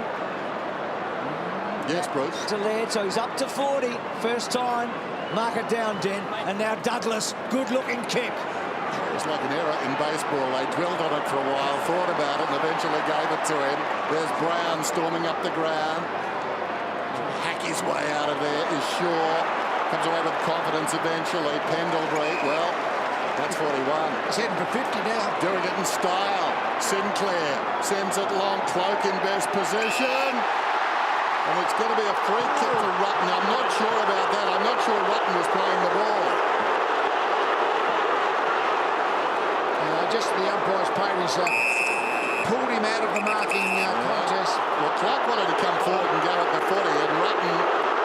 Yes, Bruce. To Laird, so he's up to 40. First time. Mark it down, Den. And now Douglas, good-looking kick. It's like an error in baseball. They dwelled on it for a while, thought about it, and eventually gave it to him. There's Brown storming up the ground. Hack his way out of there is Shaw. Comes away with confidence eventually. Pendlebury, well, that's 41. He's heading for 50 now. Doing it in style. Sinclair sends it long. Cloak in best position. And it's going to be a free kick for Rutten. I'm not sure about that. I'm not sure Rutten was playing the ball. Just the umpire's paid his pulled him out of the marking contest. Well, Clark wanted to come forward and go at the footy, and Rutten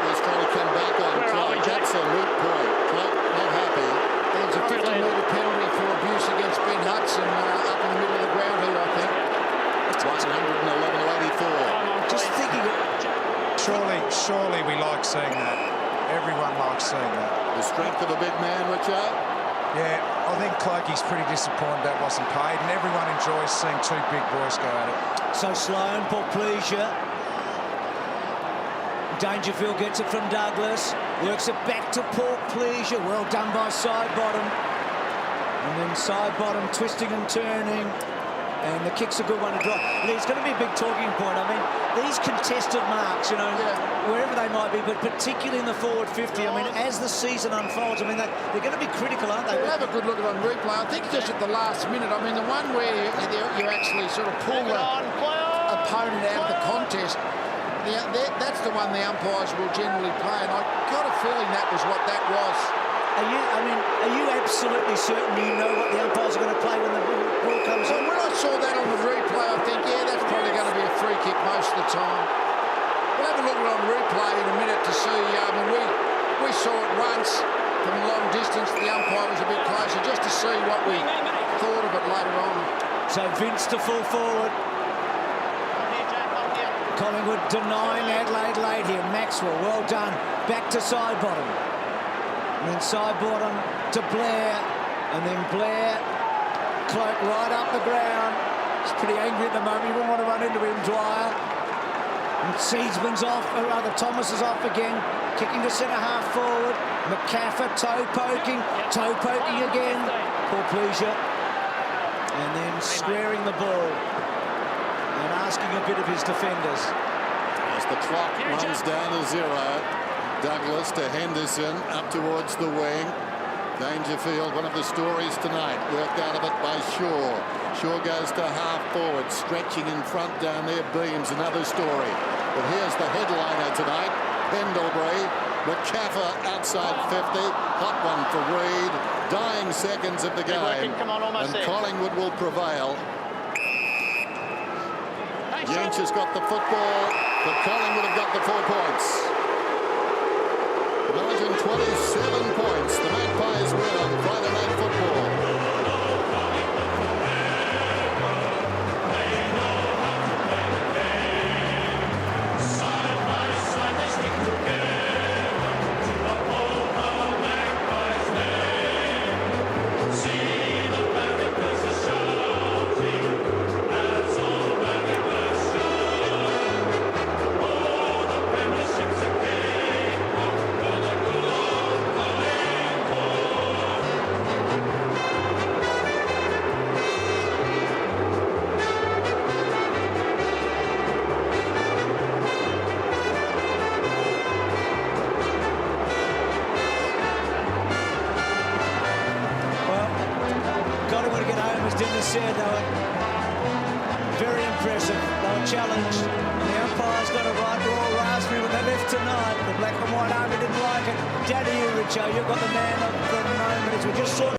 was trying to come back on Clark. That's a moot point. Clark not happy. There's a 50-metre penalty for abuse against Ben Hudson up in the middle of the ground here, I think. It's 111 to 84. Just thinking it. Surely we like seeing that. Everyone likes seeing that. The strength of a big man, Richard. Yeah, I think Cloakey's pretty disappointed that wasn't paid, and everyone enjoys seeing two big boys go at it. So Sloan, Portlesia. Dangerfield gets it from Douglas. Works it back to Portlesia. Well done by Sidebottom. And then Sidebottom twisting and turning. And the kick's a good one to drop. It's going to be a big talking point. I mean, these contested marks, you know, wherever they might be, but particularly in the forward 50, I mean, as the season unfolds, I mean, they're going to be critical, aren't they? We'll have a good look at it on replay. I think just at the last minute, I mean, the one where you actually sort of pull the opponent out of the contest, that's the one the umpires will generally play, and I got a feeling that was what that was. Are you absolutely certain you know what the umpires are going to play when the ball comes on? When I saw that on the replay, I think, yeah, that's probably going to be a free kick most of the time. We'll have a look at it on replay in a minute to see. I mean, we saw it once from a long distance. The umpire was a bit closer, just to see what we thought of it later on. So Vince to full forward. Collingwood denying Adelaide late here. Maxwell, well done. Back to Sidebottom. And then Sidebottom to Blair. And then Blair, Cloak right up the ground. He's pretty angry at the moment. You wouldn't want to run into him, Dwyer. And Seedsman's off, or rather Thomas is off again. Kicking to centre half forward. McCaffer toe poking again. Portlesia. And then squaring the ball. And asking a bit of his defenders. As the clock runs down to 0. Douglas to Henderson, up towards the wing. Dangerfield, one of the stories tonight, worked out of it by Shaw. Shaw goes to half forward, stretching in front down there. Beams, another story. But here's the headliner tonight. Pendlebury, McCaffer outside 50. Hot one for Reid. Dying seconds of the game. And Collingwood will prevail. Jench has got the football, but Collingwood have got the 4 points. 127 points. The Magpies win on Friday Night Football. Said they were very impressive. They were challenged. The umpires got it right. They're all raspberry when they left tonight. The black and white army didn't like it. Daddy, Richo, you've got the man of the moment as we just saw.